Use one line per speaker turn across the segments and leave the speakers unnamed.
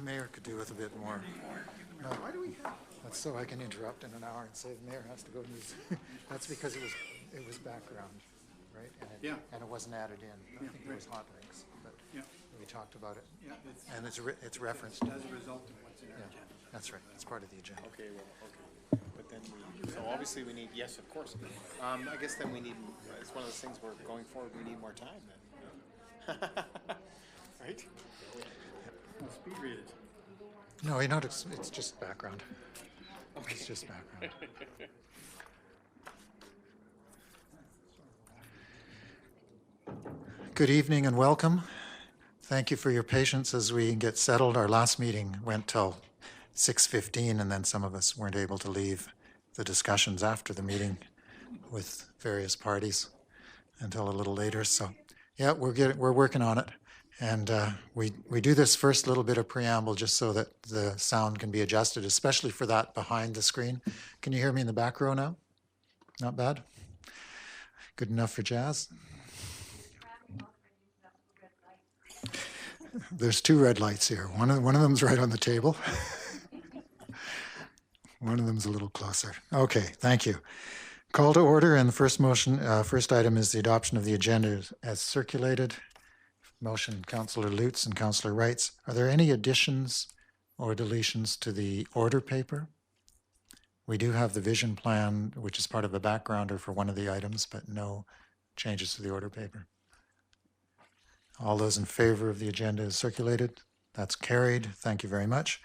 Mayor could do with a bit more. No,
Why do we have?
that's so I can interrupt in an hour and say the mayor has to go use. That's because it was background, right?
Yeah.
And it wasn't added in. I think there was hot links, but
Yeah.
we talked about it.
Yeah,
And it's referenced.
as a result of what's in our
Yeah,
agenda.
that's right. It's part of the agenda.
Okay, well, okay. But then so obviously we need, yes, of course. I guess then we need, it's one of those things where going forward, we need more time then. Right?
Well, speed read it.
No, it's just background. Okay. It's just background. Good evening and welcome. Thank you for your patience as we get settled. Our last meeting went till 6:15, and then some of us weren't able to leave the discussions after the meeting with various parties until a little later. So, yeah, we're working on it, and we do this first little bit of preamble just so that the sound can be adjusted, especially for that behind the screen. Can you hear me in the back row now? Not bad. Good enough for jazz. There's two red lights here. One of them's right on the table. One of them's a little closer. Okay, thank you. Call to order, and the first item is the adoption of the agenda as circulated. Motion, Councillor Lutz and Councillor Wrights. Are there any additions or deletions to the order paper? We do have the vision plan, which is part of a backgrounder for one of the items, but no changes to the order paper. All those in favor of the agenda as circulated? That's carried. Thank you very much.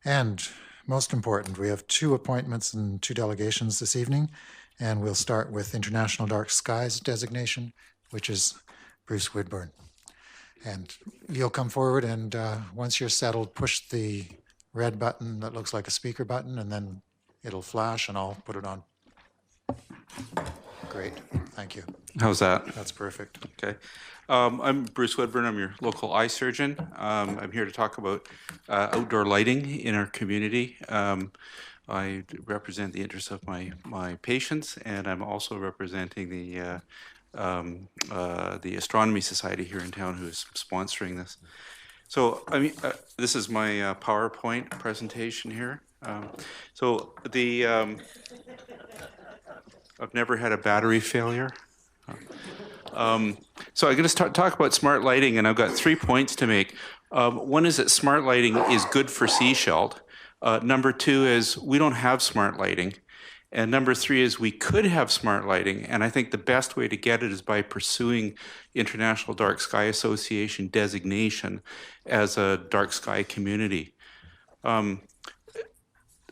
And most important, we have 2 appointments and 2 delegations this evening, and we'll start with International Dark Skies designation, which is Bruce Woodburn. And you'll come forward, and once you're settled, push the red button that looks like a speaker button, and then it'll flash, and I'll put it on. Great. Thank you.
How's that?
That's perfect.
Okay. I'm Bruce Woodburn. I'm your local eye surgeon. I'm here to talk about outdoor lighting in our community. I represent the interests of my patients, and I'm also representing the Astronomy Society here in town, who is sponsoring this. So, this is my PowerPoint presentation here. I've never had a battery failure. So I'm going to talk about smart lighting, and I've got 3 points to make. One is that smart lighting is good for Sechelt. Number 2 is we don't have smart lighting. And number 3 is we could have smart lighting, and I think the best way to get it is by pursuing International Dark Sky Association designation as a dark sky community.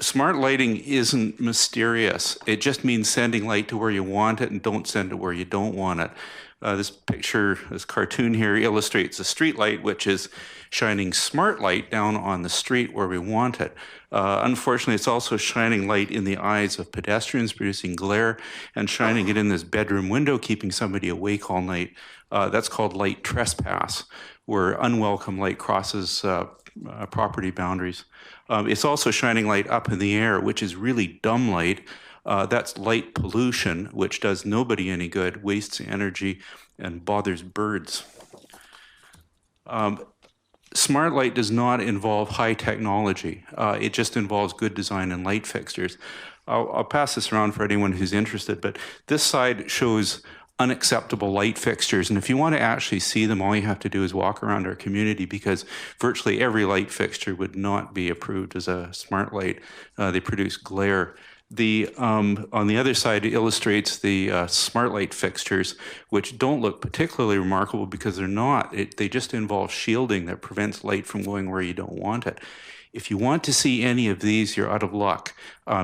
Smart lighting isn't mysterious. It just means sending light to where you want it and don't send it where you don't want it. This cartoon here illustrates a street light, which is shining smart light down on the street where we want it. Unfortunately, it's also shining light in the eyes of pedestrians, producing glare, and shining it in this bedroom window, keeping somebody awake all night. That's called light trespass, where unwelcome light crosses property boundaries. It's also shining light up in the air, which is really dumb light. That's light pollution, which does nobody any good, wastes energy, and bothers birds. Smart light does not involve high technology. It just involves good design and light fixtures. I'll pass this around for anyone who's interested, but this side shows unacceptable light fixtures. And if you want to actually see them, all you have to do is walk around our community, because virtually every light fixture would not be approved as a smart light. They produce glare. On the other side, it illustrates the smart light fixtures, which don't look particularly remarkable because they're not. They just involve shielding that prevents light from going where you don't want it. If you want to see any of these, you're out of luck.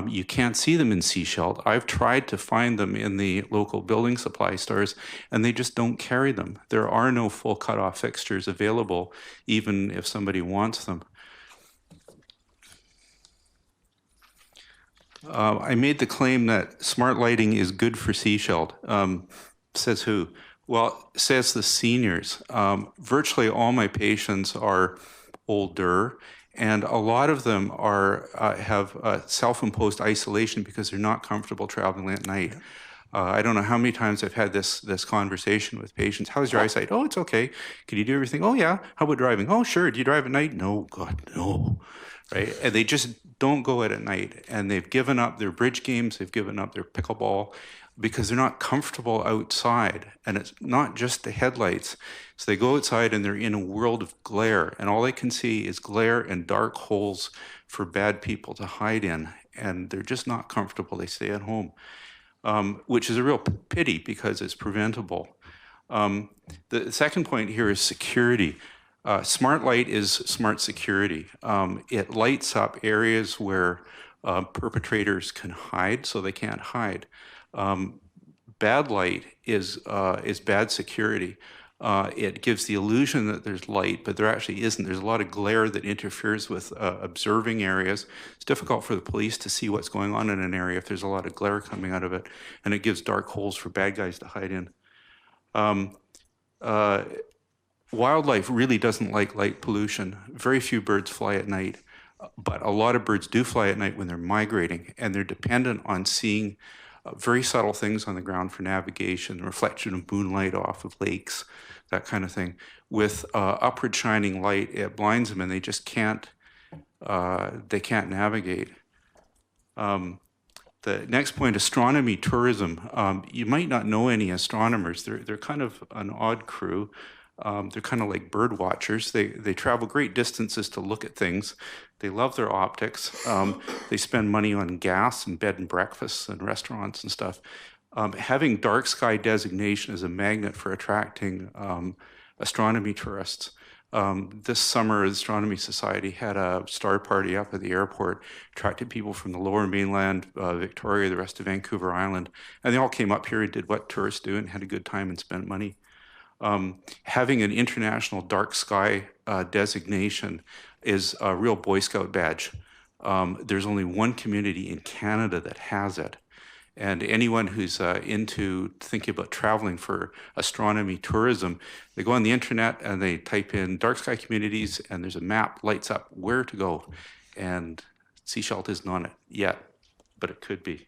You can't see them in Sechelt. I've tried to find them in the local building supply stores, and they just don't carry them. There are no full cutoff fixtures available, even if somebody wants them. I made the claim that smart lighting is good for Sechelt. Says who? Well, says the seniors. Virtually all my patients are older, and a lot of them have self-imposed isolation because they're not comfortable traveling at night. I don't know how many times I've had this conversation with patients. How's your eyesight? Oh, it's okay. Can you do everything? Oh, yeah. How about driving? Oh, sure. Do you drive at night? No, God, no. Right? And they just don't go out at night. And they've given up their bridge games. They've given up their pickleball because they're not comfortable outside. And it's not just the headlights. So they go outside and they're in a world of glare. And all they can see is glare and dark holes for bad people to hide in. And they're just not comfortable. They stay at home. Which is a real pity because it's preventable. The second point here is security. Smart light is smart security. It lights up areas where perpetrators can hide, so they can't hide. Bad light is bad security. It gives the illusion that there's light, but there actually isn't. There's a lot of glare that interferes with observing areas. It's difficult for the police to see what's going on in an area if there's a lot of glare coming out of it, and it gives dark holes for bad guys to hide in. Wildlife really doesn't like light pollution. Very few birds fly at night, but a lot of birds do fly at night when they're migrating, and they're dependent on seeing very subtle things on the ground for navigation, the reflection of moonlight off of lakes, that kind of thing. With upward shining light, it blinds them and they just can't navigate. The next point, astronomy tourism. You might not know any astronomers. They're kind of an odd crew. They're kind of like bird watchers. They travel great distances to look at things. They love their optics. They spend money on gas and bed and breakfasts and restaurants and stuff. Having dark sky designation is a magnet for attracting astronomy tourists. This summer, the Astronomy Society had a star party up at the airport, attracted people from the Lower Mainland, Victoria, the rest of Vancouver Island, and they all came up here and did what tourists do and had a good time and spent money. Having an international dark sky designation is a real Boy Scout badge. There's only one community in Canada that has it. And anyone who's into thinking about traveling for astronomy tourism, they go on the internet and they type in dark sky communities, and there's a map lights up where to go. And Seashalt isn't on it yet, but it could be.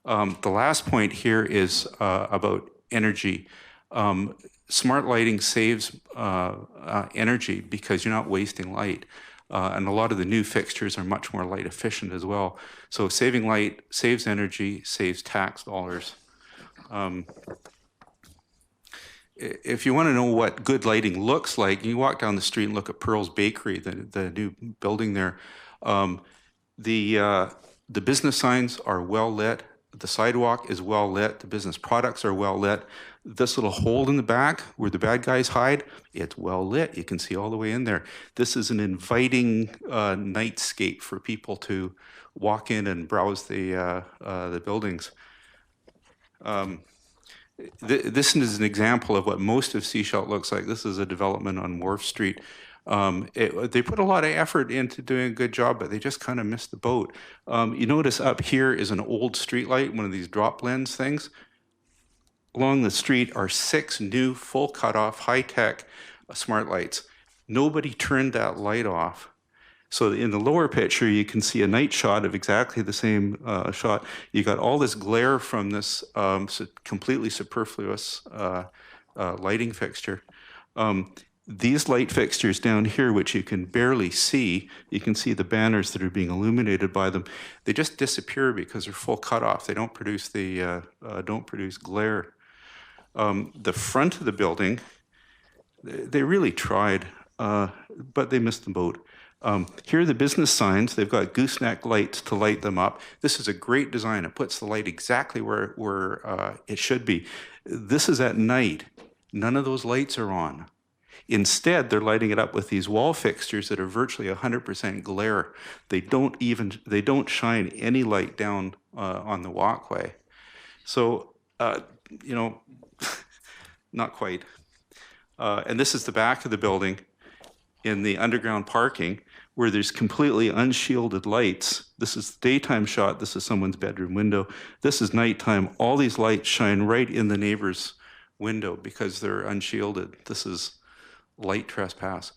The last point here is about energy. Smart lighting saves energy because you're not wasting light. And a lot of the new fixtures are much more light efficient as well. So saving light saves energy, saves tax dollars. If you want to know what good lighting looks like, you walk down the street and look at Pearl's Bakery, the new building there. The business signs are well lit. The sidewalk is well lit. The business products are well lit. This little hole in the back where the bad guys hide, it's well lit. You can see all the way in there. This is an inviting nightscape for people to walk in and browse the buildings. This is an example of what most of Seashalt looks like. This is a development on Wharf Street. They put a lot of effort into doing a good job, but they just kind of missed the boat. You notice up here is an old street light, one of these drop lens things. Along the street are 6 new full cutoff high-tech smart lights. Nobody turned that light off. So in the lower picture, you can see a night shot of exactly the same shot. You got all this glare from this completely superfluous lighting fixture. These light fixtures down here, which you can barely see, you can see the banners that are being illuminated by them. They just disappear because they're full cutoff. They don't produce glare. The front of the building, they really tried, but they missed the boat. Here are the business signs. They've got gooseneck lights to light them up. This is a great design. It puts the light exactly where it should be. This is at night. None of those lights are on. Instead, they're lighting it up with these wall fixtures that are virtually 100% glare. They don't shine any light down on the walkway. So, not quite. And this is the back of the building in the underground parking where there's completely unshielded lights. This is the daytime shot. This is someone's bedroom window. This is nighttime. All these lights shine right in the neighbor's window because they're unshielded. This is light trespass.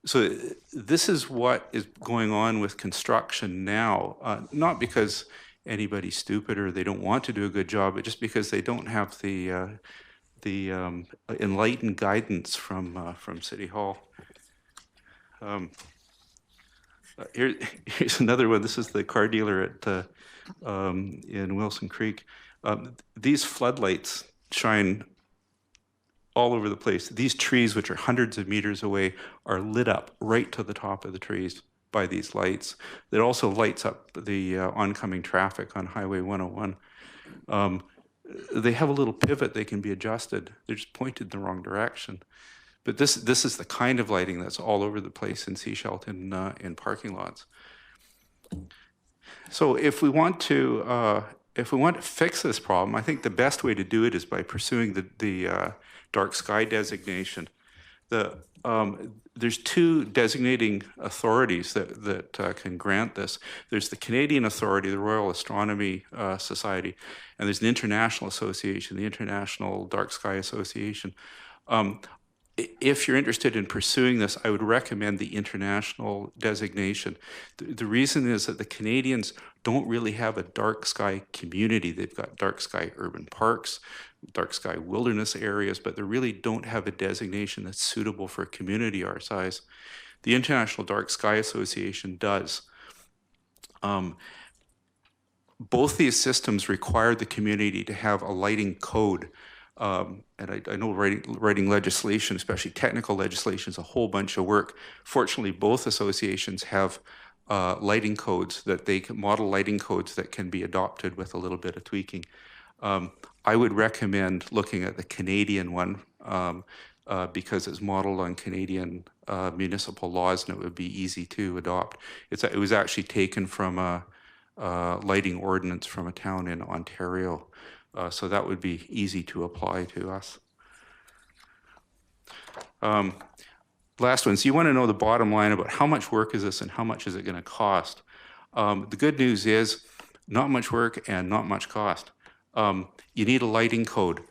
So this is what is going on with construction now, not because anybody stupid or they don't want to do a good job, but just because they don't have the enlightened guidance from City Hall. Here's another one. This is the car dealer at in Wilson Creek. These floodlights shine all over the place. These trees, which are hundreds of meters away, are lit up right to the top of the trees by these lights. That also lights up the oncoming traffic on Highway 101. They have a little pivot, they can be adjusted. They're just pointed in the wrong direction. But this is the kind of lighting that's all over the place in Sechelt in parking lots. So if we want to fix this problem, I think the best way to do it is by pursuing the dark sky designation. There's two designating authorities that can grant this. There's the Canadian Authority, the Royal Astronomy Society, and there's an international association, the International Dark Sky Association. If you're interested in pursuing this, I would recommend the international designation. The reason is that the Canadians don't really have a dark sky community. They've got dark sky urban parks, dark sky wilderness areas, but they really don't have a designation that's suitable for a community our size. The International Dark Sky Association does. Both these systems require the community to have a lighting code. And I know writing legislation, especially technical legislation, is a whole bunch of work. Fortunately, both associations have lighting codes that they can model lighting codes that can be adopted with a little bit of tweaking. I would recommend looking at the Canadian one because it's modeled on Canadian municipal laws and it would be easy to adopt. It was actually taken from a lighting ordinance from a town in Ontario. So that would be easy to apply to us. Last one, so you want to know the bottom line about how much work is this and how much is it going to cost. The good news is not much work and not much cost. You need a lighting code.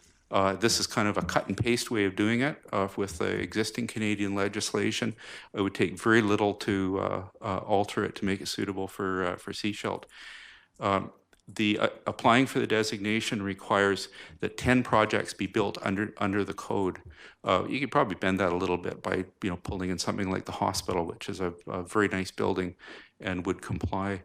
This is kind of a cut and paste way of doing it with the existing Canadian legislation. It would take very little to alter it to make it suitable for Sechelt. Applying for the designation requires that 10 projects be built under the code. You could probably bend that a little bit by pulling in something like the hospital, which is a very nice building and would comply.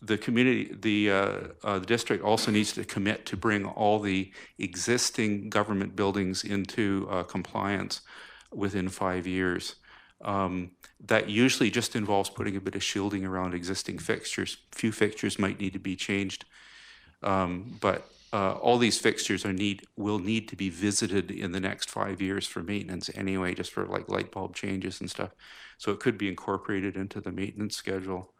The community, the district also needs to commit to bring all the existing government buildings into compliance within 5 years. That usually just involves putting a bit of shielding around existing fixtures. Few fixtures might need to be changed, but all these fixtures will need to be visited in the next 5 years for maintenance anyway, just for like light bulb changes and stuff. So it could be incorporated into the maintenance schedule.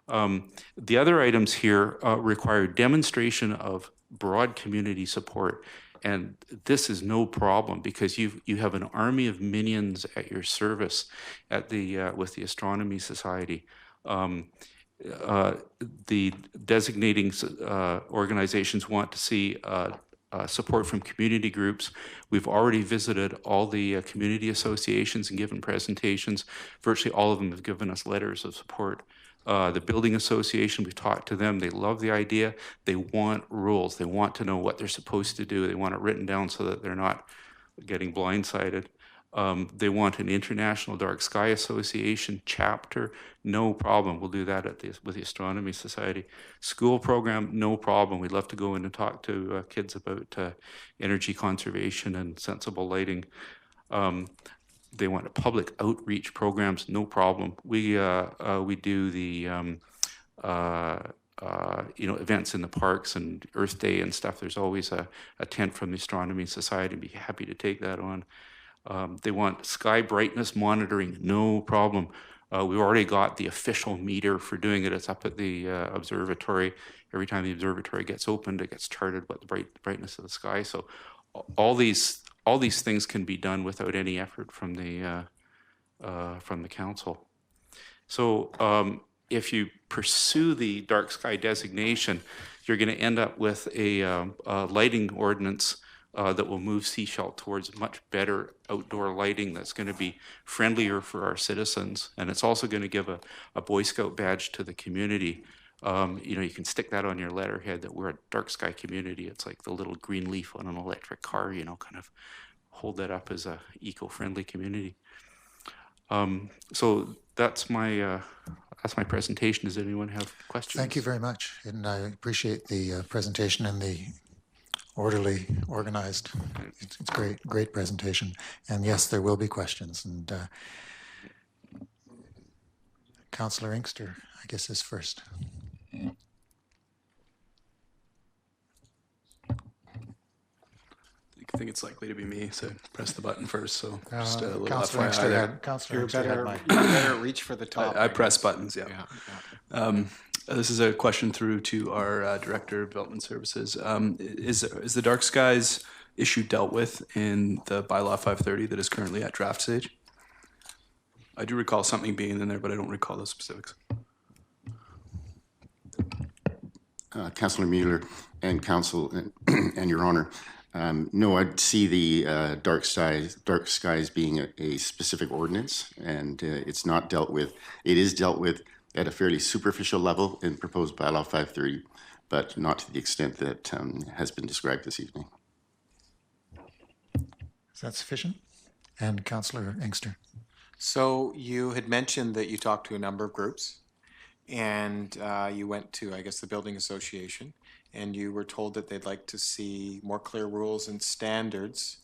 The other items here require demonstration of broad community support. And this is no problem because you have an army of minions at your service at with the Astronomy Society. The designating organizations want to see support from community groups. We've already visited all the community associations and given presentations. Virtually all of them have given us letters of support. The building association, we've talked to them. They love the idea. They want rules. They want to know what they're supposed to do. They want it written down so that they're not getting blindsided. They want an International Dark Sky Association chapter. No problem. We'll do that with the Astronomy Society. School program, no problem. We'd love to go in and talk to kids about energy conservation and sensible lighting. They want public outreach programs, no problem. We do the events in the parks and Earth Day and stuff. There's always a tent from the Astronomy Society. Be happy to take that on. They want sky brightness monitoring, no problem. We've already got the official meter for doing it. It's up at the observatory. Every time the observatory gets opened, it gets charted what the brightness of the sky. So all these things can be done without any effort from the council. So if you pursue the dark sky designation, you're going to end up with a lighting ordinance that will move Sechelt towards much better outdoor lighting that's going to be friendlier for our citizens. And it's also going to give a Boy Scout badge to the community You can stick that on your letterhead that we're a dark sky community. It's like the little green leaf on an electric car, kind of hold that up as a eco-friendly community. So that's my presentation. Does anyone have questions?
Thank you very much. And I appreciate the presentation and the orderly, organized. It's great presentation. And yes, there will be questions. And Councillor Inkster, I guess, is first.
I think it's likely to be me, so press the button first. So just a little
Councillor
FYI
Inkster
there.
had, Councillor
You're
Inkster had
better,
my.
you better reach for the top.
I press buttons, yeah.
Yeah.
This is a question through to our Director of Development Services. Is the dark skies issue dealt with in the bylaw 530 that is currently at draft stage? I do recall something being in there, but I don't recall the specifics.
Councillor Mueller and Council and Your Honor, no, I'd see the dark skies being a specific ordinance, and it's not dealt with. It is dealt with at a fairly superficial level in proposed bylaw 530, but not to the extent that has been described this evening.
Is that sufficient? And Councillor Inkster.
So you had mentioned that you talked to a number of groups, and you went to, I guess, the Building Association, and you were told that they'd like to see more clear rules and standards.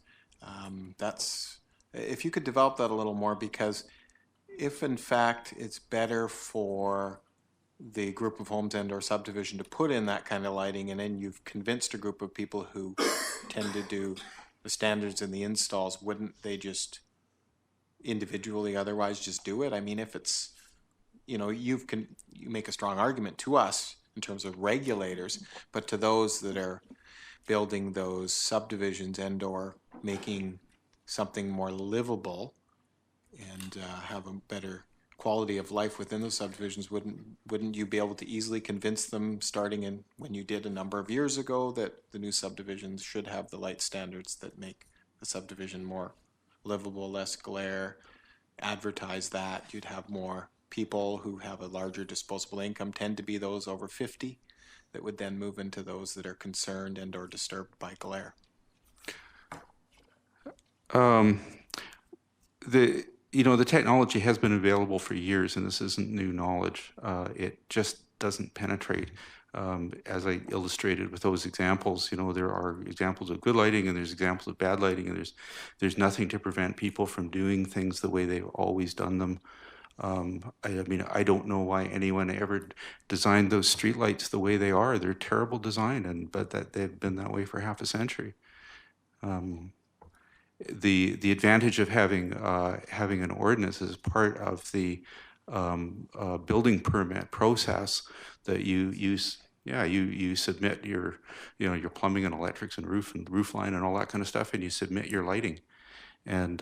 If you could develop that a little more, because if in fact it's better for the group of homes and or subdivision to put in that kind of lighting, and then you've convinced a group of people who tend to do the standards and the installs, wouldn't they just individually otherwise just do it? I mean, if it's, you make a strong argument to us in terms of regulators, but to those that are building those subdivisions and or making something more livable and have a better quality of life within those subdivisions, wouldn't you be able to easily convince them, starting in when you did a number of years ago, that the new subdivisions should have the light standards that make the subdivision more livable, less glare, advertise that? You'd have more people who have a larger disposable income, tend to be those over 50, that would then move into those that are concerned and or disturbed by glare.
The technology has been available for years, and this isn't new knowledge. It just doesn't penetrate. As I illustrated with those examples, there are examples of good lighting and there's examples of bad lighting, and there's nothing to prevent people from doing things the way they've always done them. I don't know why anyone ever designed those streetlights the way they are. They're terrible design, but that they've been that way for half a century. The advantage of having an ordinance as part of the building permit process, that you submit your plumbing and electrics and roof line and all that kind of stuff, and you submit your lighting, and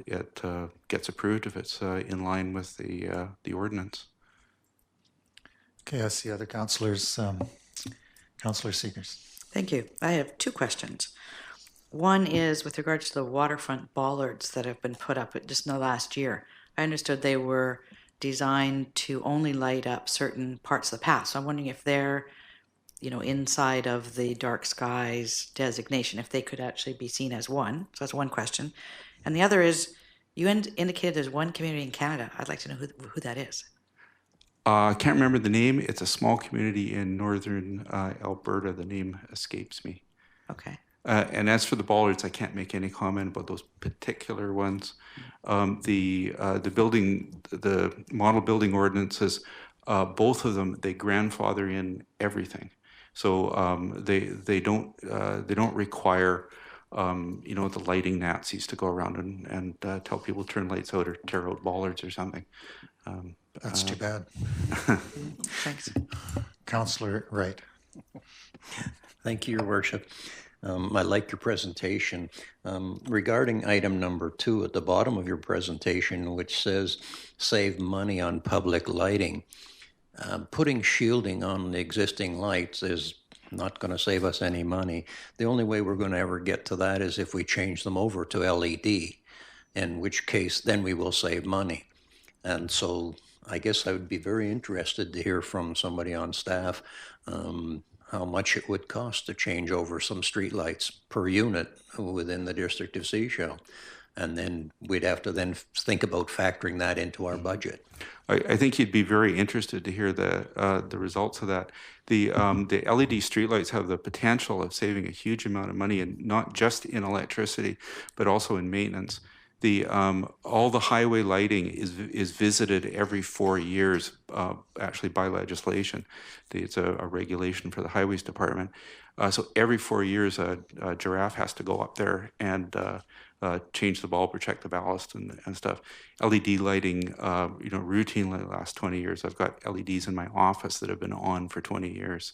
it gets approved if it's in line with the ordinance.
Okay, I see other councillors. Councillor Seegers.
Thank you. I have two questions. One is with regards to the waterfront bollards that have been put up just in the last year. I understood they were designed to only light up certain parts of the path. So I'm wondering if they're, inside of the dark skies designation, if they could actually be seen as one. So that's one question. And the other is, you indicated there's one community in Canada. I'd like to know who that is.
I can't remember the name. It's a small community in northern Alberta. The name escapes me.
Okay.
And as for the bollards, I can't make any comment about those particular ones. The model building ordinances, both of them, they grandfather in everything. So they don't require the lighting Nazis to go around and tell people to turn lights out or tear out bollards or something.
That's too bad.
Thanks.
Councillor Wright.
Thank you, Your Worship. I like your presentation. Regarding item number 2 at the bottom of your presentation, which says save money on public lighting, putting shielding on the existing lights is not going to save us any money. The only way we're going to ever get to that is if we change them over to LED, in which case then we will save money. And so I guess I would be very interested to hear from somebody on staff how much it would cost to change over some streetlights per unit within the District of Seashell. And then we'd have to then think about factoring that into our budget.
I think you'd be very interested to hear the results of that. The LED streetlights have the potential of saving a huge amount of money, and not just in electricity, but also in maintenance. All the highway lighting is visited every 4 years, actually by legislation. It's a regulation for the Highways Department. So every 4 years, a giraffe has to go up there and change the bulb or check the ballast and stuff. LED lighting, routinely the last 20 years. I've got LEDs in my office that have been on for 20 years.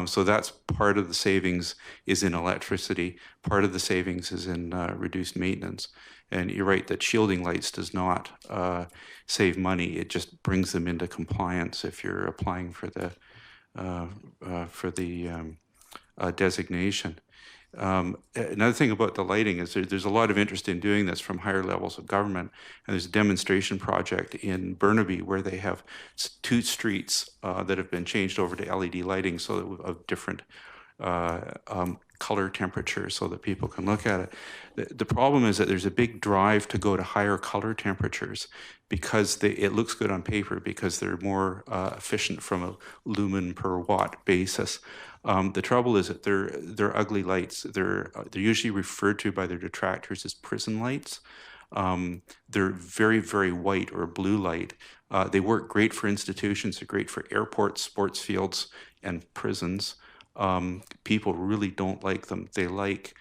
So that's part of the savings is in electricity. Part of the savings is in reduced maintenance. And you're right that shielding lights does not save money. It just brings them into compliance if you're applying for the designation. Another thing about the lighting is there's a lot of interest in doing this from higher levels of government. And there's a demonstration project in Burnaby where they have 2 streets that have been changed over to LED lighting so that of different color temperature so that people can look at it. The problem is that there's a big drive to go to higher color temperatures because it looks good on paper because they're more efficient from a lumen per watt basis. The trouble is that they're ugly lights. They're usually referred to by their detractors as prison lights. They're very, very white or blue light. They work great for institutions. They're great for airports, sports fields, and prisons. People really don't like them. They like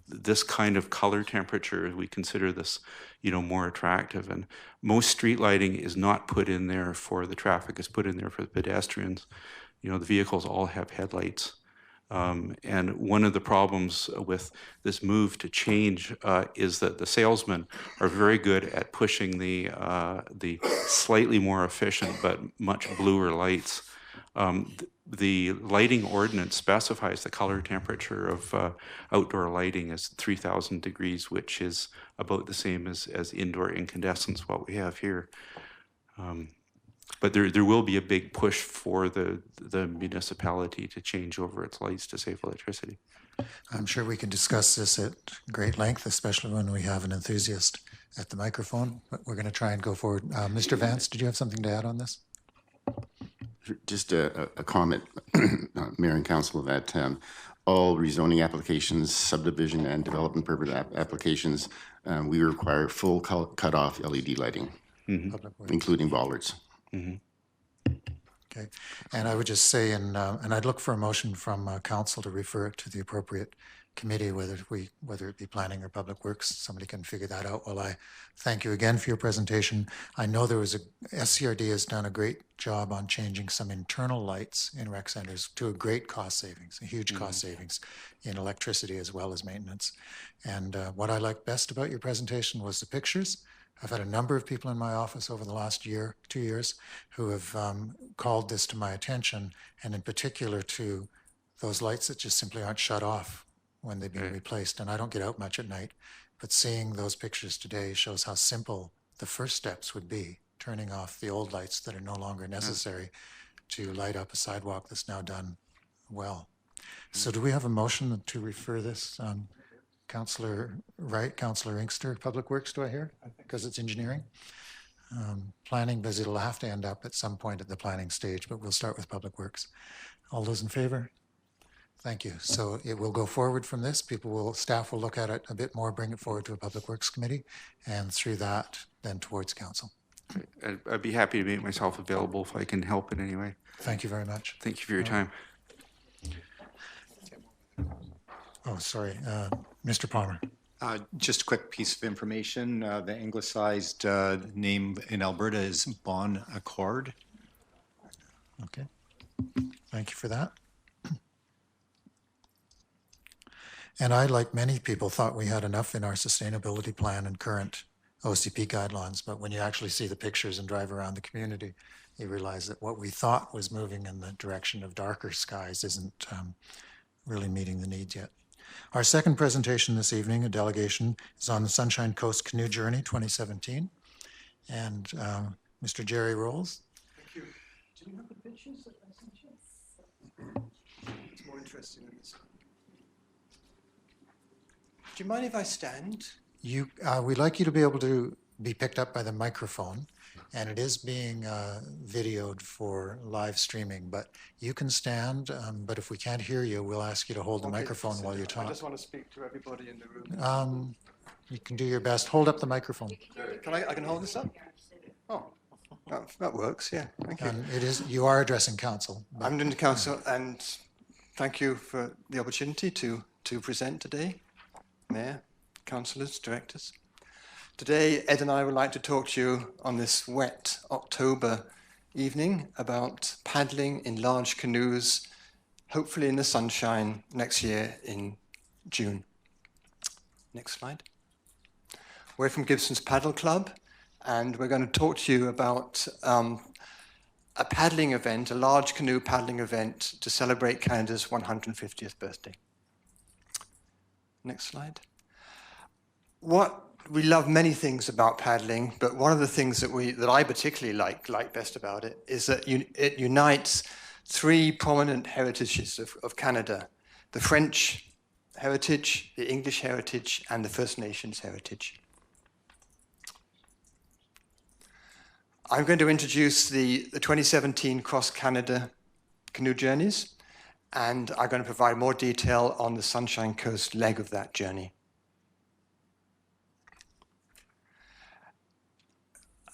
this kind of color temperature. We consider this, more attractive. And most street lighting is not put in there for the traffic. It's put in there for the pedestrians. The vehicles all have headlights. And one of the problems with this move to change is that the salesmen are very good at pushing the slightly more efficient but much bluer lights. The lighting ordinance specifies the color temperature of outdoor lighting as 3,000 degrees, which is about the same as indoor incandescents, what we have here. But there will be a big push for the municipality to change over its lights to save electricity.
I'm sure we can discuss this at great length, especially when we have an enthusiast at the microphone, but we're going to try and go forward. Mr. Vance, did you have something to add on this?
Just a comment, Mayor and Council, that all rezoning applications, subdivision and development permit applications, we require full cutoff LED lighting, including bollards.
Okay, and I would just say, and I'd look for a motion from council to refer it to the appropriate committee, whether it be planning or public works. Somebody can figure that out. Well, I thank you again for your presentation. I know SCRD has done a great job on changing some internal lights in rec centers to a great cost savings, a huge cost savings in electricity as well as maintenance. And what I liked best about your presentation was the pictures. I've had a number of people in my office over the last 2 years, who have called this to my attention, and in particular to those lights that just simply aren't shut off when they've been replaced. And I don't get out much at night, but seeing those pictures today shows how simple the first steps would be, turning off the old lights that are no longer necessary to light up a sidewalk that's now done well. So do we have a motion to refer this? Councillor Wright, Councillor Inkster, Public Works, do I hear? Because it's engineering. Planning, because it'll have to end up at some point at the planning stage, but we'll start with Public Works. All those in favor? Thank you. So it will go forward from this. Staff will look at it a bit more, bring it forward to a Public Works Committee, and through that, then towards Council.
I'd be happy to make myself available if I can help in any way.
Thank you very much.
Thank you for your time.
Oh, sorry. Mr. Palmer.
Just a quick piece of information. The anglicized name in Alberta is Bon Accord.
Okay. Thank you for that. And I, like many people, thought we had enough in our sustainability plan and current OCP guidelines, but when you actually see the pictures and drive around the community, you realize that what we thought was moving in the direction of darker skies isn't really meeting the needs yet. Our second presentation this evening, a delegation, is on the Sunshine Coast Canoe Journey 2017. And Mr. Jerry Rolls.
Thank you. Do you have the pictures that I sent you? It's more interesting than this. Do you mind if I stand?
We'd like you to be able to be picked up by the microphone, and it is being videoed for live streaming, but you can stand, but if we can't hear you, we'll ask you to hold the microphone while you
I
talk.
just want to speak to everybody in the room.
You can do your best. Hold up the microphone.
I can hold this up? Oh, that works, yeah, thank you.
And you are addressing council. but-
I'm in the council, and thank you for the opportunity to present today. Mayor, councillors, directors. Today, Ed and I would like to talk to you on this wet October evening about paddling in large canoes, hopefully in the sunshine next year in June. Next slide. We're from Gibson's Paddle Club, and we're going to talk to you about a paddling event, a large canoe paddling event to celebrate Canada's 150th birthday. Next slide. We love many things about paddling, but one of the things that I particularly like best about it is that it unites three prominent heritages of Canada: the French heritage, the English heritage, and the First Nations heritage. I'm going to introduce the 2017 Cross Canada Canoe Journeys, and I'm going to provide more detail on the Sunshine Coast leg of that journey.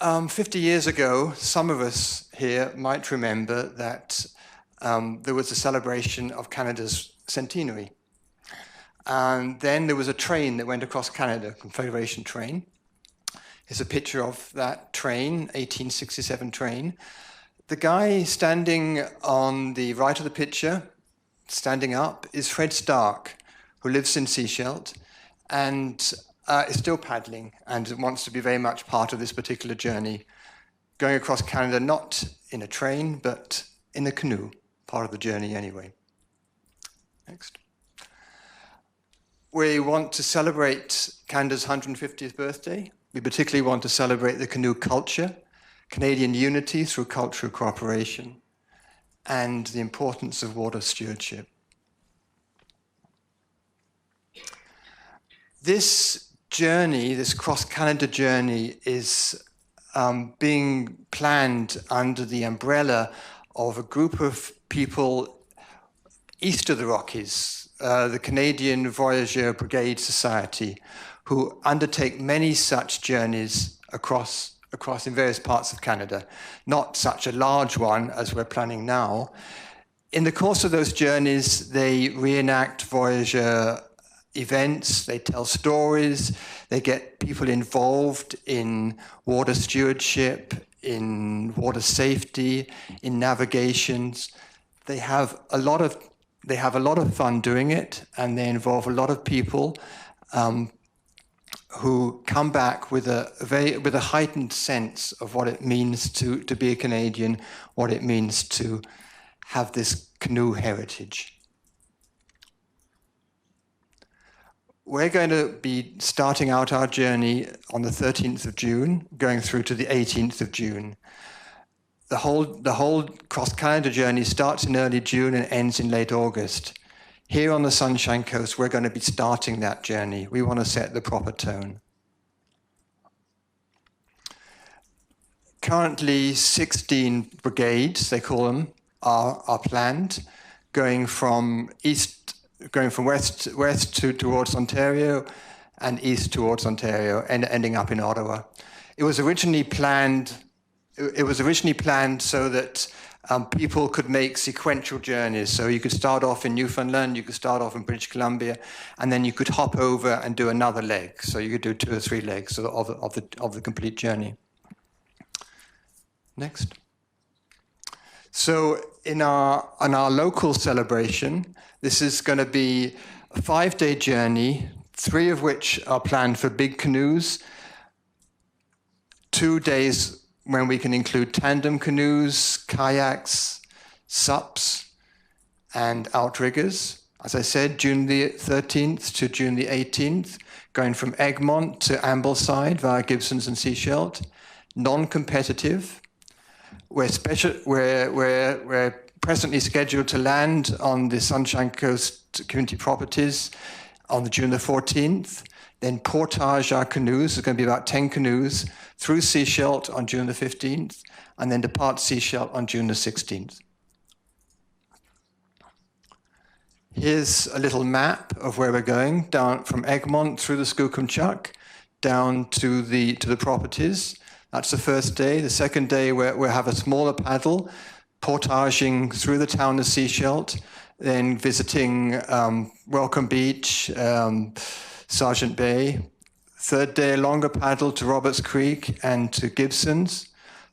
50 years ago, some of us here might remember that there was a celebration of Canada's centenary. And then there was a train that went across Canada, a Confederation train. Here's a picture of that train, 1867 train. The guy standing on the right of the picture, standing up, is Fred Stark, who lives in Sechelt and is still paddling and wants to be very much part of this particular journey, going across Canada, not in a train, but in a canoe, part of the journey anyway. Next. We want to celebrate Canada's 150th birthday. We particularly want to celebrate the canoe culture, Canadian unity through cultural cooperation, and the importance of water stewardship. This journey, this cross-Canada journey, is being planned under the umbrella of a group of people east of the Rockies, the Canadian Voyageur Brigade Society, who undertake many such journeys across in various parts of Canada, not such a large one as we're planning now. In the course of those journeys, they reenact voyageur events, they tell stories, they get people involved in water stewardship, in water safety, in navigations. They have a lot of fun doing it, and they involve a lot of people who come back with a heightened sense of what it means to be a Canadian, what it means to have this canoe heritage. We're going to be starting out our journey on the 13th of June, going through to the 18th of June. The whole cross-Canada journey starts in early June and ends in late August. Here on the Sunshine Coast, we're going to be starting that journey. We want to set the proper tone. Currently, 16 brigades, they call them, are planned, going from west towards Ontario and east towards Ontario, and ending up in Ottawa. It was originally planned so that people could make sequential journeys. So you could start off in Newfoundland, you could start off in British Columbia, and then you could hop over and do another leg. So you could do 2 or 3 legs of the complete journey. Next. So on our local celebration, this is going to be a 5-day journey, 3 of which are planned for big canoes, 2 days when we can include tandem canoes, kayaks, SUPs, and outriggers. As I said, June the 13th to June the 18th, going from Egmont to Ambleside via Gibsons and Sechelt, non-competitive. We're presently scheduled to land on the Sunshine Coast Community Properties on June the 14th. Then portage our canoes. There's going to be about 10 canoes through Seashelt on June the 15th, and then depart Seashelt on June the 16th. Here's a little map of where we're going, down from Egmont through the Skookumchuck, down to the properties. That's the first day. The second day, we'll have a smaller paddle, portaging through the town of Seashelt, then visiting Welcome Beach, Sergeant Bay. Third day, a longer paddle to Roberts Creek and to Gibson's.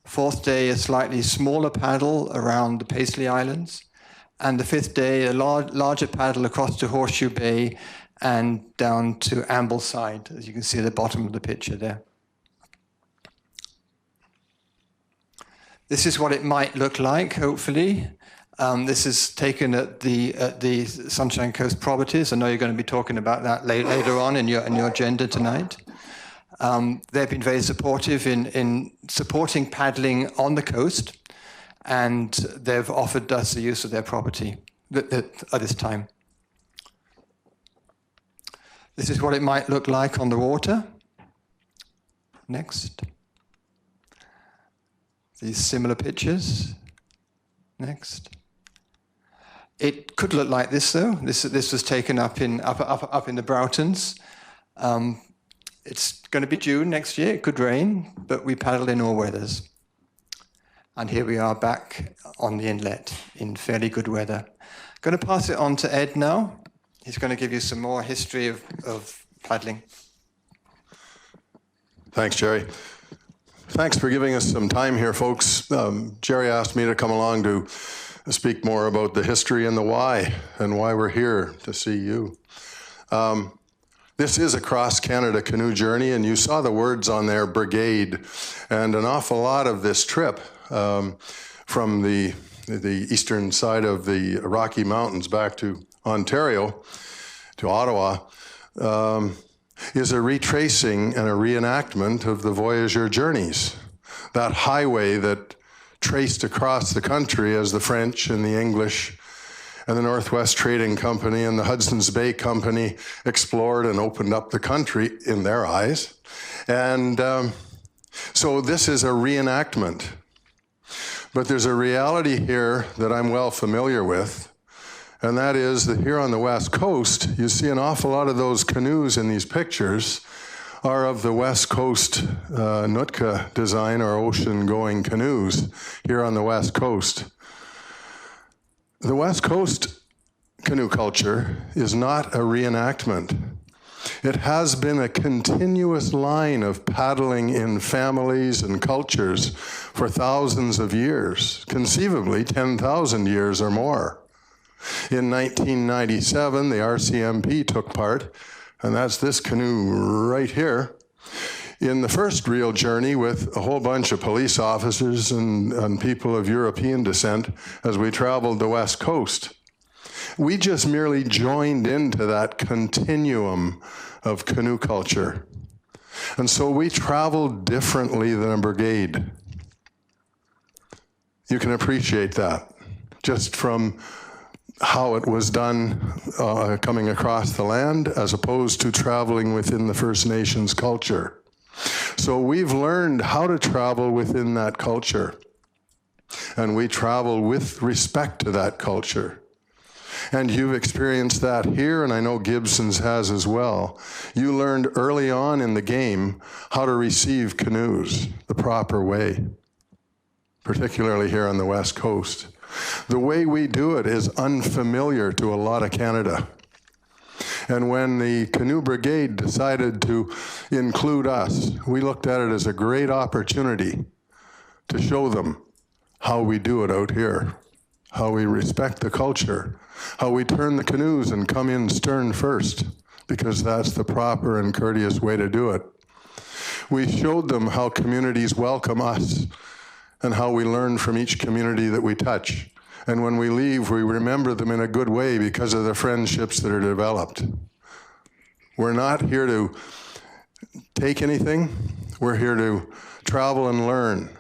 Fourth day, a slightly smaller paddle around the Paisley Islands. And the fifth day, a larger paddle across to Horseshoe Bay and down to Ambleside, as you can see at the bottom of the picture there. This is what it might look like, hopefully. This is taken at the Sunshine Coast Properties. I know you're going to be talking about that later on in your agenda tonight. They've been very supportive in supporting paddling on the coast, and they've offered us the use of their property at this time. This is what it might look like on the water. Next. These similar pictures. Next. It could look like this, though. This was taken up in the Broughtons. It's going to be June next year. It could rain, but we paddled in all weathers. And here we are back on the inlet in fairly good weather. Going to pass it on to Ed now. He's going to give you some more history of paddling.
Thanks, Jerry. Thanks for giving us some time here, folks. Jerry asked me to come along to speak more about the history and the why, and why we're here to see you. This is a cross-Canada canoe journey, and you saw the words on there, brigade, and an awful lot of this trip from the eastern side of the Rocky Mountains back to Ontario, to Ottawa, is a retracing and a reenactment of the voyageur journeys, that highway that traced across the country as the French and the English and the Northwest Trading Company and the Hudson's Bay Company explored and opened up the country in their eyes. And so this is a reenactment. But there's a reality here that I'm well familiar with, and that is that here on the West Coast, you see an awful lot of those canoes in these pictures are of the West Coast Nootka design, or ocean-going canoes here on the West Coast. The West Coast canoe culture is not a reenactment. It has been a continuous line of paddling in families and cultures for thousands of years, conceivably 10,000 years or more. In 1997, the RCMP took part, and that's this canoe right here, in the first real journey with a whole bunch of police officers and people of European descent as we traveled the West Coast. We just merely joined into that continuum of canoe culture. And so we traveled differently than a brigade. You can appreciate that just from how it was done coming across the land as opposed to traveling within the First Nations culture. So we've learned how to travel within that culture, and we travel with respect to that culture. And you've experienced that here, and I know Gibson's has as well. You learned early on in the game how to receive canoes the proper way, particularly here on the West Coast. The way we do it is unfamiliar to a lot of Canada. And when the Canoe Brigade decided to include us, we looked at it as a great opportunity to show them how we do it out here, how we respect the culture, how we turn the canoes and come in stern first, because that's the proper and courteous way to do it. We showed them how communities welcome us and how we learn from each community that we touch. And when we leave, we remember them in a good way because of the friendships that are developed. We're not here to take anything. We're here to travel and learn.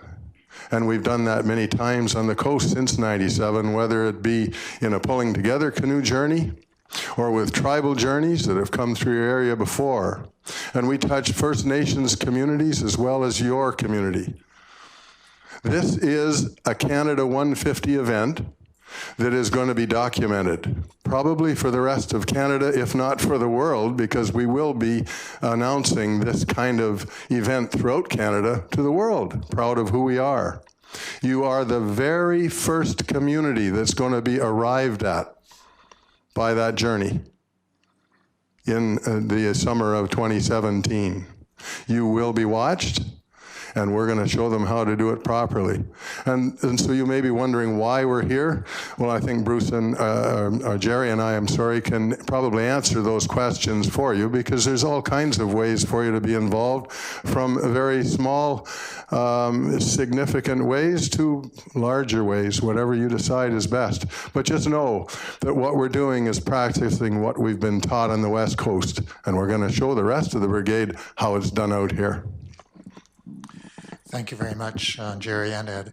And we've done that many times on the coast since '97, whether it be in a pulling together canoe journey or with tribal journeys that have come through your area before. And we touch First Nations communities as well as your community. This is a Canada 150 event that is going to be documented, probably for the rest of Canada, if not for the world, because we will be announcing this kind of event throughout Canada to the world, proud of who we are. You are the very first community that's going to be arrived at by that journey in the summer of 2017. You will be watched, and we're going to show them how to do it properly. And so you may be wondering why we're here. Well, I think Bruce and or Jerry and I, I'm sorry, can probably answer those questions for you, because there's all kinds of ways for you to be involved, from very small, significant ways to larger ways, whatever you decide is best. But just know that what we're doing is practicing what we've been taught on the West Coast, and we're going to show the rest of the brigade how it's done out here.
Thank you very much, Jerry and Ed.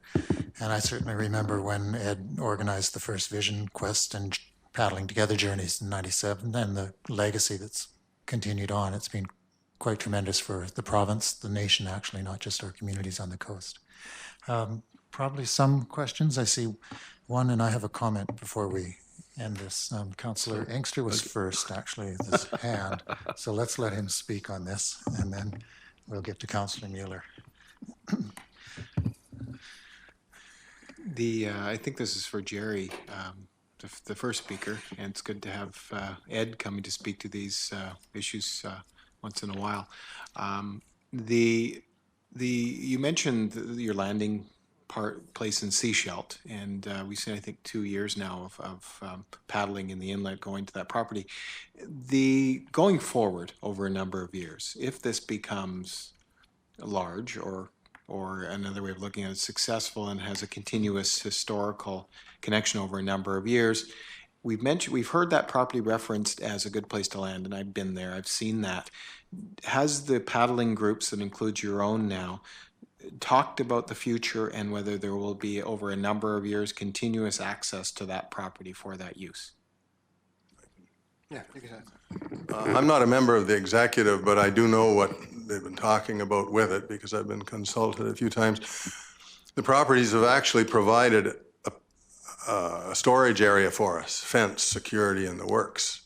And I certainly remember when Ed organized the first Vision Quest and Paddling Together journeys in '97, and the legacy that's continued on. It's been quite tremendous for the province, the nation, actually, not just our communities on the coast. Probably some questions. I see one, and I have a comment before we end this. Councillor Inkster was first, actually, this hand. So let's let him speak on this, and then we'll get to Councillor Mueller.
I think this is for Jerry, the first speaker, and it's good to have Ed coming to speak to these issues once in a while. You mentioned your landing place in Seashelt, and we've seen, I think, 2 years now of paddling in the inlet going to that property. Going forward over a number of years, if this becomes large, or another way of looking at it, successful and has a continuous historical connection over a number of years, we've heard that property referenced as a good place to land, and I've been there, I've seen that. Has the paddling groups, that includes your own now, talked about the future and whether there will be, over a number of years, continuous access to that property for that use?
Yeah, you can have.
I'm not a member of the executive, but I do know what they've been talking about with it, because I've been consulted a few times. The properties have actually provided a storage area for us, fence, security, and the works.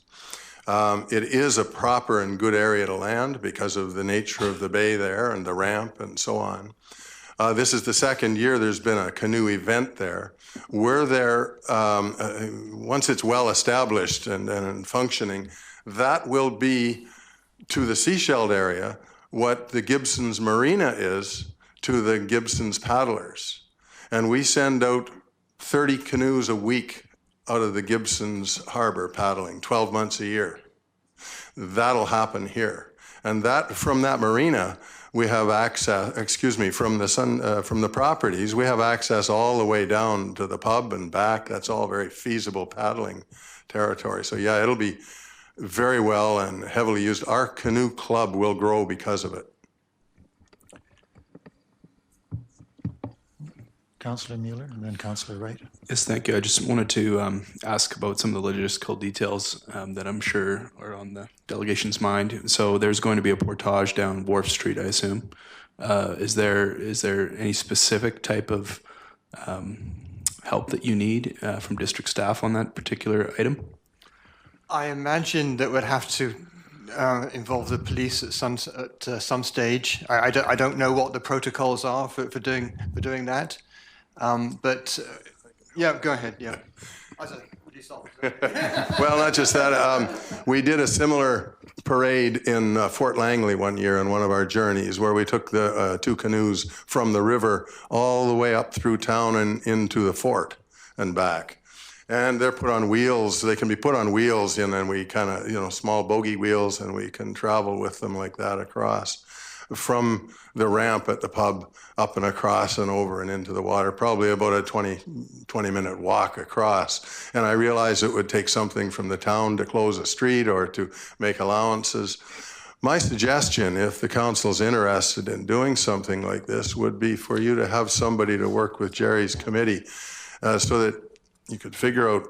It is a proper and good area to land because of the nature of the bay there and the ramp and so on. This is the second year there's been a canoe event there. We're there, once it's well established and functioning, that will be to the Seasheld area what the Gibson's Marina is to the Gibson's paddlers. And we send out 30 canoes a week out of the Gibson's harbor paddling, 12 months a year. That'll happen here. And that, from that marina, we have access, from the properties, we have access all the way down to the pub and back. That's all very feasible paddling territory. So yeah, it'll be very well and heavily used. Our canoe club will grow because of it.
Councillor Mueller and then Councillor Wright.
Yes, thank you. I just wanted to ask about some of the logistical details that I'm sure are on the delegation's mind. So there's going to be a portage down Wharf Street, I assume. Is there any specific type of help that you need from district staff on that particular item?
I imagine that would have to involve the police at some stage. I don't know what the protocols are for doing that. But yeah, go ahead. Yeah.
Well, not just that. We did a similar parade in Fort Langley one year on one of our journeys, where we took the 2 canoes from the river all the way up through town and into the fort and back. And they're put on wheels. They can be put on wheels, and then we kind of, small bogey wheels, and we can travel with them like that across from the ramp at the pub up and across and over and into the water, probably about a 20-minute walk across. And I realized it would take something from the town to close a street or to make allowances. My suggestion, if the council's interested in doing something like this, would be for you to have somebody to work with Jerry's committee so that you could figure out,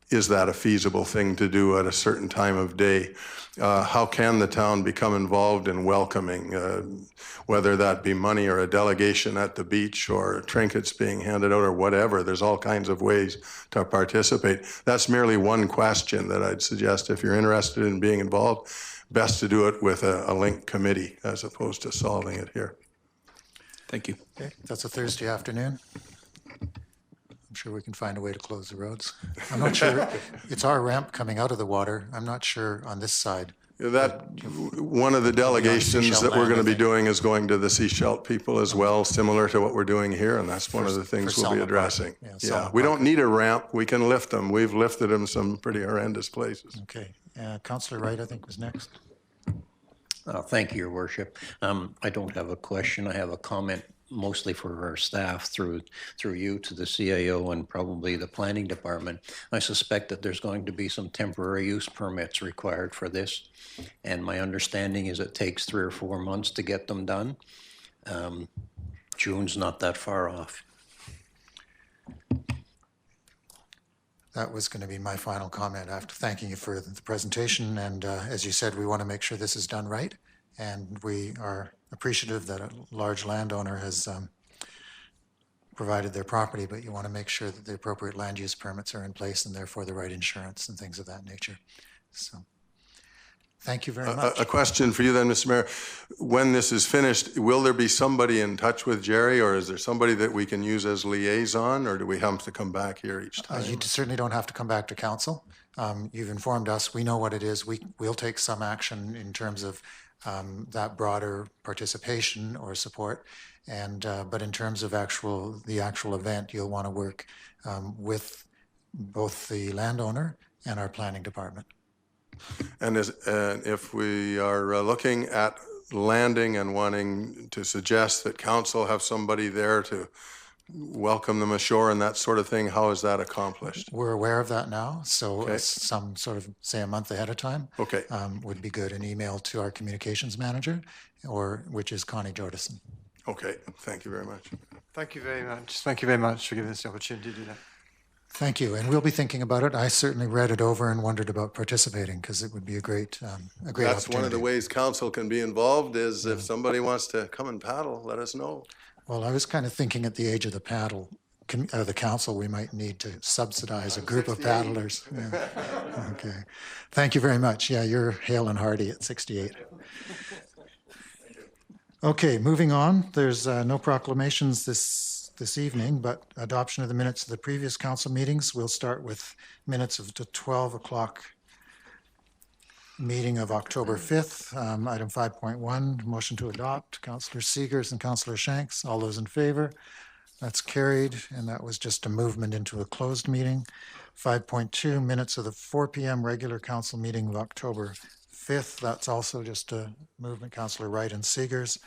is that a feasible thing to do at a certain time of day? How can the town become involved in welcoming, whether that be money or a delegation at the beach or trinkets being handed out or whatever? There's all kinds of ways to participate. That's merely one question that I'd suggest if you're interested in being involved. Best to do it with a linked committee as opposed to solving it here.
Thank you.
Okay, that's a Thursday afternoon. I'm sure we can find a way to close the roads. I'm not sure, it's our ramp coming out of the water. I'm not sure on this side.
That one of the delegations that we're going to be doing is going to the Seashell people as well, similar to what we're doing here, and that's one of the things we'll be addressing. Yeah, we don't need a ramp. We can lift them. We've lifted them some pretty horrendous places.
Okay, Councillor Wright, I think, was next.
Thank you, Your Worship. I don't have a question. I have a comment mostly for our staff through you to the CAO and probably the planning department. I suspect that there's going to be some temporary use permits required for this. And my understanding is it takes 3 or 4 months to get them done. June's not that far off.
That was going to be my final comment after thanking you for the presentation. And as you said, we want to make sure this is done right. And we are appreciative that a large landowner has provided their property, but you want to make sure that the appropriate land use permits are in place and therefore the right insurance and things of that nature. So thank you very much.
A question for you then, Mr. Mayor. When this is finished, will there be somebody in touch with Jerry, or is there somebody that we can use as liaison, or do we have to come back here each time?
You certainly don't have to come back to council. You've informed us. We know what it is. We'll take some action in terms of that broader participation or support. And but in terms of the actual event, you'll want to work with both the landowner and our planning department.
And if we are looking at landing and wanting to suggest that council have somebody there to welcome them ashore and that sort of thing, how is that accomplished?
We're aware of that now, so some sort of, say, a month ahead of time would be good. An email to our communications manager, which is Connie Jordison.
Okay, thank you very much.
Thank you very much. Thank you very much for giving us the opportunity to do that.
Thank you, and we'll be thinking about it. I certainly read it over and wondered about participating because it would be a great opportunity.
That's one of the ways council can be involved is if somebody wants to come and paddle, let us know.
Well, I was kind of thinking at the age of the paddle, the council, we might need to subsidize a group of paddlers. Yeah. Okay. Thank you very much. Yeah, you're hale and hearty at 68. Okay, moving on. There's no proclamations this evening, but adoption of the minutes of the previous council meetings. We'll start with minutes of the 12 o'clock meeting of October 5th. Item 5.1, motion to adopt. Councillor Seegers and Councillor Shanks. All those in favor? That's carried, and that was just a movement into a closed meeting. 5.2, minutes of the 4 p.m. regular council meeting of October 5th. That's also just a movement. Councillor Wright and Seegers.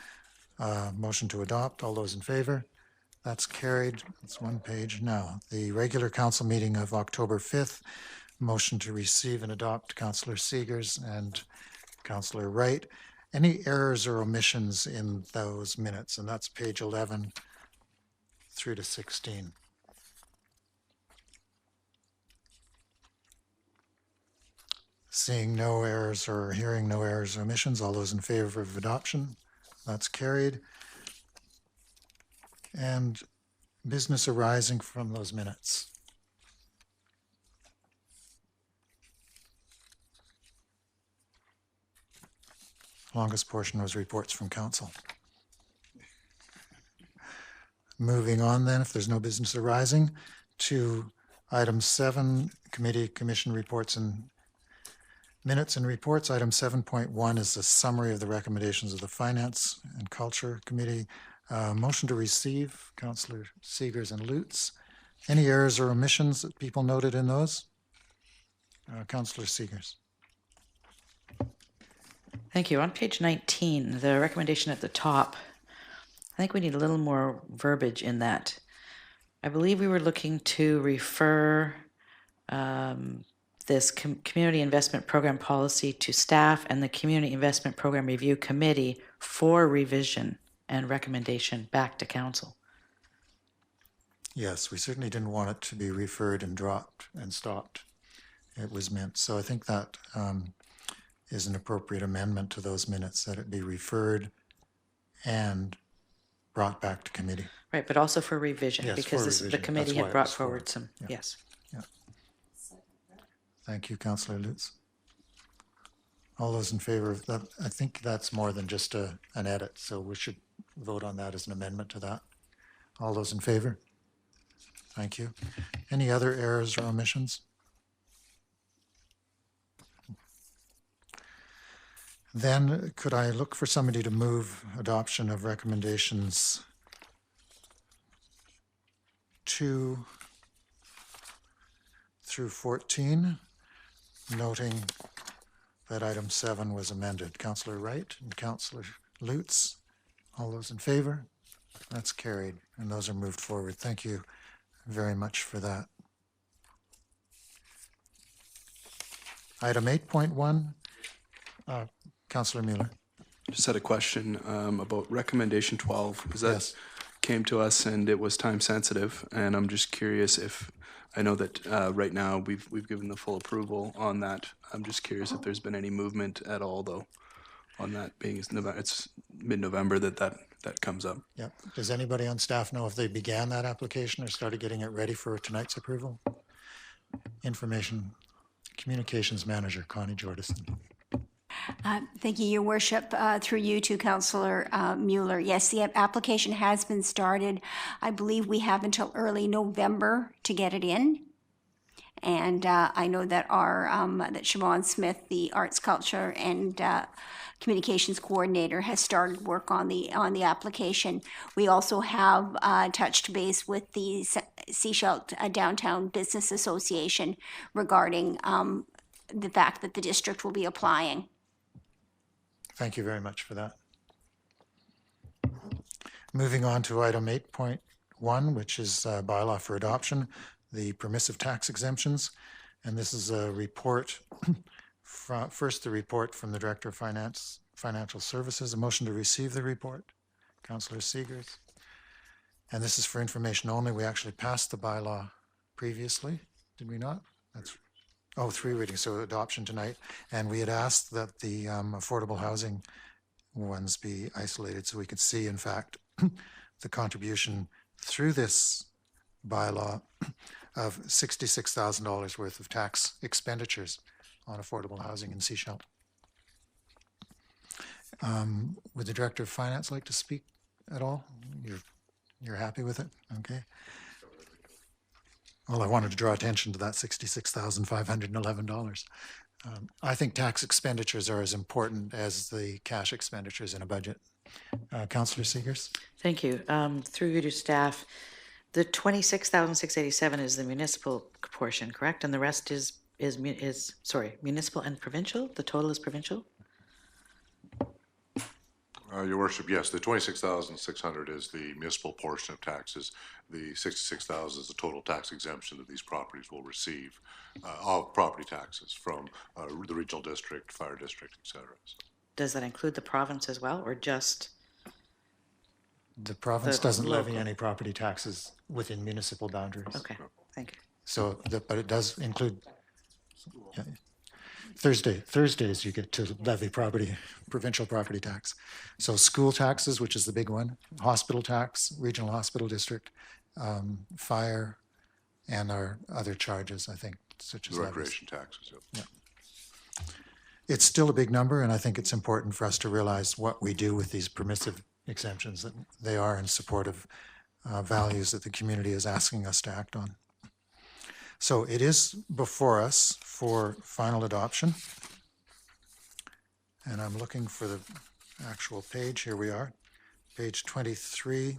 Motion to adopt. All those in favor? That's carried. It's one page now. The regular council meeting of October 5th. Motion to receive and adopt. Councillor Seegers and Councillor Wright. Any errors or omissions in those minutes? And that's page 11 through to 16. Seeing no errors or hearing no errors or omissions, all those in favor of adoption? That's carried. And business arising from those minutes. Longest portion was reports from council. Moving on then, if there's no business arising, to item 7, committee commission reports and minutes and reports. Item 7.1 is a summary of the recommendations of the Finance and Culture Committee. Motion to receive, Councillor Seegers and Lutz. Any errors or omissions that people noted in those? Councillor Seegers.
Thank you. On page 19, the recommendation at the top, I think we need a little more verbiage in that. I believe we were looking to refer this Community Investment Program policy to staff and the Community Investment Program Review Committee for revision and recommendation back to council.
Yes, we certainly didn't want it to be referred and dropped and stopped. It was meant. So I think that is an appropriate amendment to those minutes, that it be referred and brought back to committee.
Right, but also for revision,
Yes,
because
for
the
revision.
committee
That's why
had
it
brought
was
forward
for.
some,
Yeah.
yes.
Thank you, Councillor Lutz. All those in favor of that, I think that's more than just an edit, so we should vote on that as an amendment to that. All those in favor? Thank you. Any other errors or omissions? Then could I look for somebody to move adoption of recommendations 2 through 14, noting that item 7 was amended. Councillor Wright and Councillor Lutz, all those in favor? That's carried, and those are moved forward. Thank you very much for that. Item 8.1, Councillor Mueller.
Just had a question about recommendation 12, because that
Yes.
came to us and it was time sensitive, and I'm just curious if, I know that right now we've given the full approval on that. I'm just curious if there's been any movement at all, though, on that being it's mid-November that comes up.
Yep. Does anybody on staff know if they began that application or started getting it ready for tonight's approval? Information Communications Manager Connie Jordison.
Thank you, Your Worship. Through you to Councillor Mueller. Yes, the application has been started. I believe we have until early November to get it in. And I know that that Siobhan Smith, the Arts, Culture, and Communications Coordinator, has started work on the application. We also have touched base with the Sechelt Downtown Business Association regarding the fact that the district will be applying.
Thank you very much for that. Moving on to item 8.1, which is bylaw for adoption, the permissive tax exemptions. And this is a report, first the report from the Director of Financial Services, a motion to receive the report. Councillor Seegers. And this is for information only. We actually passed the bylaw previously, did we not? That's 3 readings, so adoption tonight. And we had asked that the affordable housing ones be isolated so we could see, in fact, the contribution through this bylaw of $66,000 worth of tax expenditures on affordable housing in Sechelt. Would the Director of Finance like to speak at all? You're happy with it? Okay. Well, I wanted to draw attention to that $66,511. I think tax expenditures are as important as the cash expenditures in a budget. Councillor Seegers?
Thank you. Through you to staff, the 26,687 is the municipal portion, correct? And the rest is municipal and provincial? The total is provincial?
Your Worship, yes, the 26,600 is the municipal portion of taxes. The 66,000 is the total tax exemption that these properties will receive of property taxes from the regional district, fire district, et cetera. So.
Does that include the province as well, or just?
The province doesn't
local.
levy any property taxes within municipal boundaries.
Okay, thank you.
So, but it does include, yeah, Thursdays you get to levy provincial property tax. So school taxes, which is the big one, hospital tax, regional hospital district, fire, and our other charges, I think, such as
the
levies.
recreation taxes. Yep.
Yeah. It's still a big number, and I think it's important for us to realize what we do with these permissive exemptions, that they are in support of values that the community is asking us to act on. So it is before us for final adoption. And I'm looking for the actual page. Here we are, page 23.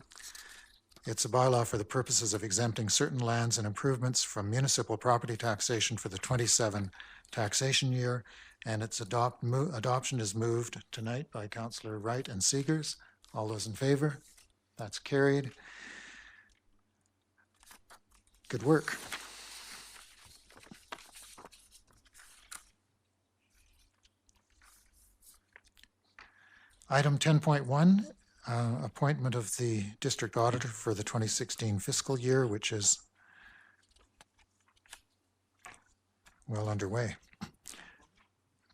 It's a bylaw for the purposes of exempting certain lands and improvements from municipal property taxation for the 27 taxation year. And its adoption is moved tonight by Councillor Wright and Seegers. All those in favor? That's carried. Good work. Item 10.1, appointment of the district auditor for the 2016 fiscal year, which is well underway.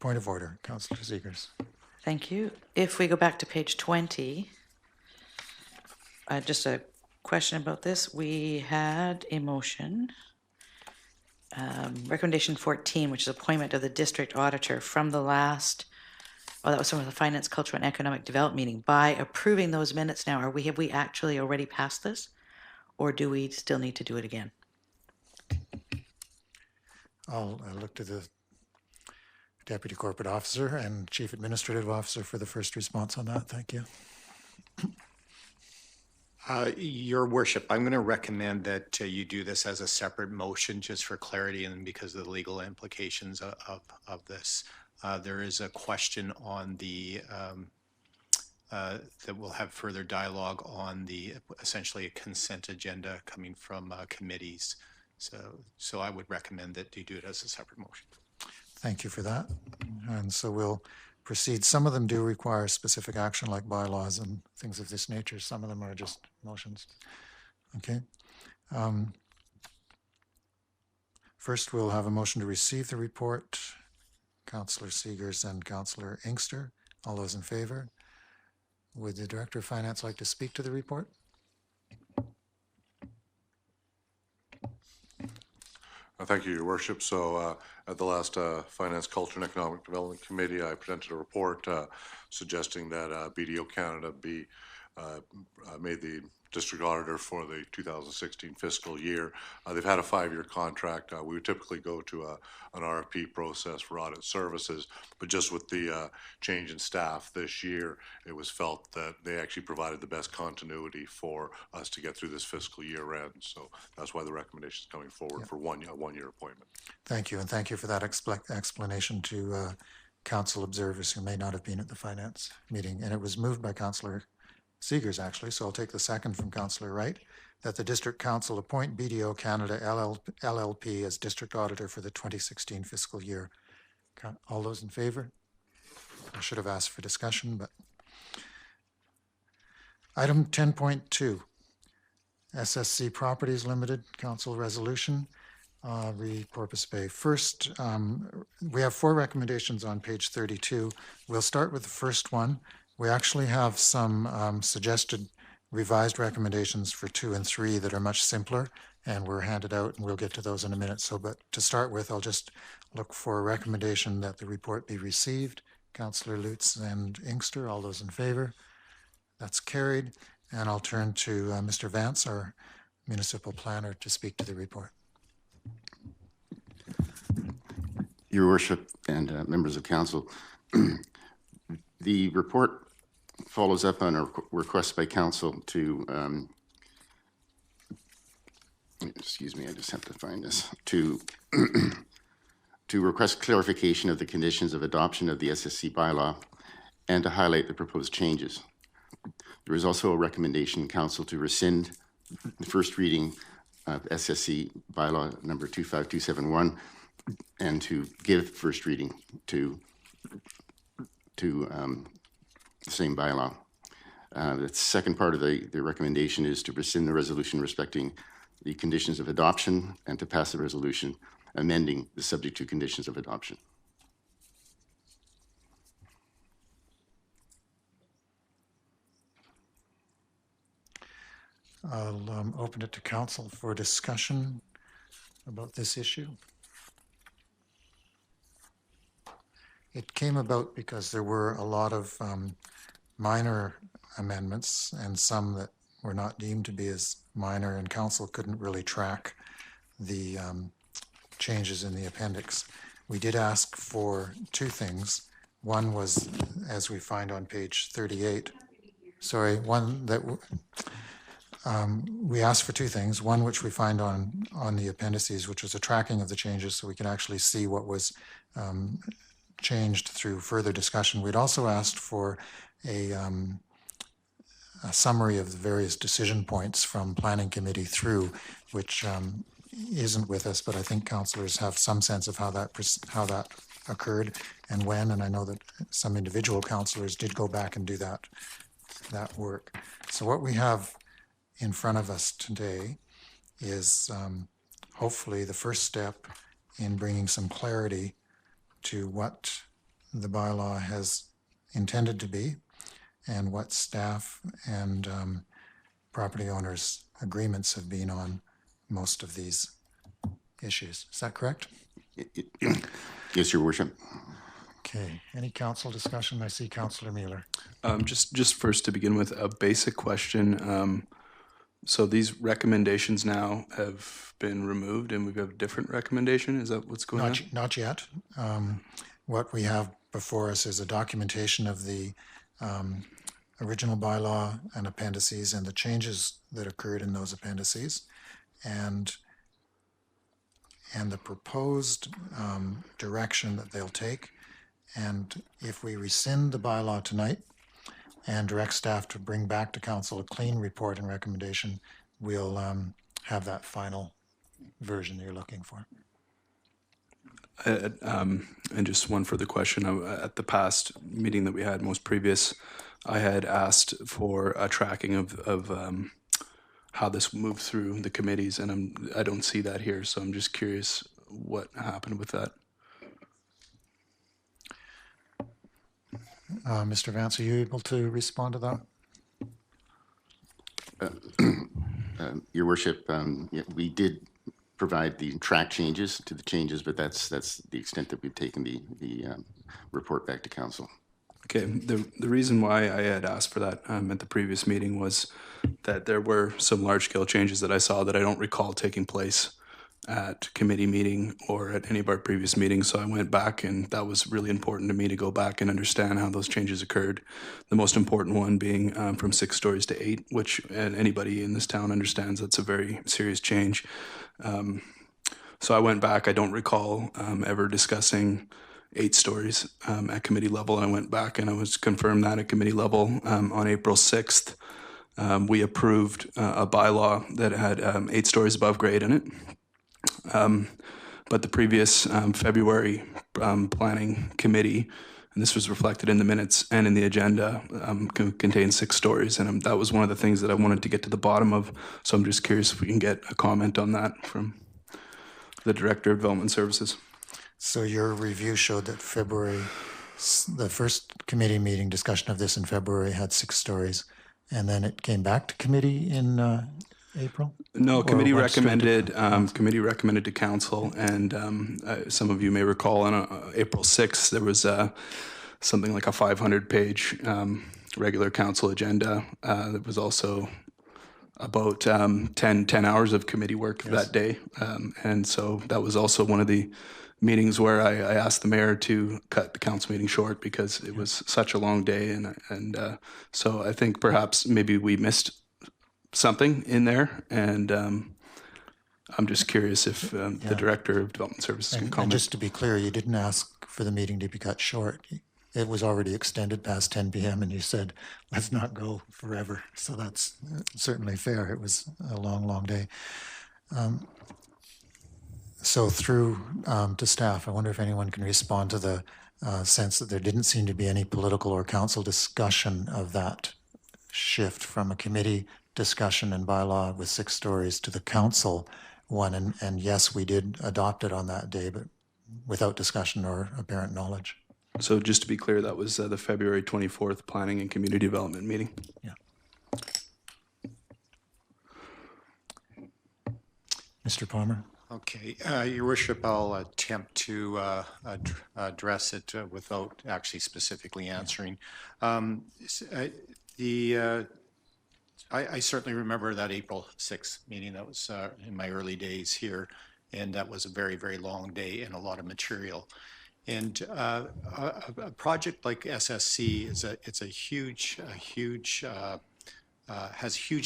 Point of order, Councillor Zegers.
Thank you. If we go back to page 20, just a question about this. We had a motion, recommendation 14, which is appointment of the district auditor from the last, oh, that was from the Finance, Cultural, and Economic Development meeting. By approving those minutes now, have we actually already passed this? Or do we still need to do it again?
I'll look to the Deputy Corporate Officer and Chief Administrative Officer for the first response on that. Thank you.
Your Worship, I'm going to recommend that you do this as a separate motion just for clarity and because of the legal implications of this. There is a question on the that we'll have further dialogue on the essentially a consent agenda coming from committees. So I would recommend that you do it as a separate motion.
Thank you for that. And so we'll proceed. Some of them do require specific action like bylaws and things of this nature. Some of them are just motions. Okay. First, we'll have a motion to receive the report. Councillor Zegers and Councillor Inkster. All those in favor? Would the Director of Finance like to speak to the report?
Thank you, Your Worship. So at the last Finance, Culture, and Economic Development Committee, I presented a report suggesting that BDO Canada be made the district auditor for the 2016 fiscal year. They've had a 5-year contract. We would typically go to an RFP process for audit services, but just with the change in staff this year, it was felt that they actually provided the best continuity for us to get through this fiscal year end. So that's why the recommendation is coming forward for one-year appointment.
Thank you, and thank you for that explanation to council observers who may not have been at the finance meeting. And it was moved by Councillor Zegers, actually, so I'll take the second from Councillor Wright, that the District Council appoint BDO Canada LLP as District Auditor for the 2016 fiscal year. All those in favor? I should have asked for discussion, but... Item 10.2, SSC Properties Limited Council Resolution, Porpoise Bay. First, we have 4 recommendations on page 32. We'll start with the first one. We actually have some suggested revised recommendations for 2 and 3 that are much simpler, and were handed out, and we'll get to those in a minute. So, but to start with, I'll just look for a recommendation that the report be received. Councillor Lutz and Inkster, all those in favor? That's carried. And I'll turn to Mr. Vance, our municipal planner, to speak to the report.
Your Worship and members of council, the report follows up on a request by council to, excuse me, I just have to find this, to request clarification of the conditions of adoption of the SSC bylaw and to highlight the proposed changes. There is also a recommendation in council to rescind the first reading of SSC bylaw number 25271 and to give first reading to the same bylaw. The second part of the recommendation is to rescind the resolution respecting the conditions of adoption and to pass the resolution amending the subject to conditions of adoption.
I'll open it to council for discussion about this issue. It came about because there were a lot of minor amendments and some that were not deemed to be as minor, and council couldn't really track the changes in the appendix. We did ask for 2 things. One was, as we find on page 38, one that we asked for 2 things. One, which we find on the appendices, which was a tracking of the changes so we can actually see what was changed through further discussion. We'd also asked for a summary of the various decision points from Planning Committee through, which isn't with us, but I think councillors have some sense of how that occurred and when, and I know that some individual councillors did go back and do that work. So what we have in front of us today is hopefully the first step in bringing some clarity to what the bylaw has intended to be and what staff and property owners' agreements have been on most of these issues. Is that correct?
Yes, Your Worship.
Okay. Any council discussion? I see Councillor Mueller.
Just first to begin with, a basic question. So these recommendations now have been removed and we have a different recommendation? Is that what's going on?
Not yet. What we have before us is a documentation of the original bylaw and appendices and the changes that occurred in those appendices and the proposed direction that they'll take. And if we rescind the bylaw tonight and direct staff to bring back to council a clean report and recommendation, we'll have that final version you're looking for.
And just one further question. At the past meeting that we had, most previous, I had asked for a tracking of how this moved through the committees, and I don't see that here, so I'm just curious what happened with that.
Mr. Vance, are you able to respond to that?
Your Worship, yeah, we did provide the track changes to the changes, but that's the extent that we've taken the report back to council.
Okay, the reason why I had asked for that at the previous meeting was that there were some large-scale changes that I saw that I don't recall taking place at committee meeting or at any of our previous meetings. So I went back, and that was really important to me to go back and understand how those changes occurred. The most important one being from 6 stories to 8, which anybody in this town understands that's a very serious change. So I went back. I don't recall ever discussing 8 stories at committee level. And I went back and I was confirmed that at committee level on April 6th. We approved a bylaw that had 8 stories above grade in it. But the previous February planning committee, and this was reflected in the minutes and in the agenda, contained 6 stories. And that was one of the things that I wanted to get to the bottom of. So I'm just curious if we can get a comment on that from the Director of Development Services.
So your review showed that the first committee meeting discussion of this in February had 6 stories, and then it came back to committee in April?
No, committee recommended to council, and some of you may recall on April 6th there was something like a 500-page regular council agenda. There was also about 10 hours of committee work that day, and so that was also one of the meetings where I asked the mayor to cut the council meeting short because it was such a long day, and so I think perhaps maybe we missed something in there, and I'm just curious if the Director of Development Services can comment.
And just to be clear, you didn't ask for the meeting to be cut short. It was already extended past 10 p.m. and you said, let's not go forever. So that's certainly fair. It was a long, long day. So through to staff, I wonder if anyone can respond to the sense that there didn't seem to be any political or council discussion of that shift from a committee discussion and bylaw with 6 stories to the council one. And yes, we did adopt it on that day, but without discussion or apparent knowledge.
So just to be clear, that was the February 24th Planning and Community Development meeting.
Yeah. Mr. Palmer.
Okay, Your Worship, I'll attempt to address it without actually specifically answering. I certainly remember that April 6th meeting. That was in my early days here, and that was a very, very long day and a lot of material. And a project like SSC has a huge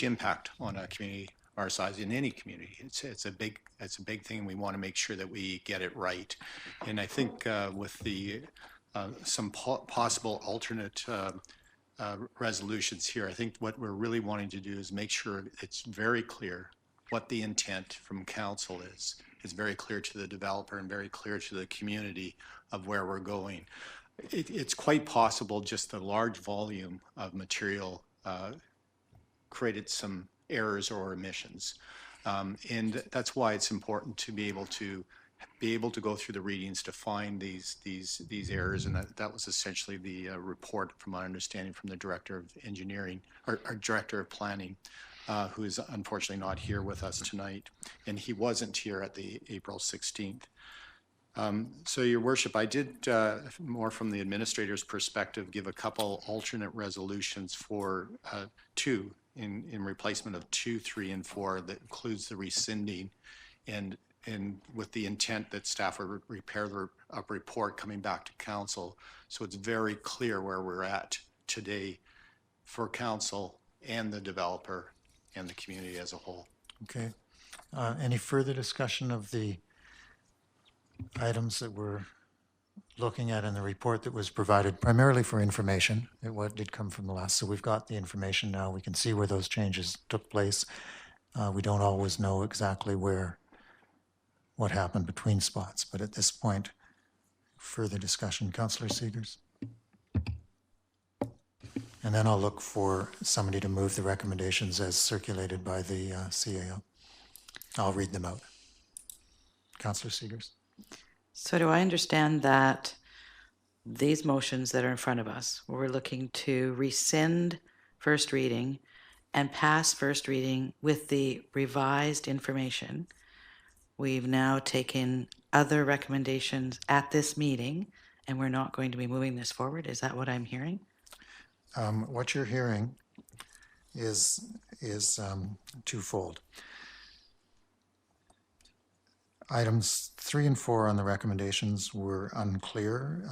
impact on a community our size in any community. It's a big thing. We want to make sure that we get it right. And I think with the some possible alternate resolutions here, I think what we're really wanting to do is make sure it's very clear what the intent from council is is very clear to the developer and very clear to the community of where we're going. It's quite possible just the large volume of material created some errors or omissions. And that's why it's important to be able to go through the readings to find these errors, and that was essentially the report, from my understanding, from the Director of Engineering or Director of Planning, who is unfortunately not here with us tonight, and he wasn't here at the April 16th. So, Your Worship, I did, more from the administrator's perspective, give a couple alternate resolutions for 2 in replacement of 2, 3, and 4 that includes the rescinding, and with the intent that staff would prepare a report coming back to council, so it's very clear where we're at today for council and the developer and the community as a whole.
Okay. Any further discussion of the items that we're looking at in the report that was provided primarily for information? What did come from the last? So we've got the information now. We can see where those changes took place. We don't always know exactly what happened between spots, but at this point, further discussion. Councillor Seegers? And then I'll look for somebody to move the recommendations as circulated by the CAO. I'll read them out. Councillor Seegers?
So do I understand that these motions that are in front of us, we're looking to rescind first reading and pass first reading with the revised information? We've now taken other recommendations at this meeting, and we're not going to be moving this forward. Is that what I'm hearing?
What you're hearing is twofold. Items 3 and 4 on the recommendations were unclear,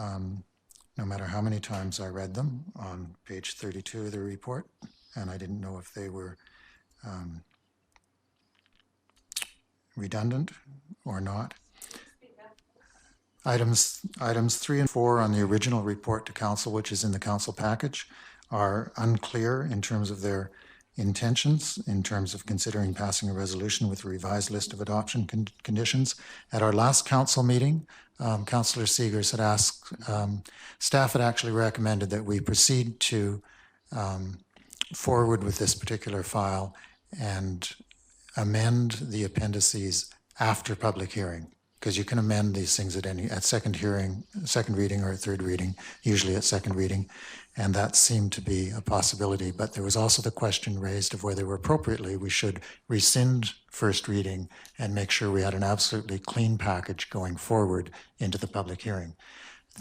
no matter how many times I read them on page 32 of the report, and I didn't know if they were redundant or not. Items 3 and 4 on the original report to council, which is in the council package, are unclear in terms of their intentions, in terms of considering passing a resolution with a revised list of adoption conditions. At our last council meeting, Councillor Seegers had asked, staff had actually recommended that we proceed to forward with this particular file and amend the appendices after public hearing, because you can amend these things at second reading or at third reading, usually at second reading, and that seemed to be a possibility. But there was also the question raised of whether appropriately we should rescind first reading and make sure we had an absolutely clean package going forward into the public hearing.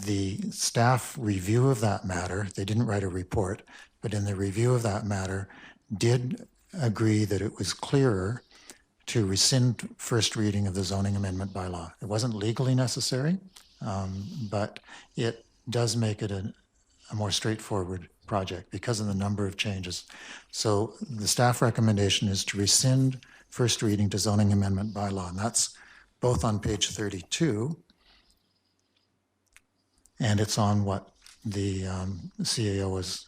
The staff review of that matter, they didn't write a report, but in the review of that matter did agree that it was clearer to rescind first reading of the zoning amendment bylaw. It wasn't legally necessary, but it does make it a more straightforward project because of the number of changes. So the staff recommendation is to rescind first reading to zoning amendment bylaw, and that's both on page 32, and it's on what the CAO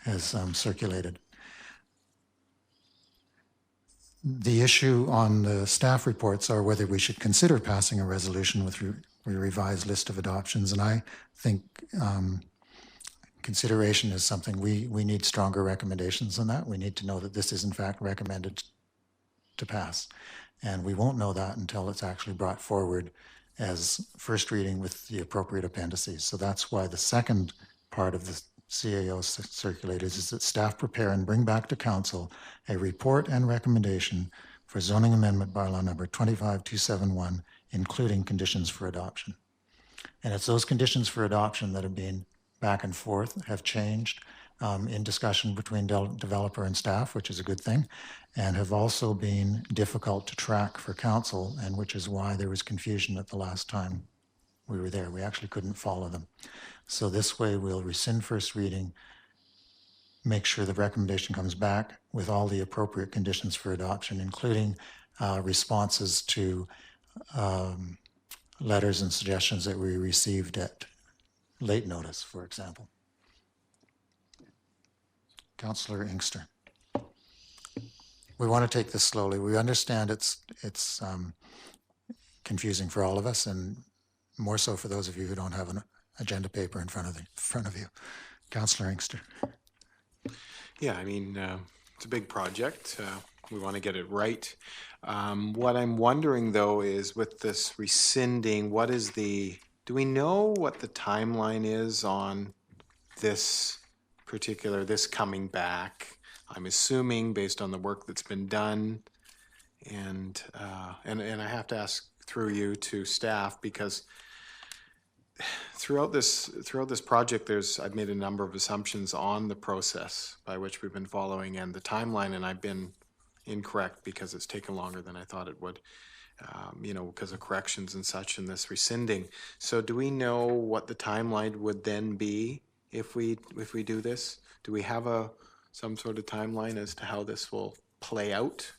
has circulated. The issue on the staff reports are whether we should consider passing a resolution with a revised list of adoptions, and I think consideration is something we need stronger recommendations on that. We need to know that this is in fact recommended to pass, and we won't know that until it's actually brought forward as first reading with the appropriate appendices. So that's why the second part of the CAO circulators is that staff prepare and bring back to council a report and recommendation for zoning amendment bylaw number 25271, including conditions for adoption. And it's those conditions for adoption that have been back and forth, have changed in discussion between developer and staff, which is a good thing, and have also been difficult to track for council, and which is why there was confusion at the last time we were there. We actually couldn't follow them. So this way we'll rescind first reading, make sure the recommendation comes back with all the appropriate conditions for adoption, including responses to letters and suggestions that we received at late notice, for example. Councillor Inkster. we want to take this slowly. We understand it's confusing for all of us, and more so for those of you who don't have an agenda paper in front of you. Councillor Inkster.
Yeah, I mean, it's a big project. We want to get it right. What I'm wondering, though, is with this rescinding, do we know what the timeline is on this coming back? I'm assuming based on the work that's been done, and I have to ask through you to staff, because throughout this project, I've made a number of assumptions on the process by which we've been following and the timeline, and I've been incorrect because it's taken longer than I thought it would, because of corrections and such and this rescinding. So do we know what the timeline would then be if we do this? Do we have some sort of timeline as to how this will play out?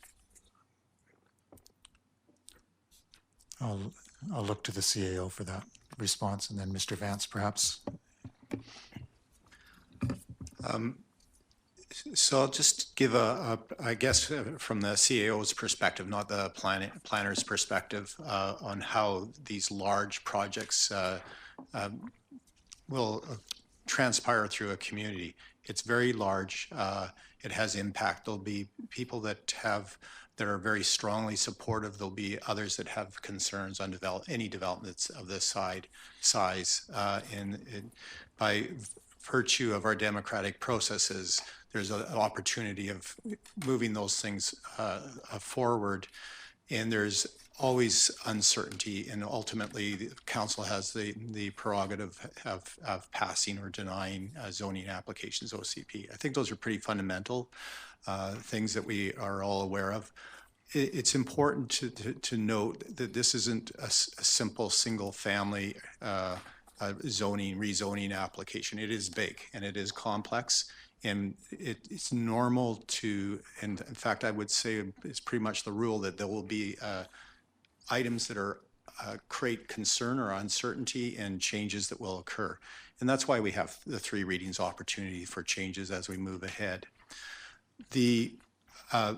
I'll look to the CAO for that response, and then Mr. Vance, perhaps.
So I'll just give I guess from the CAO's perspective, not the planner's perspective, on how these large projects will transpire through a community. It's very large. It has impact. There'll be people that are very strongly supportive. There'll be others that have concerns on any developments of this size. And by virtue of our democratic processes, there's an opportunity of moving those things forward. And there's always uncertainty, and ultimately the council has the prerogative of passing or denying zoning applications, OCP. I think those are pretty fundamental things that we are all aware of. It's important to note that this isn't a simple single family rezoning application. It is big and it is complex, and it's normal and in fact I would say it's pretty much the rule that there will be items that are create concern or uncertainty and changes that will occur. And that's why we have the 3 readings opportunity for changes as we move ahead. I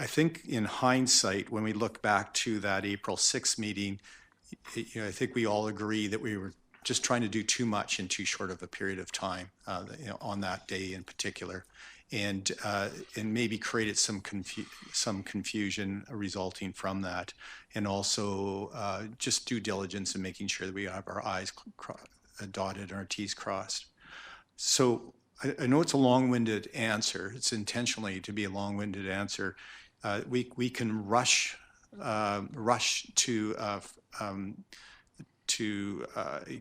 think in hindsight, when we look back to that April 6th meeting, I think we all agree that we were just trying to do too much in too short of a period of time on that day in particular. And maybe created some confusion resulting from that, and also just due diligence in making sure that we have our I's dotted and our T's crossed. So I know it's a long-winded answer. It's intentionally to be a long-winded answer. We can rush to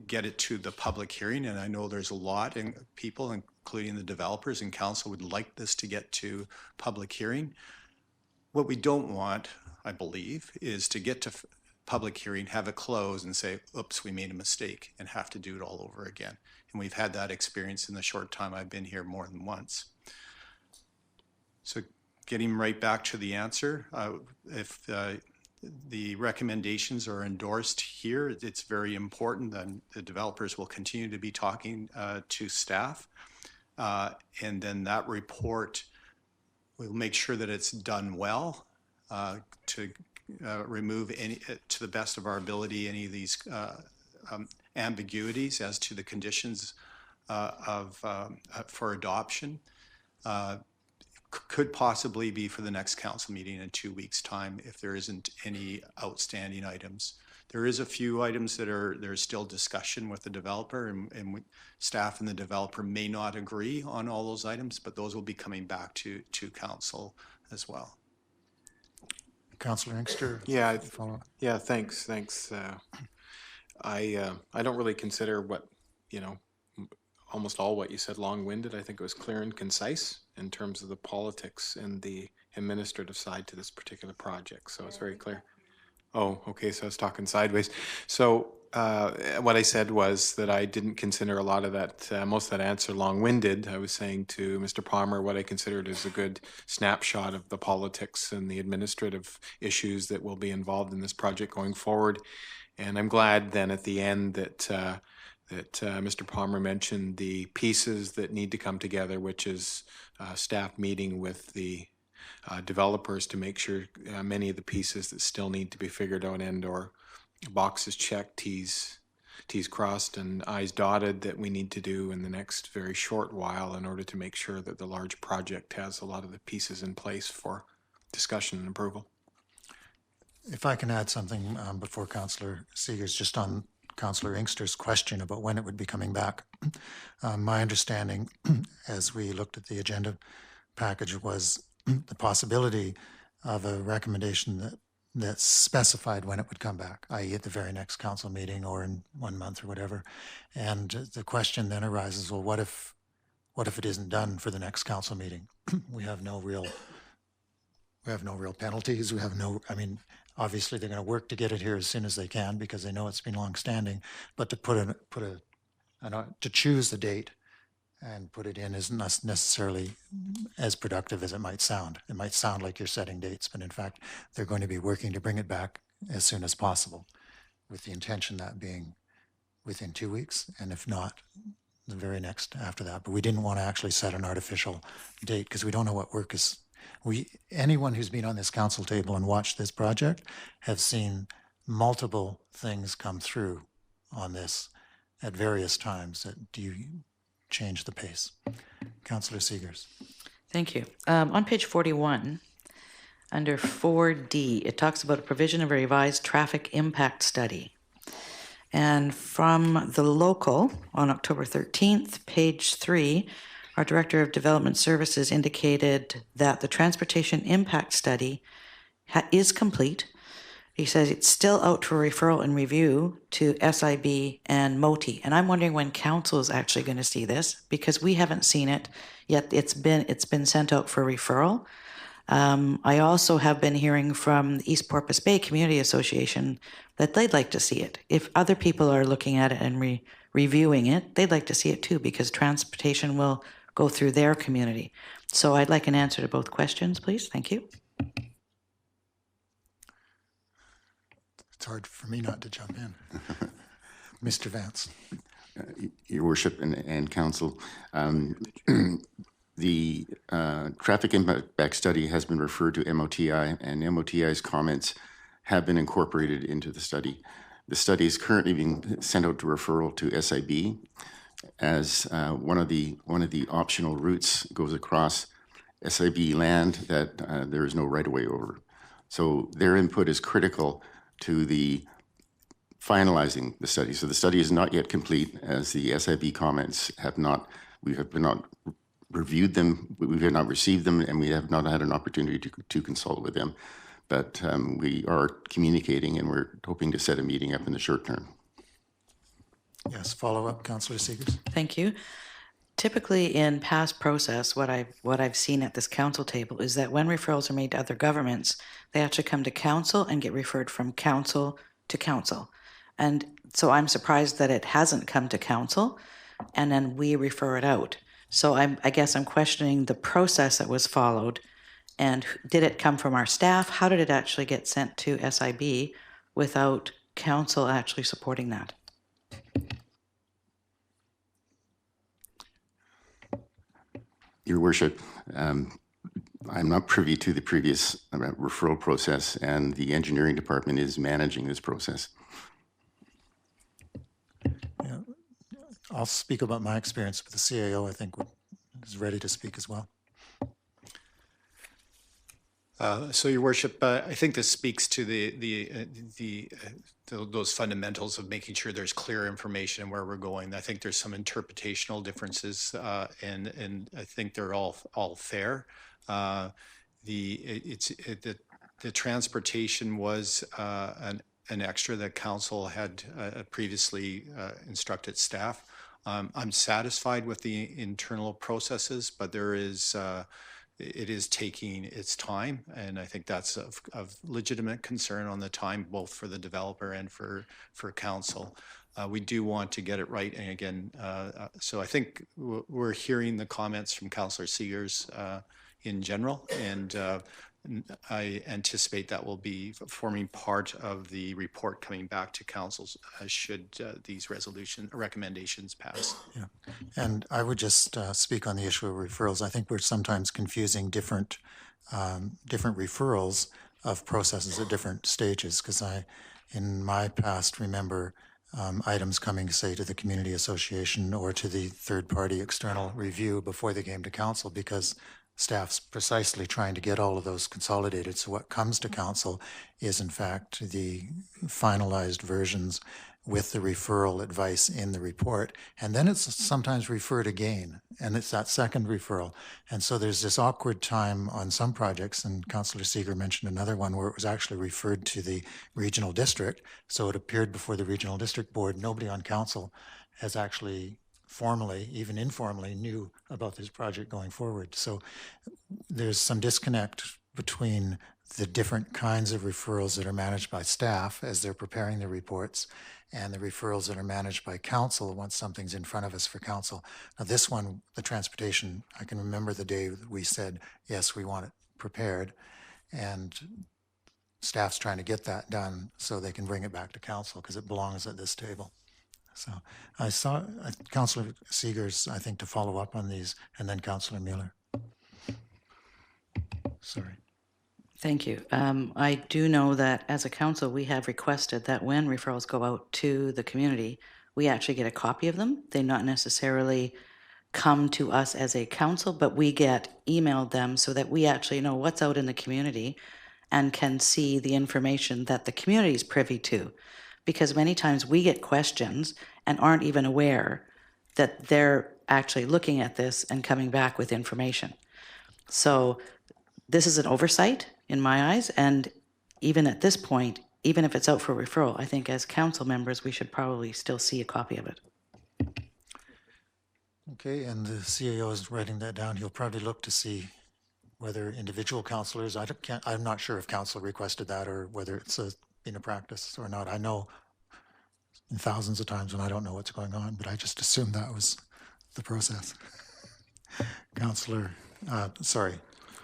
get it to the public hearing, and I know there's a lot of people, including the developers and council, would like this to get to public hearing. What we don't want, I believe, is to get to public hearing, have it close, and say, oops, we made a mistake, and have to do it all over again. And we've had that experience in the short time I've been here more than once. So getting right back to the answer, if the recommendations are endorsed here, it's very important that the developers will continue to be talking to staff. And then that report, we'll make sure that it's done well to remove to the best of our ability, any of these ambiguities as to the conditions for adoption. Could possibly be for the next council meeting in 2 weeks' time if there isn't any outstanding items. There is a few items that there's still discussion with the developer, and staff and the developer may not agree on all those items, but those will be coming back to council as well.
Councillor Inkster?
Yeah, thanks. I don't really consider almost all what you said long-winded. I think it was clear and concise in terms of the politics and the administrative side to this particular project. So it's very clear. Oh, okay. So I was talking sideways. So what I said was that I didn't consider a lot of that, most of that answer long-winded. I was saying to Mr. Palmer what I considered as a good snapshot of the politics and the administrative issues that will be involved in this project going forward. And I'm glad then at the end that Mr. Palmer mentioned the pieces that need to come together, which is staff meeting with the developers to make sure many of the pieces that still need to be figured out and or boxes checked, T's crossed and I's dotted that we need to do in the next very short while in order to make sure that the large project has a lot of the pieces in place for discussion and approval.
If I can add something before Councillor Seegers, just on Councillor Inkster's question about when it would be coming back. My understanding, as we looked at the agenda package, was the possibility of a recommendation that specified when it would come back, i.e. at the very next council meeting or in 1 month or whatever. And the question then arises, well, what if it isn't done for the next council meeting? We have no real penalties. We have no, I mean, obviously they're going to work to get it here as soon as they can because they know it's been long-standing, but to choose the date and put it in isn't necessarily as productive as it might sound. It might sound like you're setting dates, but in fact, they're going to be working to bring it back as soon as possible, with the intention that being within 2 weeks, and if not, the very next after that. But we didn't want to actually set an artificial date because we don't know what work is. Anyone who's been on this council table and watched this project have seen multiple things come through on this at various times that do change the pace. Councillor Seegers.
Thank you. On page 41, under 4D, it talks about a provision of a revised traffic impact study. And from the local, on October 13th, page 3, our Director of Development Services indicated that the transportation impact study is complete. He says it's still out for referral and review to SIB and MOTI. And I'm wondering when council is actually going to see this, because we haven't seen it yet. It's been sent out for referral. I also have been hearing from the East Porpoise Bay Community Association that they'd like to see it. If other people are looking at it and reviewing it, they'd like to see it too, because transportation will go through their community. So I'd like an answer to both questions, please. Thank you.
It's hard for me not to jump in. Mr. Vance.
Your Worship and Council, the traffic impact study has been referred to MOTI, and MOTI's comments have been incorporated into the study. The study is currently being sent out to referral to SIB, as one of the optional routes goes across SIB land that there is no right-of-way over. So their input is critical to the finalizing the study. So the study is not yet complete, as the SIB comments we have not reviewed them, we have not received them, and we have not had an opportunity to consult with them. But we are communicating, and we're hoping to set a meeting up in the short term.
Yes, follow up, Councillor Seegers.
Thank you. Typically in past process, what I've seen at this council table is that when referrals are made to other governments, they actually come to council and get referred from council to council. And so I'm surprised that it hasn't come to council and then we refer it out. So I guess I'm questioning the process that was followed, and did it come from our staff? How did it actually get sent to SIB without council actually supporting that?
Your Worship, I'm not privy to the previous referral process, and the engineering department is managing this process.
Yeah, I'll speak about my experience with the CAO. I think is ready to speak as well.
So, Your Worship, I think this speaks to those fundamentals of making sure there's clear information where we're going. I think there's some interpretational differences, and I think they're all fair. The transportation was an extra that council had previously instructed staff. I'm satisfied with the internal processes, but it is taking its time, and I think that's of legitimate concern on the time, both for the developer and for council. We do want to get it right, and again, so I think we're hearing the comments from Councillor Seegers in general, and I anticipate that will be forming part of the report coming back to councils should these recommendations pass.
Yeah, and I would just speak on the issue of referrals. I think we're sometimes confusing different different referrals of processes at different stages, because in my past, remember items coming, say, to the community association or to the third-party external review before they came to council, because staff's precisely trying to get all of those consolidated. So what comes to council is, in fact, the finalized versions with the referral advice in the report. And then it's sometimes referred again, and it's that second referral. And so there's this awkward time on some projects, and Councillor Seeger mentioned another one where it was actually referred to the regional district. So it appeared before the regional district board. Nobody on council has actually formally, even informally, knew about this project going forward. So there's some disconnect between the different kinds of referrals that are managed by staff as they're preparing the reports and the referrals that are managed by council once something's in front of us for council. Now this one, the transportation, I can remember the day that we said, yes, we want it prepared, and staff's trying to get that done so they can bring it back to council because it belongs at this table. So I saw Councillor Seegers, I think, to follow up on these, and then Councillor Mueller. Sorry.
Thank you. I do know that as a council, we have requested that when referrals go out to the community, we actually get a copy of them. They not necessarily come to us as a council, but we get emailed them so that we actually know what's out in the community and can see the information that the community is privy to. Because many times we get questions and aren't even aware that they're actually looking at this and coming back with information. So this is an oversight in my eyes, and even at this point, even if it's out for referral, I think as council members, we should probably still see a copy of it.
Okay, and the CAO is writing that down. He'll probably look to see whether individual councillors, I'm not sure if council requested that or whether it's been a practice or not. I know in thousands of times when I don't know what's going on, but I just assumed that was the process. Councillor, sorry,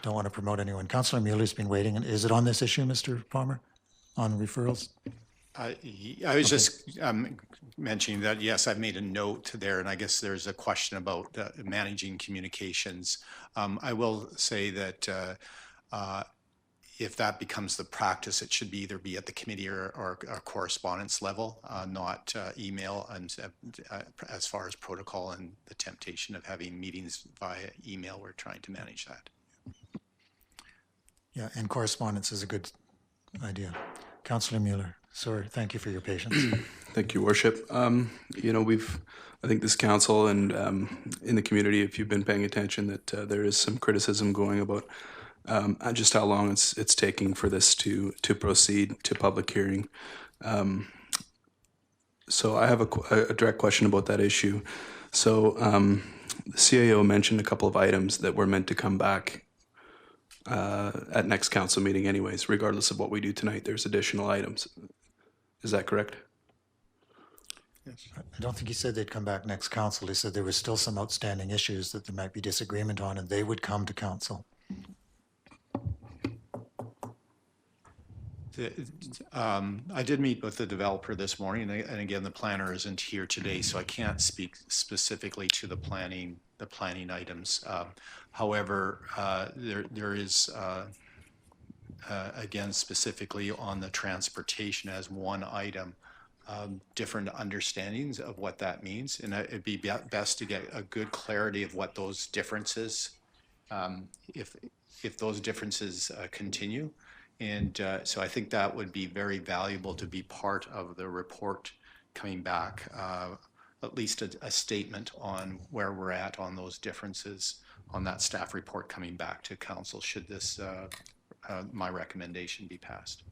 don't want to promote anyone. Councillor Mueller's been waiting. Is it on this issue, Mr. Palmer, on referrals?
I was just mentioning that, yes, I've made a note there, and I guess there's a question about managing communications. I will say that if that becomes the practice, it should either be at the committee or correspondence level, not email, and as far as protocol and the temptation of having meetings via email, we're trying to manage that.
Yeah, and correspondence is a good idea. Councillor Mueller, sorry, thank you for your patience.
Thank you, Worship. You know, I think this council and in the community, if you've been paying attention, that there is some criticism going about just how long it's taking for this to proceed to public hearing. So I have a direct question about that issue. So the CAO mentioned a couple of items that were meant to come back at next council meeting anyways. Regardless of what we do tonight, there's additional items. Is that correct?
Yes. I don't think he said they'd come back next council. He said there was still some outstanding issues that there might be disagreement on, and they would come to council.
I did meet with the developer this morning, and again, the planner isn't here today, so I can't speak specifically to the planning items. However, there is, again, specifically on the transportation as one item, different understandings of what that means, and it'd be best to get a good clarity of what those differences, if those differences continue. And so I think that would be very valuable to be part of the report coming back, at least a statement on where we're at on those differences on that staff report coming back to council should this, my recommendation be passed.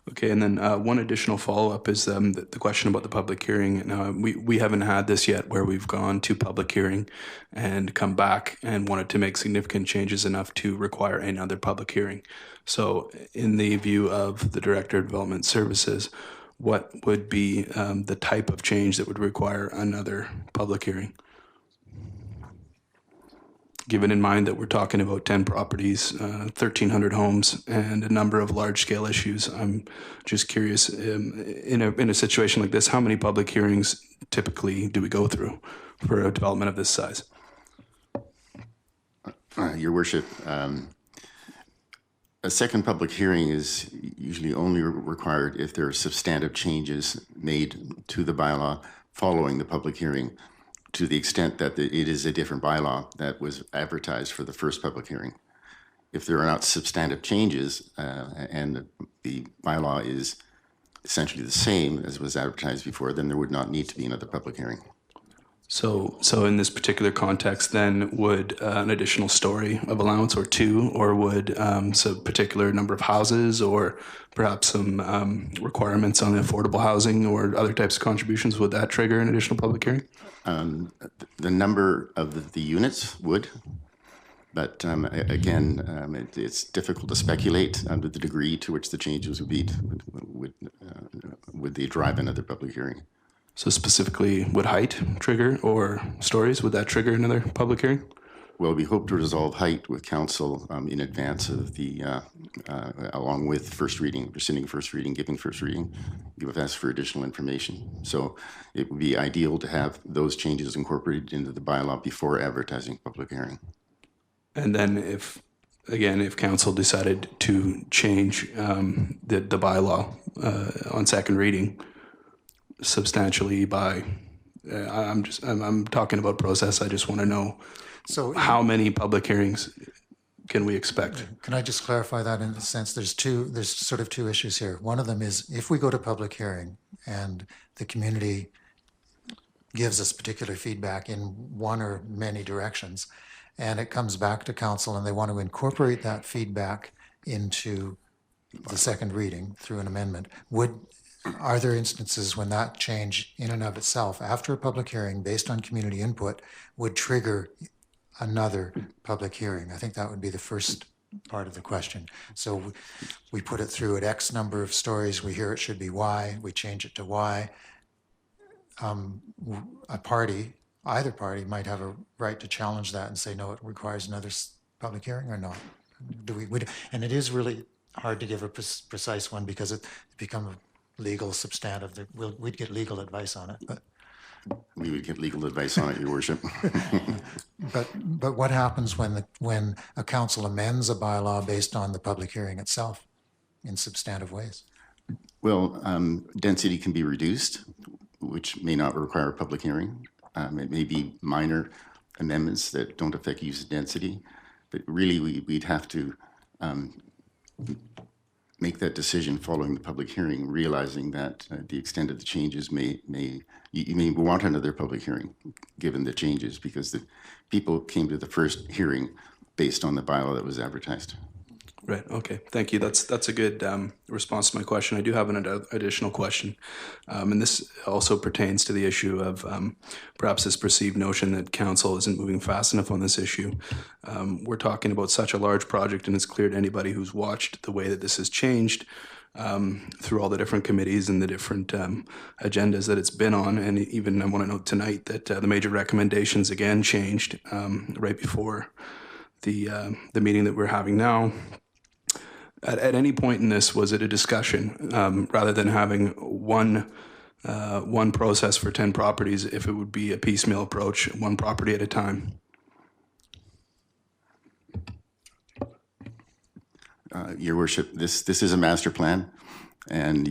Okay, and then one additional follow-up is the question about the public hearing. Now, we haven't had this yet where we've gone to public hearing and come back and wanted to make significant changes enough to require another public hearing. So in the view of the Director of Development Services, what would be the type of change that would require another public hearing? Given in mind that we're talking about 10 properties, 1,300 homes, and a number of large-scale issues, I'm just curious, in a situation like this, how many public hearings typically do we go through for a development of this size?
Your Worship, A second public hearing is usually only required if there are substantive changes made to the bylaw following the public hearing, to the extent that it is a different bylaw that was advertised for the first public hearing. If there are not substantive changes and the bylaw is essentially the same as was advertised before, then there would not need to be another public hearing.
So in this particular context, then would an additional story of allowance or two, or would some particular number of houses, or perhaps some requirements on affordable housing or other types of contributions, would that trigger an additional public hearing?
The number of the units would, but again, it's difficult to speculate under the degree to which the changes would they drive another public hearing.
So specifically, would height trigger, or stories, would that trigger another public hearing?
Well, we hope to resolve height with council in advance of the, along with first reading, rescinding first reading, giving first reading. You have asked for additional information. So it would be ideal to have those changes incorporated into the bylaw before advertising public hearing.
And then if council decided to change the bylaw on second reading substantially by, I'm talking about process. I just want to know, so how many public hearings can we expect?
Can I just clarify that in the sense there's sort of two issues here. One of them is if we go to public hearing and the community gives us particular feedback in one or many directions, and it comes back to council and they want to incorporate that feedback into the second reading through an amendment, are there instances when that change in and of itself, after a public hearing based on community input, would trigger another public hearing? I think that would be the first part of the question. So we put it through at X number of stories, we hear it should be Y, we change it to Y. Either party might have a right to challenge that and say, no, it requires another public hearing or not. And it is really hard to give a precise one because it becomes legal, substantive. We'd get legal advice on it, but
we would get legal advice on it, Your Worship.
but what happens when a council amends a bylaw based on the public hearing itself in substantive ways?
Well, density can be reduced, which may not require a public hearing. It may be minor amendments that don't affect use density, but really we'd have to make that decision following the public hearing, realizing that the extent of the changes you may want another public hearing given the changes, because the people came to the first hearing based on the bylaw that was advertised.
Right. Okay. Thank you. That's a good response to my question. I do have an additional question, and this also pertains to the issue of perhaps this perceived notion that council isn't moving fast enough on this issue. We're talking about such a large project, and it's clear to anybody who's watched the way that this has changed through all the different committees and the different agendas that it's been on. And even I want to note tonight that the major recommendations again changed right before the meeting that we're having now. At any point in this, was it a discussion rather than having one process for 10 properties, if it would be a piecemeal approach, one property at a time?
Your Worship, this is a master plan, and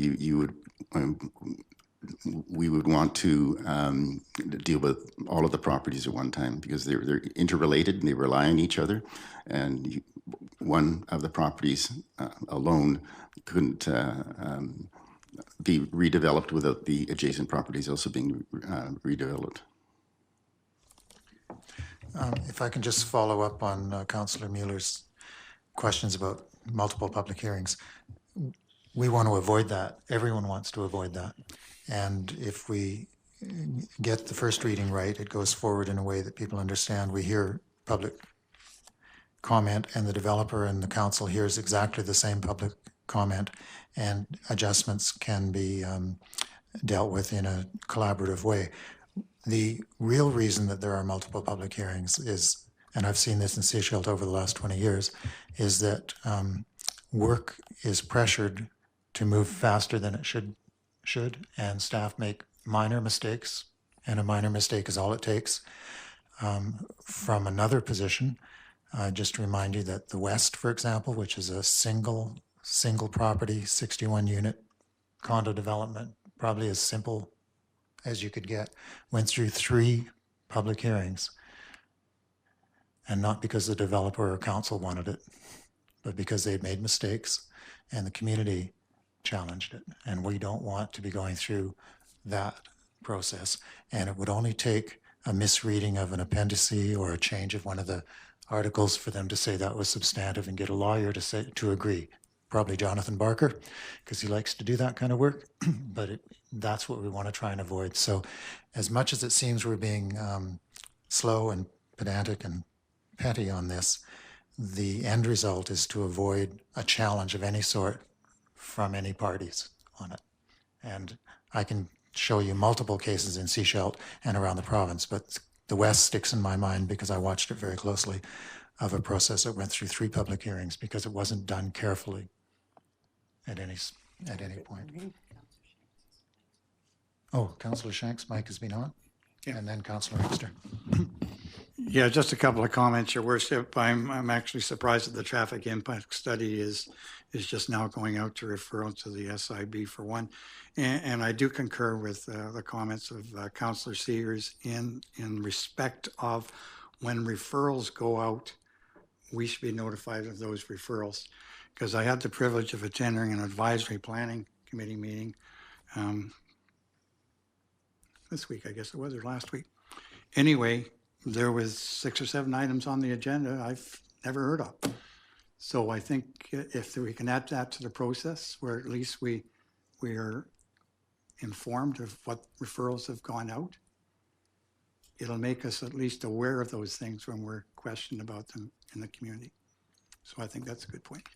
we would want to deal with all of the properties at one time because they're interrelated and they rely on each other, and one of the properties alone couldn't be redeveloped without the adjacent properties also being redeveloped.
If I can just follow up on Councillor Mueller's questions about multiple public hearings. We want to avoid that. Everyone wants to avoid that. And if we get the first reading right, it goes forward in a way that people understand. We hear public comment and the developer and the council hears exactly the same public comment, and adjustments can be dealt with in a collaborative way. The real reason that there are multiple public hearings is, and I've seen this in Seychelles over the last 20 years, is that work is pressured to move faster than it should, and staff make minor mistakes, and a minor mistake is all it takes from another position Just to remind you that the West, for example, which is a single property, 61 unit condo development, probably as simple as you could get, went through 3 public hearings. And not because the developer or council wanted it, but because they'd made mistakes and the community challenged it. And we don't want to be going through that process. And it would only take a misreading of an appendice or a change of one of the articles for them to say that was substantive and get a lawyer to agree. Probably Jonathan Barker, because he likes to do that kind of work, but that's what we want to try and avoid. So as much as it seems we're being slow and pedantic and petty on this, the end result is to avoid a challenge of any sort from any parties on it. And I can show you multiple cases in Sechelt and around the province, but the West sticks in my mind because I watched it very closely, of a process that went through 3 public hearings because it wasn't done carefully at any point. Oh, Councillor Shank's mic has been on, and then Councillor Inkster.
Yeah, just a couple of comments, Your Worship. I'm actually surprised that the traffic impact study is just now going out to referral to the SIB for one. And I do concur with the comments of Councillor Sears in respect of when referrals go out, we should be notified of those referrals. Because I had the privilege of attending an advisory planning committee meeting this week, I guess it was, or last week. Anyway, there was 6 or 7 items on the agenda I've never heard of. So I think if we can add that to the process, where at least we are informed of what referrals have gone out, it'll make us at least aware of those things when we're questioned about them in the community. So I think that's a good point.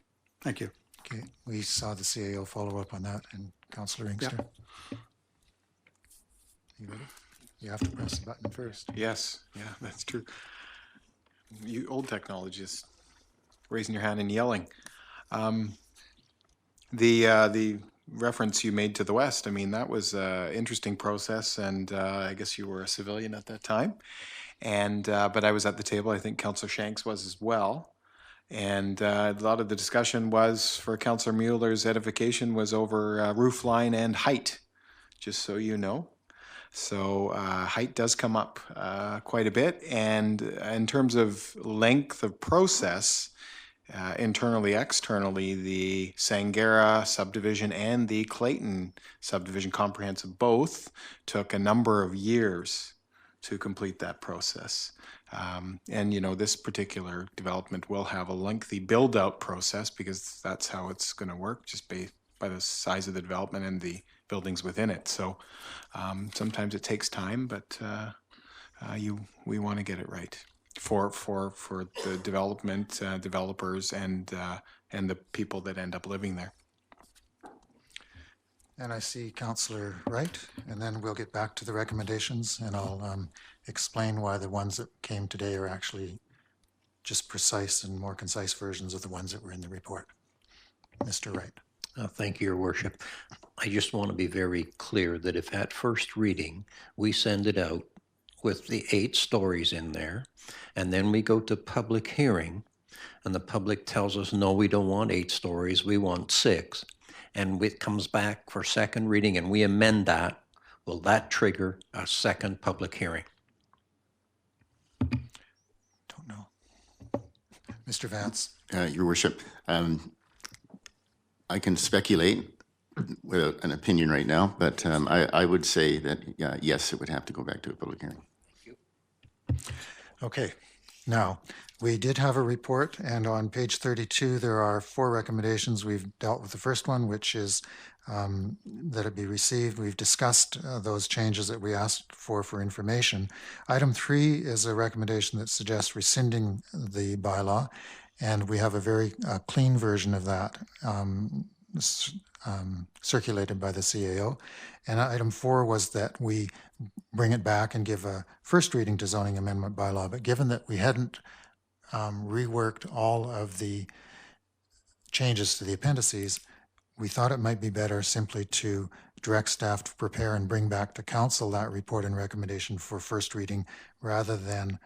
Thank you.
Okay, we saw the CAO follow up on that, and Councillor Inkster.
Yeah.
You ready? You have to press the button first.
Yes, yeah, that's true. You old technologists raising your hand and yelling. The reference you made to the West, I mean, that was an interesting process, and I guess you were a civilian at that time. And but I was at the table. I think Councillor Shanks was as well. And a lot of the discussion was, for Councillor Mueller's edification, was over roof line and height, just so you know. So height does come up quite a bit. And in terms of length of process, internally, externally, the Sangara subdivision and the Clayton subdivision comprehensive both took a number of years to complete that process. And, you know, this particular development will have a lengthy build-out process because that's how it's going to work, just by the size of the development and the buildings within it. So sometimes it takes time, but we want to get it right for the development, developers, and the people that end up living there.
And I see Councillor Wright, and then we'll get back to the recommendations, and I'll explain why the ones that came today are actually just precise and more concise versions of the ones that were in the report. Mr. Wright.
Thank you, Your Worship. I just want to be very clear that if at first reading we send it out with the 8 stories in there, and then we go to public hearing, and the public tells us, no, we don't want 8 stories, we want 6, and it comes back for second reading and we amend that, will that trigger a second public hearing?
Don't know. Mr. Vance.
Your Worship, I can speculate with an opinion right now, but I would say that, yes, it would have to go back to a public hearing.
Okay, now, we did have a report, and on page 32, there are 4 recommendations. We've dealt with the first one, which is that it be received. We've discussed those changes that we asked for information. Item 3 is a recommendation that suggests rescinding the bylaw, and we have a very clean version of that circulated by the CAO. And item 4 was that we bring it back and give a first reading to zoning amendment bylaw. But given that we hadn't reworked all of the changes to the appendices, we thought it might be better simply to direct staff to prepare and bring back to council that report and recommendation for first reading rather than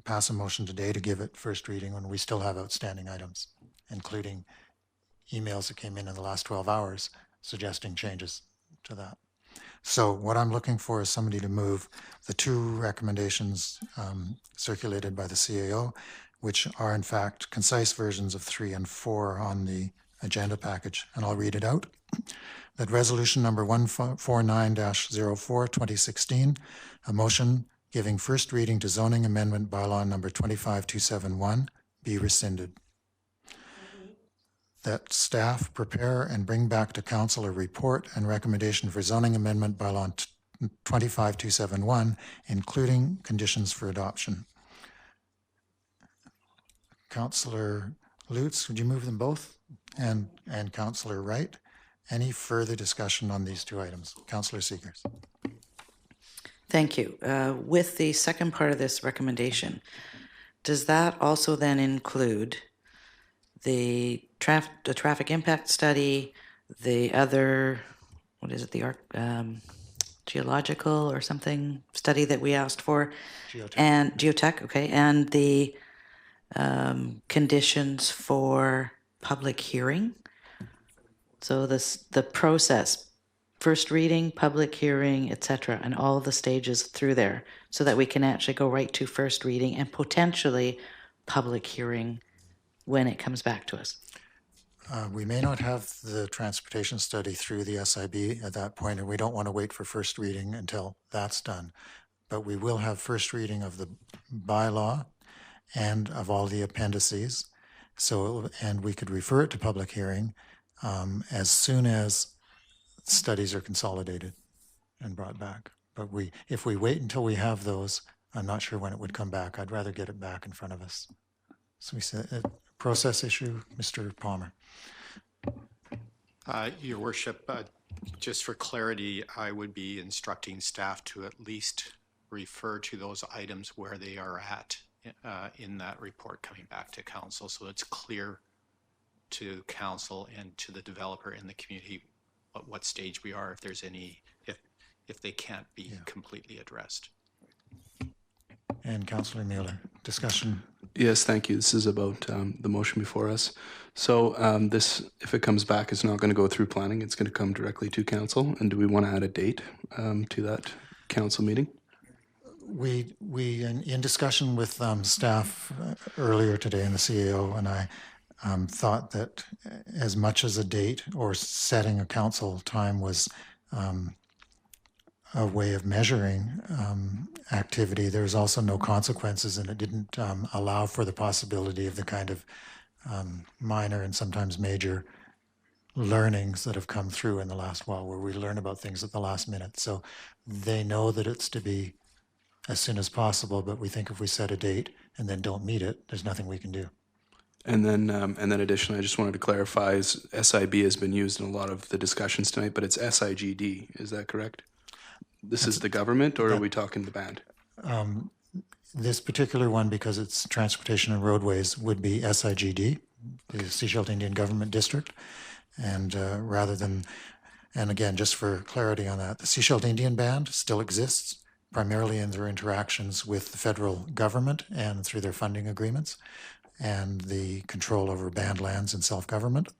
pass a motion today to give it first reading when we still have outstanding items, including emails that came in the last 12 hours suggesting changes to that. So what I'm looking for is somebody to move the two recommendations circulated by the CAO, which are in fact concise versions of 3 and 4 on the agenda package, and I'll read it out. That resolution number 149-04, 2016, a motion giving first reading to zoning amendment bylaw number 25271 be rescinded. That staff prepare and bring back to council a report and recommendation for zoning amendment bylaw 25271, including conditions for adoption. Councillor Lutz, would you move them both? And Councillor Wright? Any further discussion on these two items? Councillor Seegers.
Thank you. With the second part of this recommendation, does that also then include the traffic impact study, the other, what is it, the geological or something study that we asked for?
Geotech.
And geotech, okay, and the conditions for public hearing? So the process, first reading, public hearing, etc., and all of the stages through there, so that we can actually go right to first reading and potentially public hearing when it comes back to us.
We may not have the transportation study through the SIB at that point, and we don't want to wait for first reading until that's done. But we will have first reading of the bylaw and of all the appendices. So, and we could refer it to public hearing as soon as studies are consolidated and brought back. But if we wait until we have those, I'm not sure when it would come back. I'd rather get it back in front of us. So we said a process issue, Mr. Palmer.
Your Worship, just for clarity, I would be instructing staff to at least refer to those items where they are at in that report coming back to council, so it's clear to council and to the developer in the community what stage we are, if there's any, if they can't be completely addressed.
And Councillor Mueller, discussion.
Yes, thank you. This is about the motion before us. So this, if it comes back, is not going to go through planning. It's going to come directly to council. And do we want to add a date to that council meeting?
We in discussion with staff earlier today in the CAO, and I thought that as much as a date or setting a council time was a way of measuring activity, there's also no consequences, and it didn't allow for the possibility of the kind of minor and sometimes major learnings that have come through in the last while, where we learn about things at the last minute. So they know that it's to be as soon as possible, but we think if we set a date and then don't meet it, there's nothing we can do.
And then additionally, I just wanted to clarify, SIB has been used in a lot of the discussions tonight, but it's SIGD. Is that correct? This is the government, or are we talking the band?
This particular one, because it's transportation and roadways, would be SIGD, the Seashelt Indian Government District. And rather than, and again, just for clarity on that, the Seashelt Indian Band still exists, primarily in their interactions with the federal government and through their funding agreements and the control over band lands and self-government.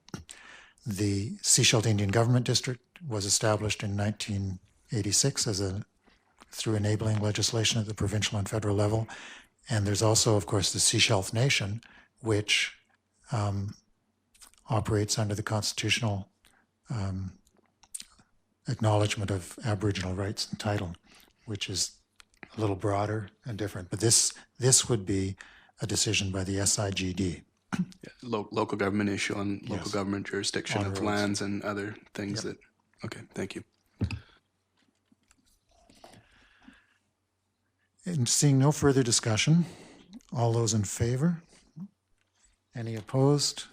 The Seashelt Indian Government District was established in 1986 through enabling legislation at the provincial and federal level. And there's also, of course, the Seashelt Nation, which operates under the constitutional acknowledgement of Aboriginal rights and title, which is a little broader and different. But this would be a decision by the SIGD.
Yeah, local government issue on local government jurisdiction
On
of
roads.
lands and other things that, okay, thank you.
And seeing no further discussion, all those in favor? Any opposed?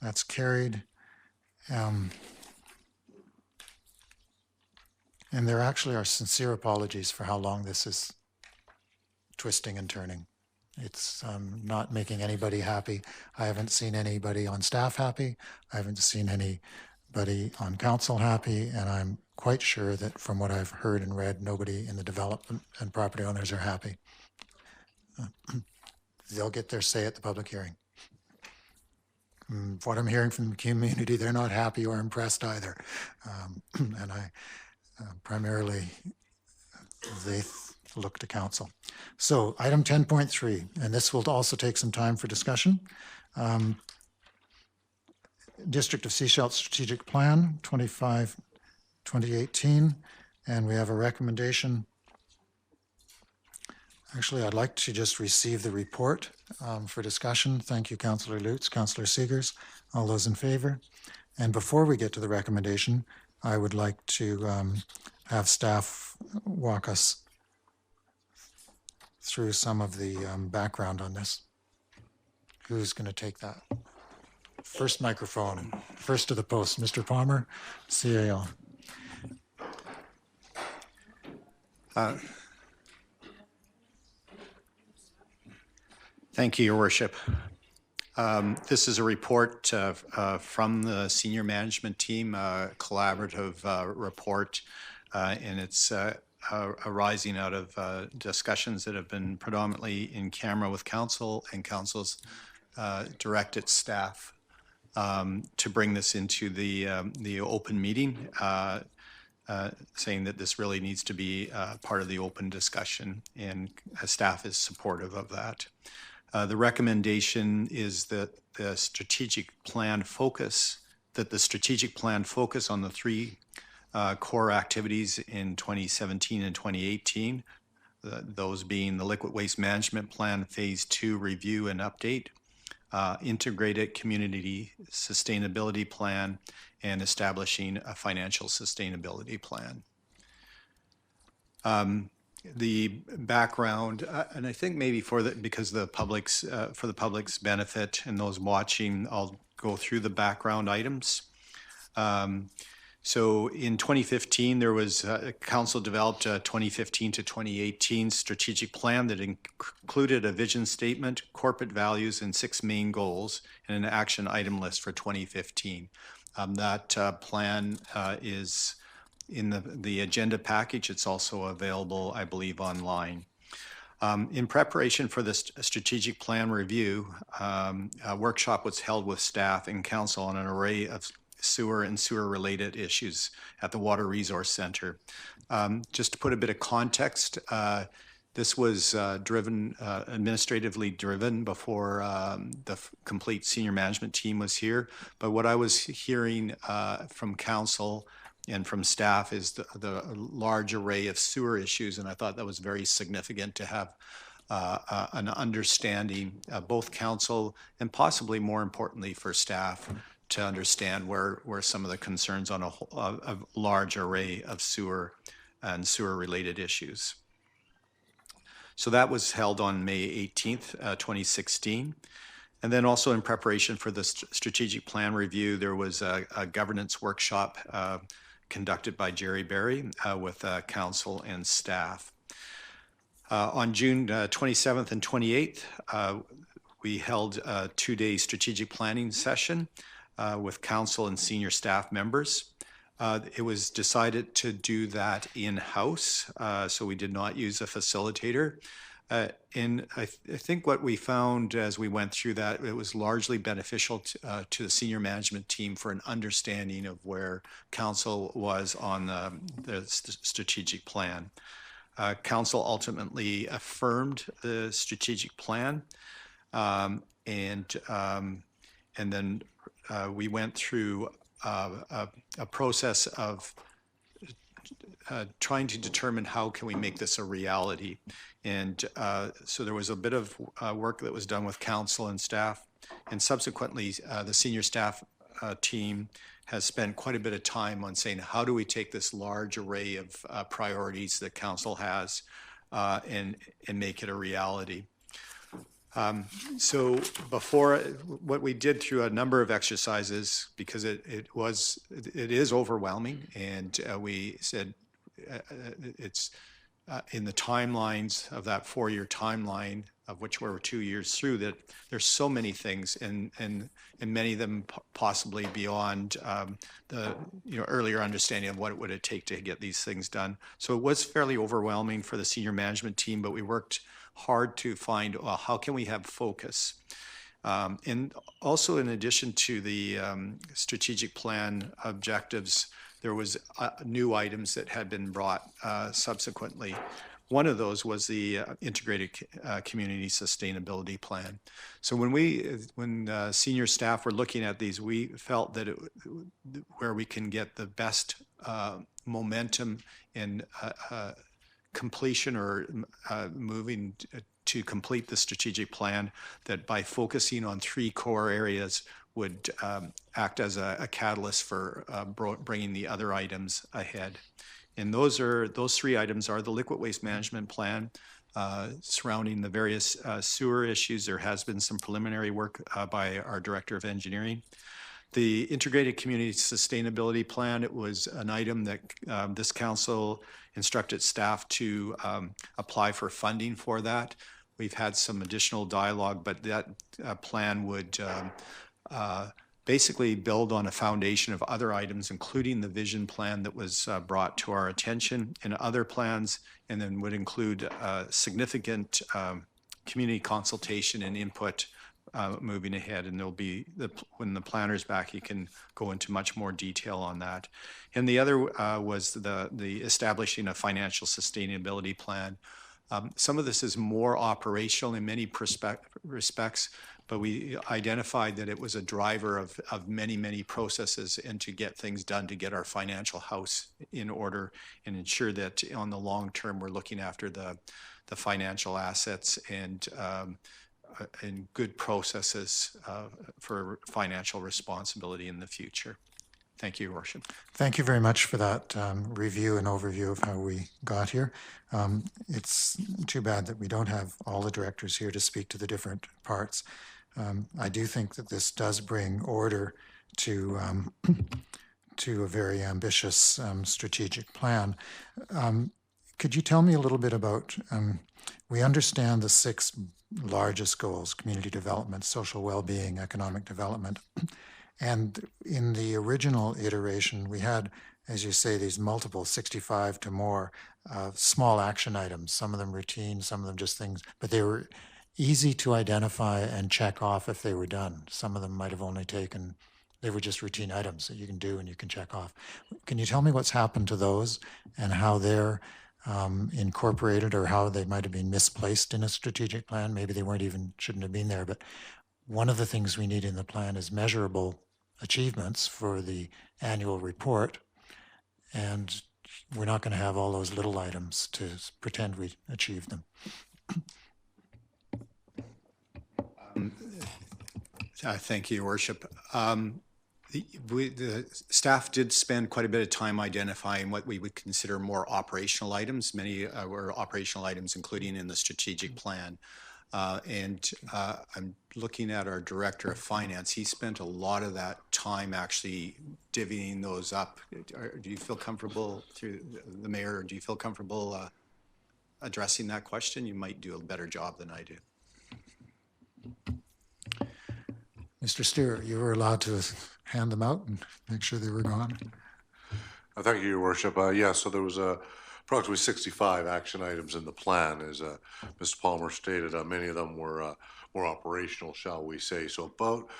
That's carried. And there actually are sincere apologies for how long this is twisting and turning. It's not making anybody happy. I haven't seen anybody on staff happy. I haven't seen any everybody on council happy, and I'm quite sure that from what I've heard and read, nobody in the development and property owners are happy. They'll get their say at the public hearing. What I'm hearing from the community, they're not happy or impressed either. And I primarily, they look to council. So item 10.3, and this will also take some time for discussion. District of Sechelt Strategic Plan 2018, and we have a recommendation. Actually, I'd like to just receive the report for discussion. Thank you, Councillor Lutz, Councillor Seegers, all those in favor. And before we get to the recommendation, I would like to have staff walk us through some of the background on this. Who's going to take that? First microphone, first to the post, Mr. Palmer, CAO.
Thank you, Your Worship. This is a report from the senior management team, a collaborative report, and it's arising out of discussions that have been predominantly in camera with council, and council's directed staff to bring this into the open meeting, saying that this really needs to be part of the open discussion, and staff is supportive of that. The recommendation is that the strategic plan focus on the three core activities in 2017 and 2018, those being the Liquid Waste Management Plan Phase 2 review and update, integrated community sustainability plan, and establishing a financial sustainability plan. The background, and I think maybe because the public's for the public's benefit and those watching, I'll go through the background items. So in 2015, there was council developed a 2015 to 2018 strategic plan that included a vision statement, corporate values, and 6 main goals, and an action item list for 2015. That plan is in the agenda package. It's also available, I believe, online. In preparation for this strategic plan review, a workshop was held with staff and council on an array of sewer and sewer-related issues at the Water Resource Center. Just to put a bit of context, this was administratively driven before the complete senior management team was here. But what I was hearing from council and from staff is the large array of sewer issues, and I thought that was very significant to have an understanding, both council and possibly more importantly for staff, to understand where some of the concerns on a large array of sewer and sewer-related issues. So that was held on May 18th, 2016. And then also in preparation for the strategic plan review, there was a governance workshop conducted by Jerry Berry with council and staff. On June 27th and 28th, we held a 2-day strategic planning session with council and senior staff members. It was decided to do that in-house, so we did not use a facilitator. And I think what we found as we went through that, it was largely beneficial to the senior management team for an understanding of where council was on the strategic plan. Council ultimately affirmed the strategic plan, and then we went through a process of trying to determine how can we make this a reality. And so there was a bit of work that was done with council and staff, and subsequently the senior staff team has spent quite a bit of time on saying, how do we take this large array of priorities that council has and make it a reality? So before, what we did through a number of exercises, because it is overwhelming, and we said it's in the timelines of that 4-year timeline, of which we're 2 years through, that there's so many things, and many of them possibly beyond the earlier understanding of what it would take to get these things done. So it was fairly overwhelming for the senior management team, but we worked hard to find, well, how can we have focus? And also, in addition to the strategic plan objectives, there was new items that had been brought subsequently. One of those was the integrated community sustainability plan. So when senior staff were looking at these, we felt that where we can get the best momentum in completion or moving to complete the strategic plan, that by focusing on 3 core areas would act as a catalyst for bringing the other items ahead. And those 3 items are the liquid waste management plan surrounding the various sewer issues. There has been some preliminary work by our Director of Engineering. The integrated community sustainability plan, it was an item that this council instructed staff to apply for funding for that. We've had some additional dialogue, but that plan would basically build on a foundation of other items, including the vision plan that was brought to our attention and other plans, and then would include significant community consultation and input moving ahead. And there'll be, when the planner's back, he can go into much more detail on that. And the other was the establishing a financial sustainability plan. Some of this is more operational in many respects, but we identified that it was a driver of many, many processes, and to get things done, to get our financial house in order and ensure that on the long term we're looking after the financial assets and good processes for financial responsibility in the future. Thank you, Your Worship.
Thank you very much for that review and overview of how we got here. It's too bad that we don't have all the directors here to speak to the different parts. I do think that this does bring order to a very ambitious strategic plan. Could you tell me a little bit about, we understand the 6 largest goals: community development, social well-being, economic development. And in the original iteration, we had, as you say, these multiple 65 to more small action items, some of them routine, some of them just things, but they were easy to identify and check off if they were done. Some of them might have only taken, they were just routine items that you can do and you can check off. Can you tell me what's happened to those and how they're incorporated, or how they might have been misplaced in a strategic plan? Maybe they shouldn't have been there, but one of the things we need in the plan is measurable achievements for the annual report, and we're not going to have all those little items to pretend we achieved them.
Thank you, Your Worship. The staff did spend quite a bit of time identifying what we would consider more operational items. Many were operational items, including in the strategic plan. And I'm looking at our Director of Finance. He spent a lot of that time actually divvying those up. Do you feel comfortable, through the Mayor, do you feel comfortable addressing that question? You might do a better job than I do.
Mr. Stewart, you were allowed to hand them out and make sure they were gone.
Thank you, Your Worship. So there was approximately 65 action items in the plan, as Mr. Palmer stated. Many of them were more operational, shall we say. So about,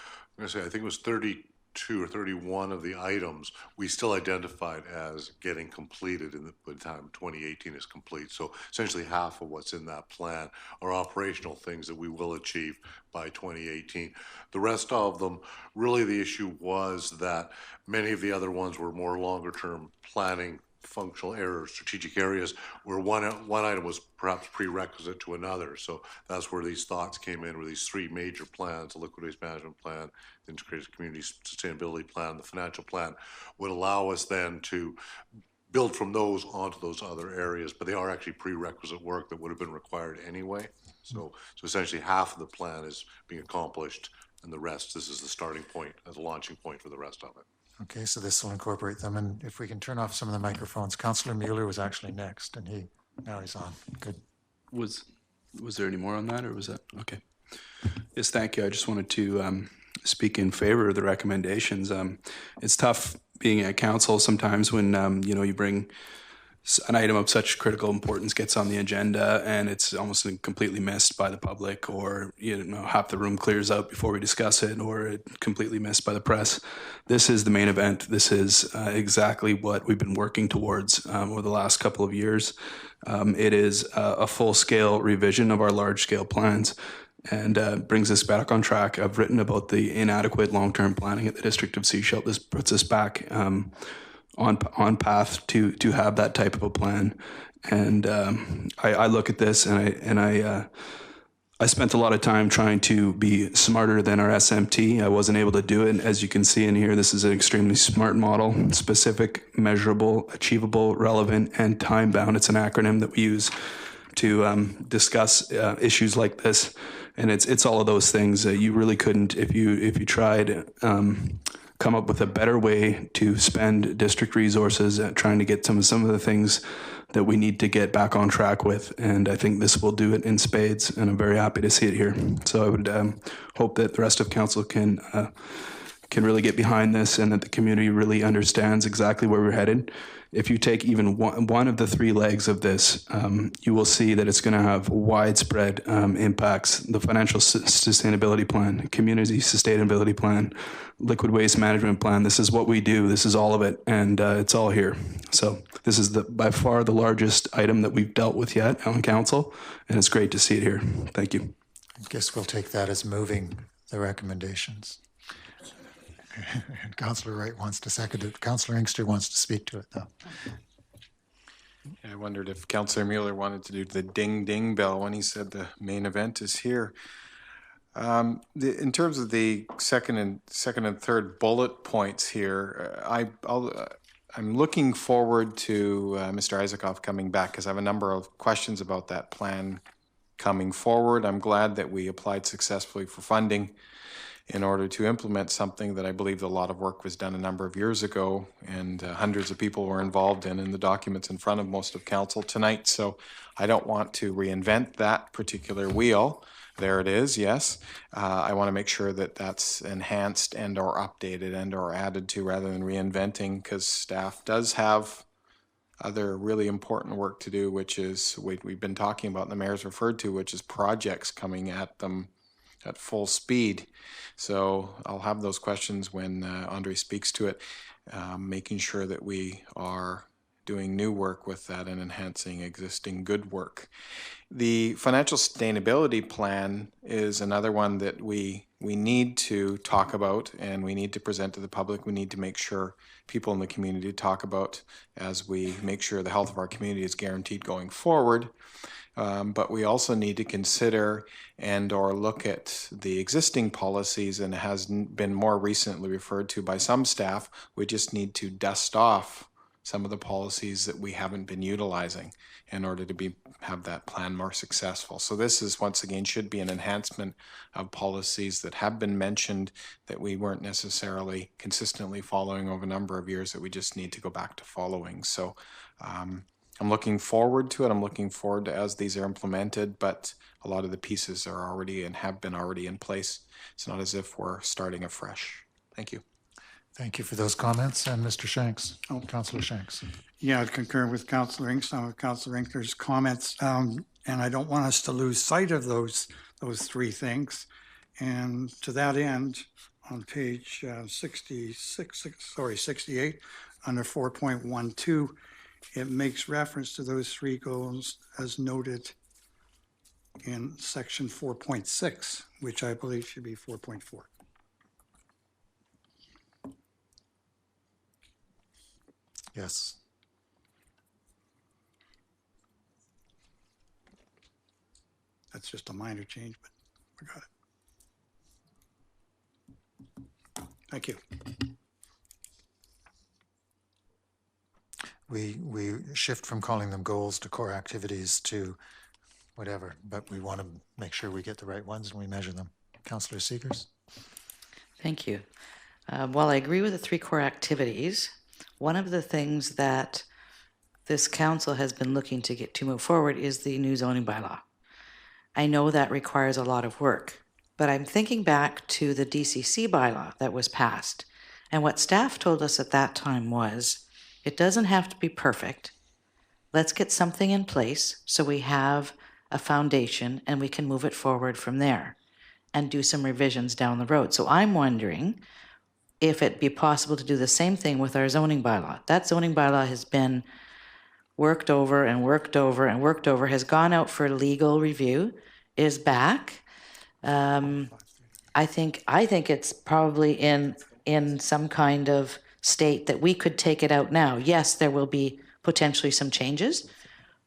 I think it was 32 or 31 of the items we still identified as getting completed by the time 2018 is complete. So essentially half of what's in that plan are operational things that we will achieve by 2018. The rest of them, really the issue was that many of the other ones were more longer term planning, functional areas, strategic areas, where one item was perhaps prerequisite to another. So that's where these thoughts came in, where these 3 major plans, the liquid waste management plan, the integrated community sustainability plan, the financial plan, would allow us then to build from those onto those other areas, but they are actually prerequisite work that would have been required anyway. So essentially half of the plan is being accomplished, and the rest, this is the starting point, as a launching point for the rest of it.
Okay, so this will incorporate them. And if we can turn off some of the microphones. Councillor Mueller was actually next, and now he's on. Good.
Was there any more on that, or was that okay? Yes, thank you. I just wanted to speak in favor of the recommendations. It's tough being at council sometimes when you bring an item of such critical importance gets on the agenda and it's almost completely missed by the public, or half the room clears out before we discuss it, or it completely missed by the press. This is the main event. This is exactly what we've been working towards over the last couple of years. It is a full-scale revision of our large-scale plans and brings us back on track. I've written about the inadequate long-term planning at the District of Sechelt. This puts us back on path to have that type of a plan. And I look at this and I spent a lot of time trying to be smarter than our SMT. I wasn't able to do it. As you can see in here, this is an extremely smart model: specific, measurable, achievable, relevant, and time-bound. It's an acronym that we use to discuss issues like this. And it's all of those things. You really couldn't, if you tried, come up with a better way to spend district resources at trying to get some of the things that we need to get back on track with. And I think this will do it in spades, and I'm very happy to see it here. So I would hope that the rest of council can really get behind this, and that the community really understands exactly where we're headed. If you take even one of the three legs of this, you will see that it's going to have widespread impacts. The financial sustainability plan, community sustainability plan, liquid waste management plan. This is what we do. This is all of it, and it's all here. So this is by far the largest item that we've dealt with yet on council, and it's great to see it here. Thank you.
I guess we'll take that as moving the recommendations. And Councillor Wright wants to second it. Councillor Inkster wants to speak to it, though.
I wondered if Councillor Mueller wanted to do the ding ding bell when he said the main event is here. In terms of the second and third bullet points here, I'm looking forward to Mr. Isaacoff coming back, because I have a number of questions about that plan coming forward. I'm glad that we applied successfully for funding in order to implement something that I believe a lot of work was done a number of years ago, and hundreds of people were involved in the documents in front of most of council tonight. So I don't want to reinvent that particular wheel. There it is, yes. I want to make sure that that's enhanced and or updated and or added to, rather than reinventing, because staff does have other really important work to do, which is we've been talking about, and the mayor's referred to, which is projects coming at them at full speed. So I'll have those questions when Andre speaks to it, making sure that we are doing new work with that and enhancing existing good work. The financial sustainability plan is another one that we need to talk about, and we need to present to the public. We need to make sure people in the community talk about, as we make sure the health of our community is guaranteed going forward. But we also need to consider and or look at the existing policies, and it has been more recently referred to by some staff. We just need to dust off some of the policies that we haven't been utilizing in order to have that plan more successful. So this is, once again, should be an enhancement of policies that have been mentioned that we weren't necessarily consistently following over a number of years, that we just need to go back to following. So I'm looking forward to it. I'm looking forward to as these are implemented, but a lot of the pieces are already and have been already in place. It's not as if we're starting afresh. Thank you.
Thank you for those comments. And Mr. Shanks, Councillor Shanks.
Yeah, I'd concur with Councillor Inks, some of Councillor Inkster's comments, and I don't want us to lose sight of those three things. And to that end, on page 68, under 4.12, it makes reference to those three goals as noted in section 4.6, which I believe should be 4.4.
Yes.
That's just a minor change, but we got it. Thank you.
We shift from calling them goals to core activities to whatever, but we want to make sure we get the right ones and we measure them. Councillor Seegers.
Thank you. While I agree with the three core activities, one of the things that this council has been looking to get to move forward is the new zoning bylaw. I know that requires a lot of work, but I'm thinking back to the DCC bylaw that was passed. And what staff told us at that time was, it doesn't have to be perfect. Let's get something in place so we have a foundation and we can move it forward from there and do some revisions down the road. So I'm wondering if it'd be possible to do the same thing with our zoning bylaw. That zoning bylaw has been worked over and worked over and worked over, has gone out for legal review, is back. I think it's probably in some kind of state that we could take it out now. Yes, there will be potentially some changes,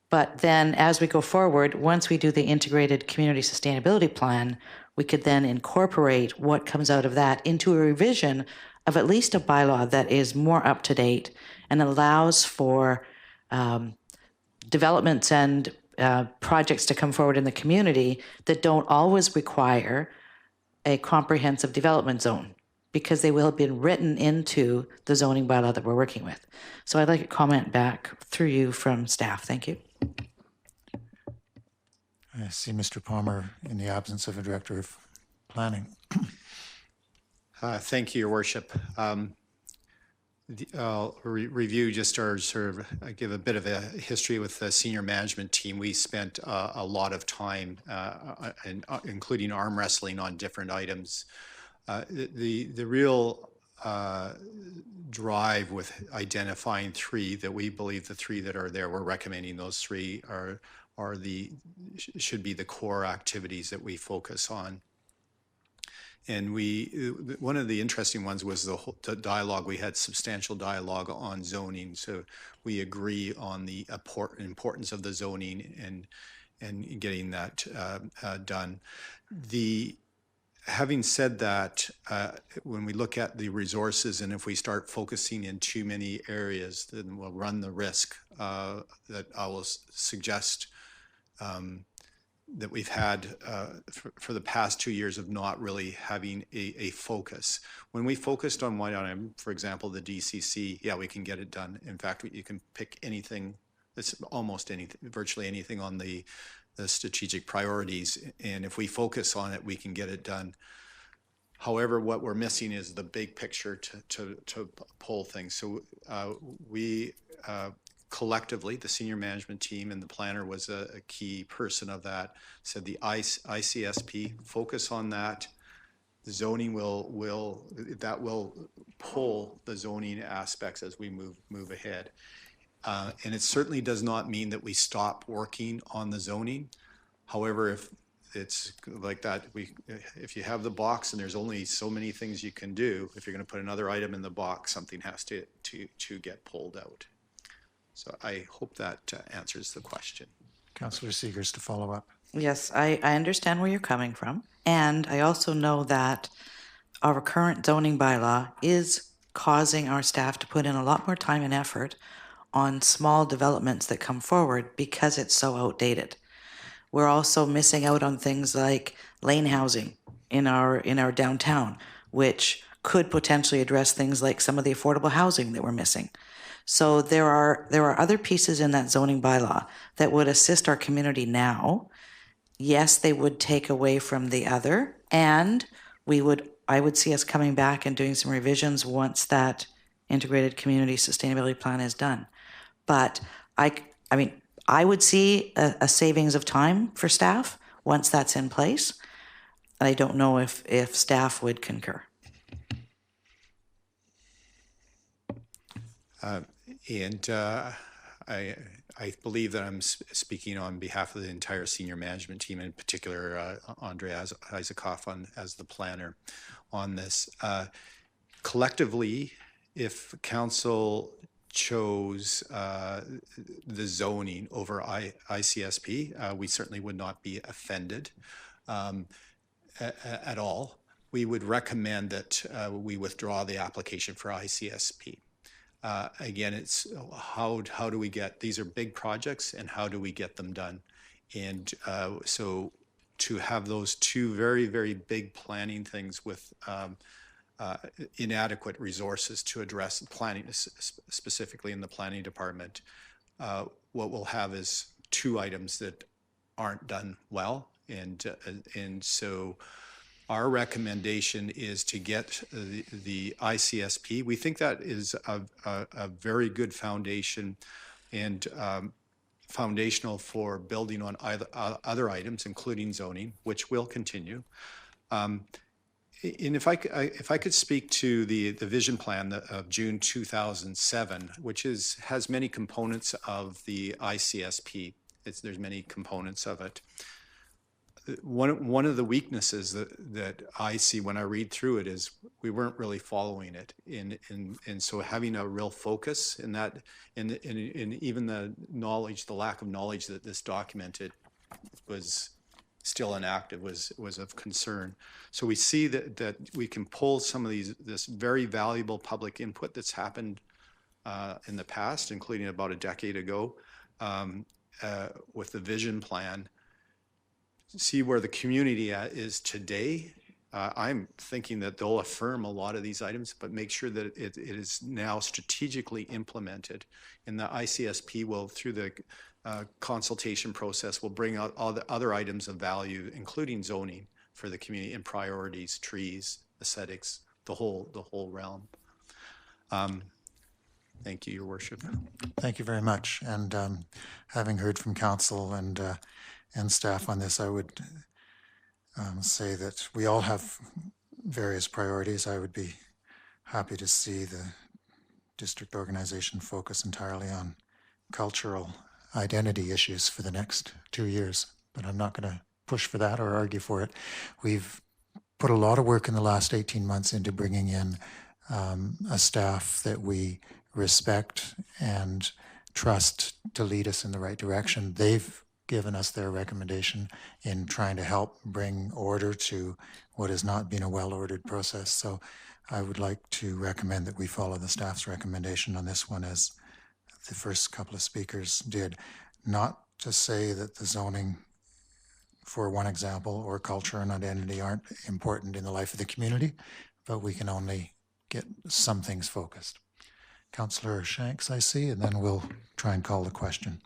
but then as we go forward, once we do the integrated community sustainability plan, we could then incorporate what comes out of that into a revision of at least a bylaw that is more up to date and allows for developments and projects to come forward in the community that don't always require a comprehensive development zone, because they will have been written into the zoning bylaw that we're working with. So I'd like a comment back through you from staff. Thank you.
I see Mr. Palmer in the absence of a director of planning.
Thank you, Your Worship. I'll review just our give a bit of a history with the senior management team. We spent a lot of time, including arm wrestling on different items. The real drive with identifying three that we believe the three that are there, we're recommending those three should be the core activities that we focus on. And one of the interesting ones was the dialogue. We had substantial dialogue on zoning, so we agree on the importance of the zoning and getting that done. Having said that, when we look at the resources, and if we start focusing in too many areas, then we'll run the risk that I will suggest that we've had for the past 2 years of not really having a focus. When we focused on one item, for example, the DCC, yeah, we can get it done. In fact, you can pick anything, that's almost anything, virtually anything on the strategic priorities. And if we focus on it, we can get it done. However, what we're missing is the big picture to pull things. So we collectively, the senior management team and the planner was a key person of that, said the ICSP, focus on that. The zoning will pull the zoning aspects as we move ahead. And it certainly does not mean that we stop working on the zoning. However, if it's like that, if you have the box and there's only so many things you can do, if you're going to put another item in the box, something has to get pulled out. So I hope that answers the question.
Councillor Seegers to follow up.
Yes, I understand where you're coming from. And I also know that our current zoning bylaw is causing our staff to put in a lot more time and effort on small developments that come forward because it's so outdated. We're also missing out on things like lane housing in our downtown, which could potentially address things like some of the affordable housing that we're missing. So there are other pieces in that zoning bylaw that would assist our community now. Yes, they would take away from the other, and I would see us coming back and doing some revisions once that integrated community sustainability plan is done. But I would see a savings of time for staff once that's in place. I don't know if staff would concur.
I believe that I'm speaking on behalf of the entire senior management team, in particular Andre Isakoff as the planner on this. Collectively, if council chose the zoning over ICSP, we certainly would not be offended at all. We would recommend that we withdraw the application for ICSP. Again, it's how do we get, these are big projects, and how do we get them done? And so to have those two very, very big planning things with inadequate resources to address planning, specifically in the planning department, what we'll have is two items that aren't done well, And so our recommendation is to get the ICSP. We think that is a very good foundation and foundational for building on other items, including zoning, which will continue. And if I could speak to the vision plan of June 2007, which has many components of the ICSP. There's many components of it. One of the weaknesses that I see when I read through it is we weren't really following it, and so having a real focus in that, and even the lack of knowledge that this documented was still inactive was of concern. So we see that we can pull some of this very valuable public input that's happened in the past, including about a decade ago, with the vision plan. See where the community is today. I'm thinking that they'll affirm a lot of these items, but make sure that it is now strategically implemented. And the ICSP will, through the consultation process, will bring out all the other items of value, including zoning for the community and priorities, trees, aesthetics, the whole realm. Thank you, Your Worship.
Thank you very much. And having heard from council and staff on this, I would say that we all have various priorities. I would be happy to see the district organization focus entirely on cultural identity issues for the next 2 years, but I'm not going to push for that or argue for it. We've put a lot of work in the last 18 months into bringing in a staff that we respect and trust to lead us in the right direction. They've given us their recommendation in trying to help bring order to what has not been a well-ordered process. So I would like to recommend that we follow the staff's recommendation on this one, as the first couple of speakers did. Not to say that the zoning, for one example, or culture and identity aren't important in the life of the community, but we can only get some things focused. Councillor Shanks, I see, and then we'll try and call the question.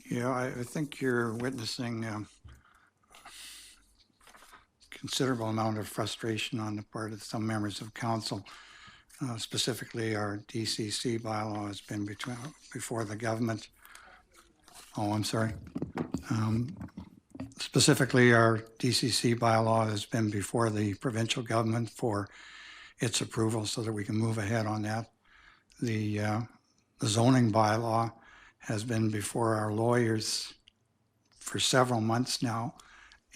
Yeah, I think you're witnessing a considerable amount of frustration on the part of some members of council. Specifically, our DCC bylaw has been before the government. Oh, I'm sorry. Specifically, our DCC bylaw has been before the provincial government for its approval so that we can move ahead on that. The zoning bylaw has been before our lawyers for several months now,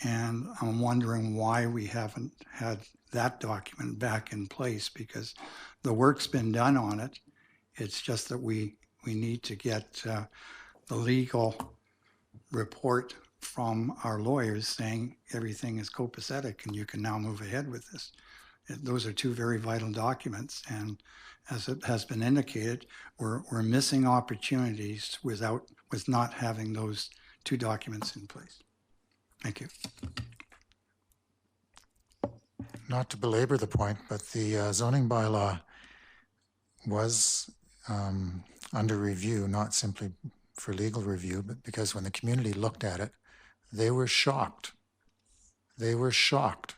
and I'm wondering why we haven't had that document back in place, because the work's been done on it. It's just that we need to get the legal report from our lawyers saying everything is copacetic and you can now move ahead with this. Those are two very vital documents, and as it has been indicated, we're missing opportunities with not having those two documents in place. Thank you.
Not to belabor the point, but the zoning bylaw was under review, not simply for legal review, but because when the community looked at it, they were shocked. They were shocked.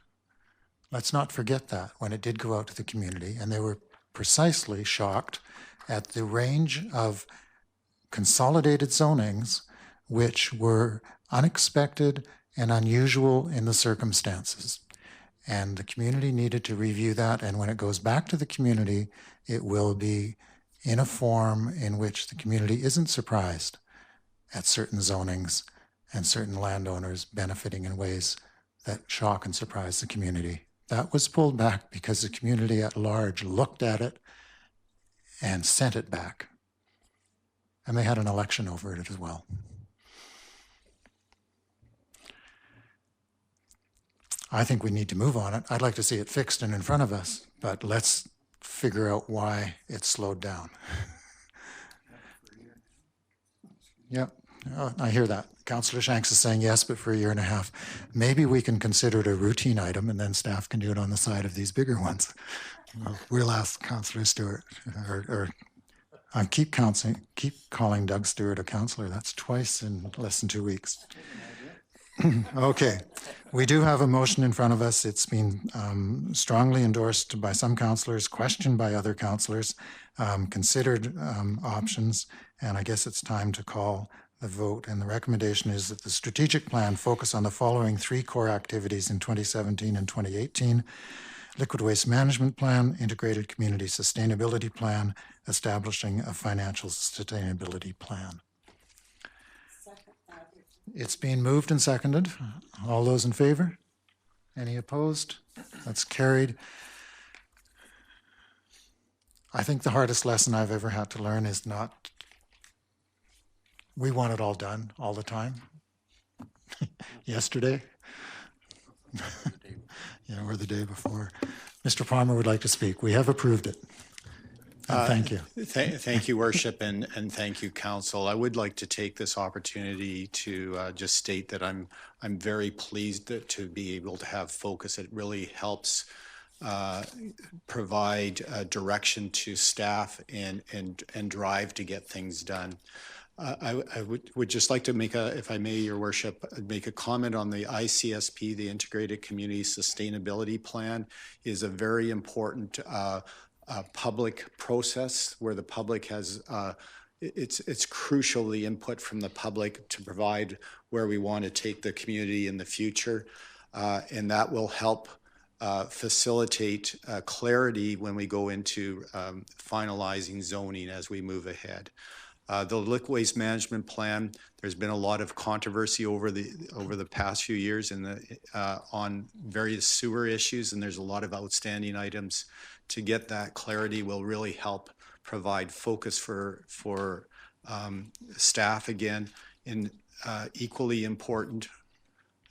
Let's not forget that when it did go out to the community, and they were precisely shocked at the range of consolidated zonings which were unexpected and unusual in the circumstances. And the community needed to review that, and when it goes back to the community, it will be in a form in which the community isn't surprised at certain zonings and certain landowners benefiting in ways that shock and surprise the community. That was pulled back because the community at large looked at it and sent it back. And they had an election over it as well. I think we need to move on it. I'd like to see it fixed and in front of us, but let's figure out why it's slowed down. Yep, oh, I hear that. Councillor Shanks is saying yes, but for a year and a half. Maybe we can consider it a routine item, and then staff can do it on the side of these bigger ones. We'll ask Councillor Stewart, or I keep calling Doug Stewart a councillor. That's twice in less than 2 weeks. Okay. We do have a motion in front of us. It's been strongly endorsed by some councillors, questioned by other councillors, considered options, and I guess it's time to call the vote. And the recommendation is that the strategic plan focus on the following three core activities in 2017 and 2018: liquid waste management plan, integrated community sustainability plan, establishing a financial sustainability plan. It's been moved and seconded. All those in favor? Any opposed? That's carried. I think the hardest lesson I've ever had to learn is not, we want it all done all the time. Yesterday. Yeah, or the day before. Mr. Palmer would like to speak. We have approved it. And thank you.
Thank you, Worship, and thank you, Council. I would like to take this opportunity to just state that I'm very pleased to be able to have focus. It really helps provide direction to staff and drive to get things done. I would just like to make if I may, Your Worship, make a comment on the ICSP, the Integrated Community Sustainability Plan, is a very important public process where the public has, it's crucial, the input from the public to provide where we want to take the community in the future. And that will help facilitate clarity when we go into finalizing zoning as we move ahead. The liquid waste management plan, there's been a lot of controversy over the past few years on various sewer issues, and there's a lot of outstanding items. To get that clarity will really help provide focus for staff again. And equally important,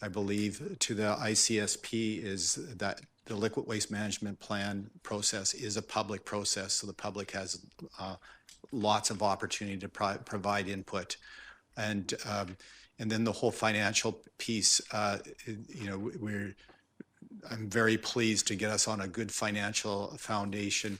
I believe, to the ICSP is that the liquid waste management plan process is a public process, so the public has lots of opportunity to provide input. And then the whole financial piece, I'm very pleased to get us on a good financial foundation.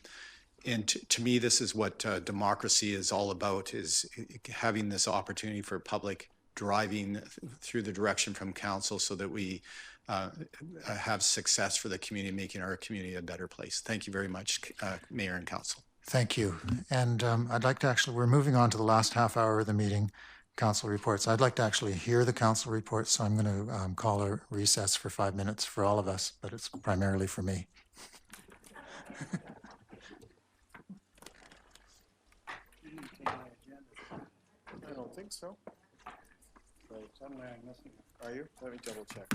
And to me, this is what democracy is all about, is having this opportunity for public driving through the direction from council so that we have success for the community, making our community a better place. Thank you very much, Mayor and Council.
Thank you. And I'd like to we're moving on to the last half hour of the meeting, council reports. I'd like to actually hear the council reports, so I'm going to call a recess for 5 minutes for all of us, but it's primarily for me.
I don't think so. Are you? Let me double check.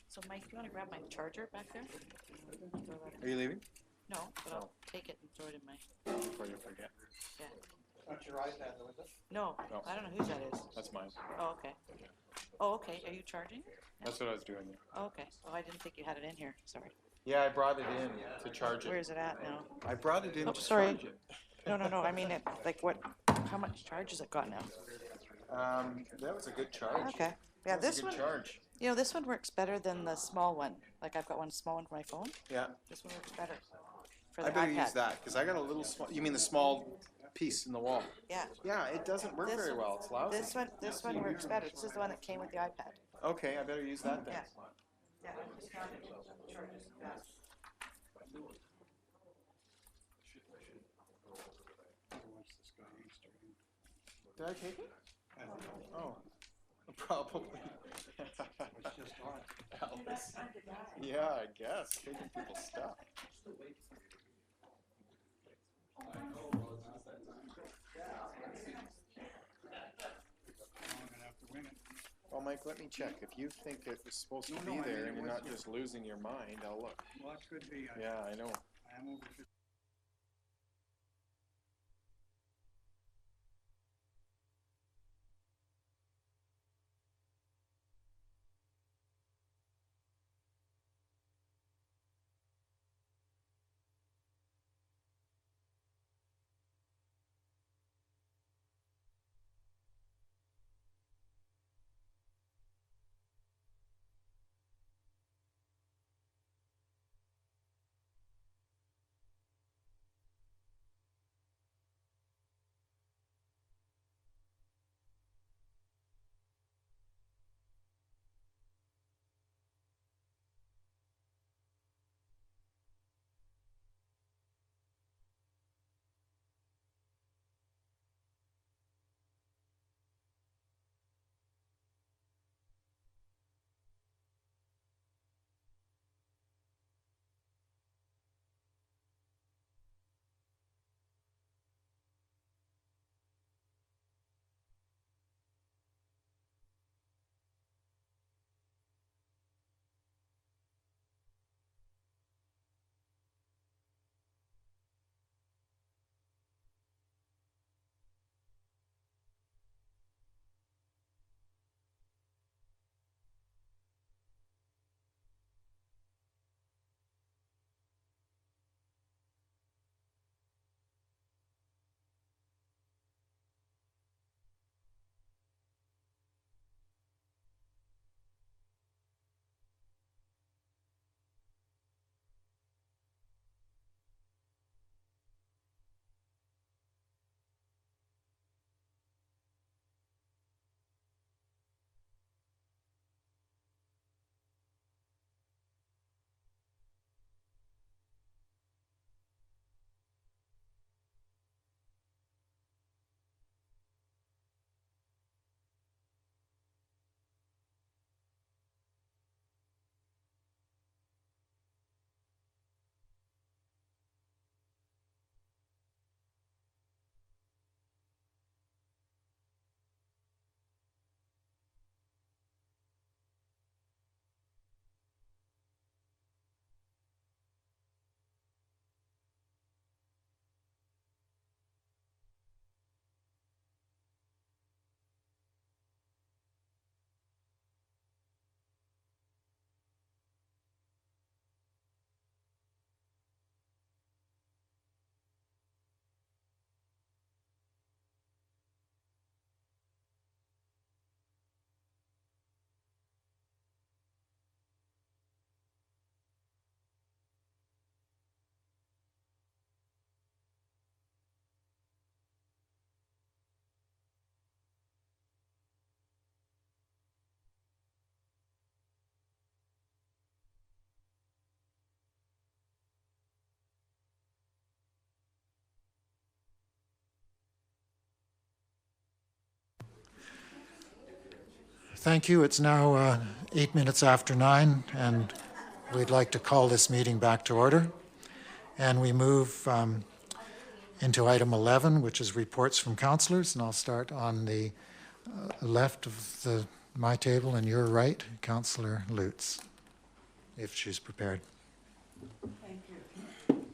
So Mike, do you want to grab my charger back there?
Are you leaving?
No, but I'll take it and throw it in my,
Before you forget.
yeah.
Not your iPad, though, is it?
No,
No.
I don't know whose that is.
That's mine.
Oh, okay. Oh, okay. Are you charging?
That's what I was doing.
Oh, okay. Oh, I didn't think you had it in here. Sorry.
Yeah, I brought it in to charge
Where
it.
is it at now?
I brought it in
Oh,
to
sorry.
charge it.
No. I mean, how much charge has it got now?
That was a good charge.
Okay. Yeah,
That was
this
a good
one,
charge.
this one works better than the small one. Like I've got one small one for my phone.
Yeah.
This one works better for
I
the
better
iPad.
use that because I got a little small. You mean the small piece in the wall?
Yeah.
Yeah, it doesn't work
This
very
one-
well. It's lousy.
This one works better. This is the one that came with the iPad.
Okay, I better use that then.
Yeah.
Did I take it? Oh, probably. Alice. Yeah, I guess. Taking people's stuff. Well, Mike, let me check. If you think it was supposed to be there and you're not just losing your mind, I'll look.
Well, that could be.
Yeah, I know.
I am over
thank you. It's now 8 minutes after 9, and we'd like to call this meeting back to order. And we move into item 11, which is reports from councillors. And I'll start on the left of my table and your right, Councillor Lutz, if she's prepared.
Thank you.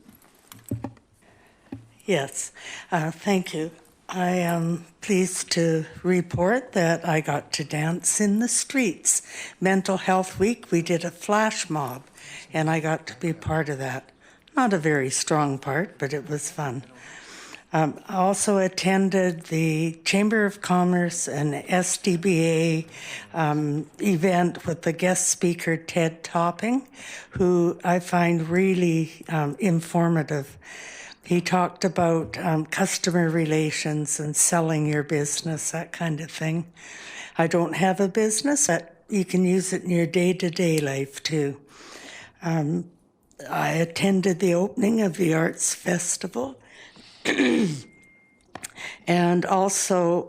Yes, thank you. I am pleased to report that I got to dance in the streets. Mental Health Week, we did a flash mob, and I got to be part of that. Not a very strong part, but it was fun. I also attended the Chamber of Commerce and SDBA event with the guest speaker, Ted Topping, who I find really informative. He talked about customer relations and selling your business, that kind of thing. I don't have a business, but you can use it in your day-to-day life too. I attended the opening of the Arts Festival and also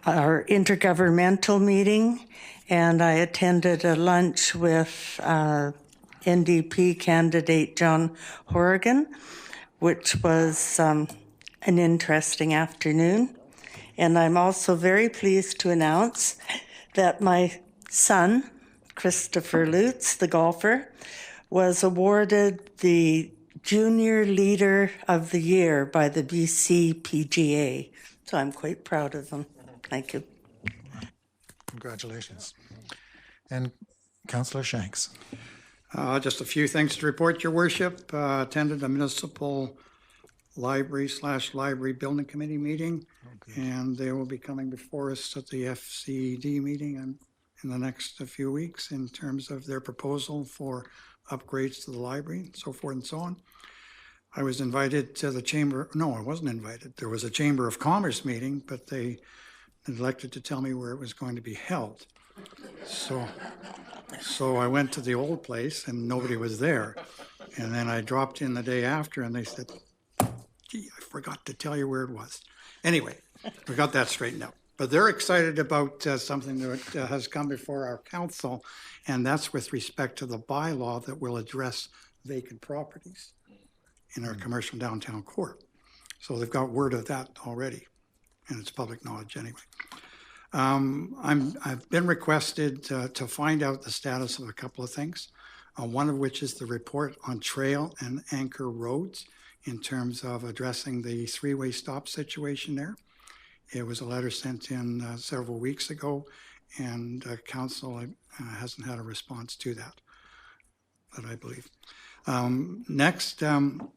our intergovernmental meeting, and I attended a lunch with NDP candidate John Horgan, which was an interesting afternoon. And I'm also very pleased to announce that my son, Christopher Lutz, the golfer, was awarded the Junior Leader of the Year by the BC PGA. So I'm quite proud of him. Thank you.
Congratulations. And Councillor Shanks.
Just a few things to report, Your Worship. Attended a municipal library/library building committee meeting, and they will be coming before us at the FCD meeting in the next few weeks in terms of their proposal for upgrades to the library and so forth and so on. I was invited to the Chamber, no, I wasn't invited. There was a Chamber of Commerce meeting, but they neglected to tell me where it was going to be held. So I went to the old place and nobody was there. And then I dropped in the day after and they said, gee, I forgot to tell you where it was. Anyway, we got that straightened out. But they're excited about something that has come before our council, and that's with respect to the bylaw that will address vacant properties in our commercial downtown core. So they've got word of that already, and it's public knowledge anyway. I've been requested to find out the status of a couple of things, one of which is the report on trail and anchor roads in terms of addressing the three-way stop situation there. It was a letter sent in several weeks ago, and council hasn't had a response to that I believe. Next, I've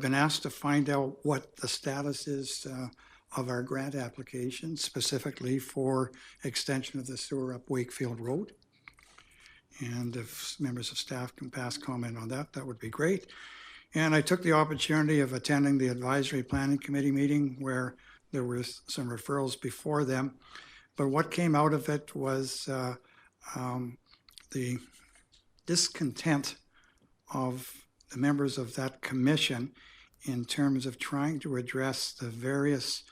been asked to find out what the status is of our grant application, specifically for extension of the sewer up Wakefield Road. And if members of staff can pass comment on that, that would be great. And I took the opportunity of attending the Advisory Planning Committee meeting where there were some referrals before them. But what came out of it was the discontent of the members of that commission in terms of trying to address the various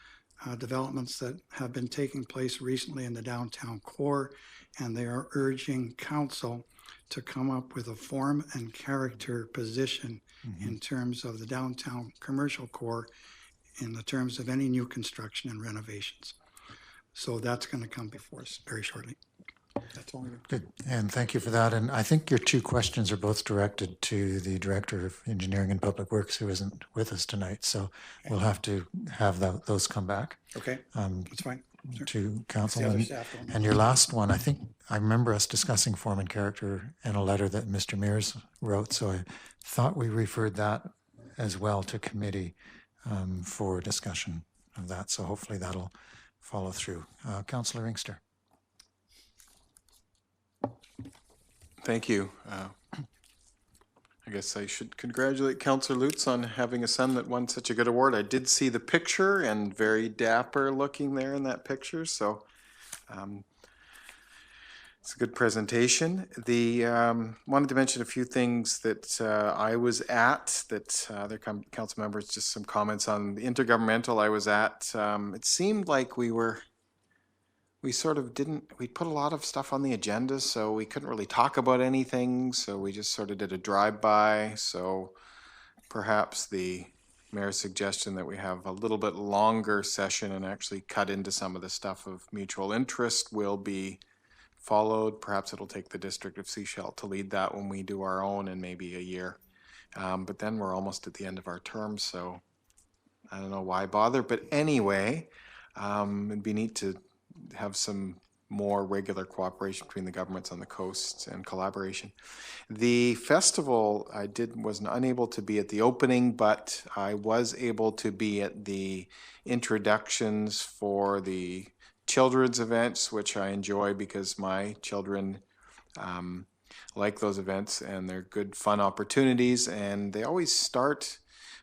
developments that have been taking place recently in the downtown core, and they are urging council to come up with a form and character position in terms of the downtown commercial core in the terms of any new construction and renovations. So that's going to come before us very shortly. That's all.
Good, and thank you for that. And I think your two questions are both directed to the Director of Engineering and Public Works, who isn't with us tonight. So we'll have to have those come back.
Okay, that's fine. Sure.
To council.
And
your last one, I think I remember us discussing form and character in a letter that Mr. Mears wrote. So I thought we referred that as well to committee for discussion of that. So hopefully that'll follow through. Councillor Inkster.
Thank you. I guess I should congratulate Councillor Lutz on having a son that won such a good award. I did see the picture and very dapper looking there in that picture. So It's a good presentation. The wanted to mention a few things that I was at, that other council members, just some comments on the intergovernmental I was at. It seemed like we sort of we put a lot of stuff on the agenda, so we couldn't really talk about anything, so we just sort of did a drive-by. So perhaps the mayor's suggestion that we have a little bit longer session and actually cut into some of the stuff of mutual interest will be followed. Perhaps it'll take the District of Sechelt to lead that when we do our own in maybe a year. But then we're almost at the end of our term, so I don't know why bother. But anyway, it'd be neat to have some more regular cooperation between the governments on the coast and collaboration. The festival, I wasn't unable to be at the opening, but I was able to be at the introductions for the children's events, which I enjoy because my children like those events, and they're good fun opportunities, and they always start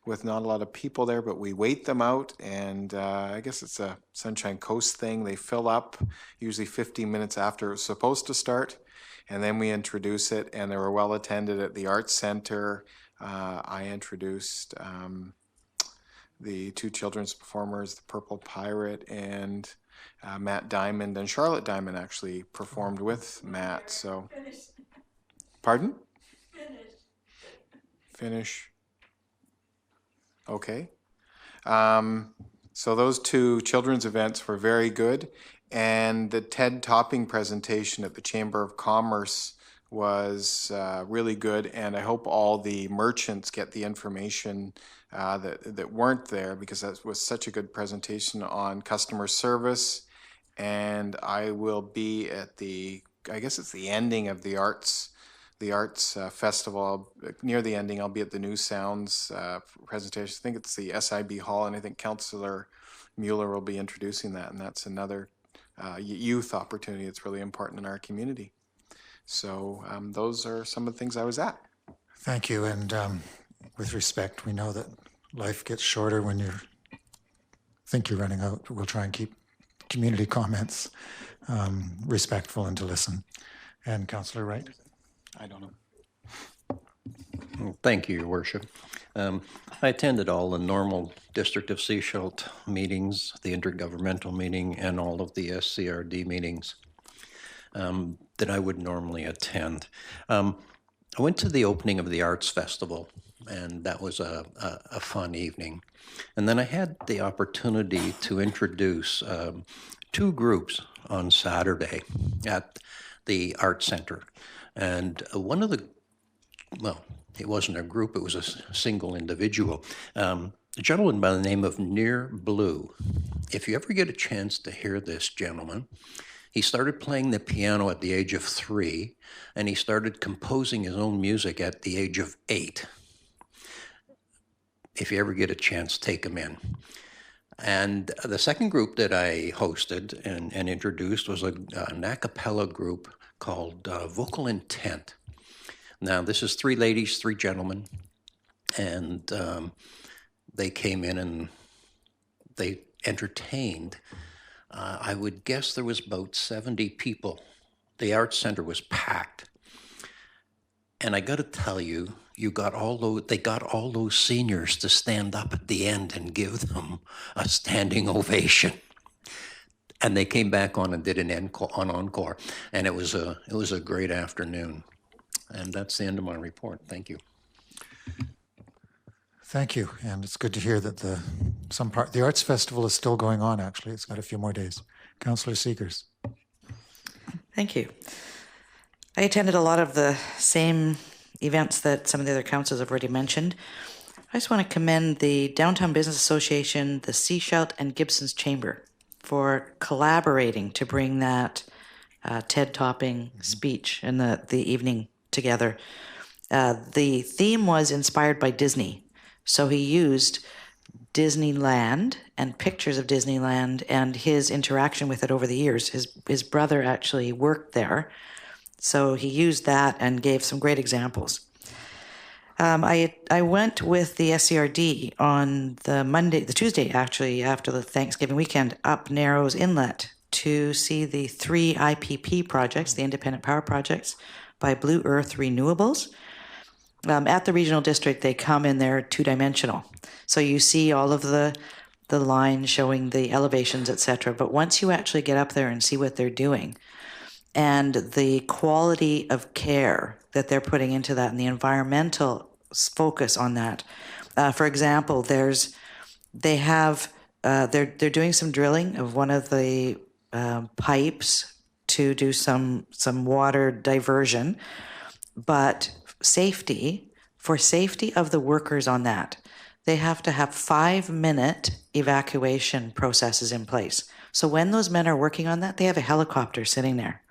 with not a lot of people there, but we wait them out, and I guess it's a Sunshine Coast thing. They fill up usually 15 minutes after it's supposed to start, and then we introduce it, and they were well attended at the Arts Center. I introduced the two children's performers, the Purple Pirate and Matt Diamond, and Charlotte Diamond actually performed with Matt. So, pardon? Finish. Okay. So those two children's events were very good, and the TED Topping presentation at the Chamber of Commerce was really good, and I hope all the merchants get the information that weren't there, because that was such a good presentation on customer service. And I will be at I guess it's the ending of the arts festival. Near the ending, I'll be at the New Sounds presentation. I think it's the SIB Hall, and I think Councillor Mueller will be introducing that, and that's another youth opportunity that's really important in our community. So those are some of the things I was at.
Thank you. And with respect, we know that life gets shorter when you think you're running out. We'll try and keep community comments respectful and to listen. And Councillor Wright?
I don't know.
Thank you, Your Worship. I attended all the normal District of Sechelt meetings, the intergovernmental meeting, and all of the SCRD meetings that I would normally attend. I went to the opening of the Arts Festival, and that was a fun evening. And then I had the opportunity to introduce two groups on Saturday at the Art Center. And one of well, it wasn't a group, it was a single individual. A gentleman by the name of Near Blue. If you ever get a chance to hear this gentleman, he started playing the piano at the age of 3, and he started composing his own music at the age of 8. If you ever get a chance, take him in. And the second group that I hosted and introduced was an a cappella group called Vocal Intent. Now, this is 3 ladies, 3 gentlemen, and they came in and they entertained. I would guess there was about 70 people. The Arts Center was packed. And I got to tell you, they got all those seniors to stand up at the end and give them a standing ovation. And they came back on and did an encore, and it was a great afternoon. And that's the end of my report. Thank you.
Thank you. And it's good to hear that the Arts Festival is still going on, actually. It's got a few more days. Councillor Seekers.
Thank you. I attended a lot of the same events that some of the other councils have already mentioned. I just want to commend the Downtown Business Association, the Sechelt, and Gibson's Chamber for collaborating to bring that TED Topping speech and the evening together. The theme was inspired by Disney. So he used Disneyland and pictures of Disneyland and his interaction with it over the years. His brother actually worked there. So he used that and gave some great examples. I went with the SCRD on the Tuesday actually, after the Thanksgiving weekend, up Narrows Inlet to see the 3 IPP projects, the Independent Power Projects, by Blue Earth Renewables. At the regional district, they come in there two-dimensional. So you see all of the lines showing the elevations, etc. But once you actually get up there and see what they're doing, and the quality of care that they're putting into that, and the environmental focus on that. For example, they're doing some drilling of one of the pipes to do some water diversion, but for safety of the workers on that, they have to have 5-minute evacuation processes in place. So when those men are working on that, they have a helicopter sitting there,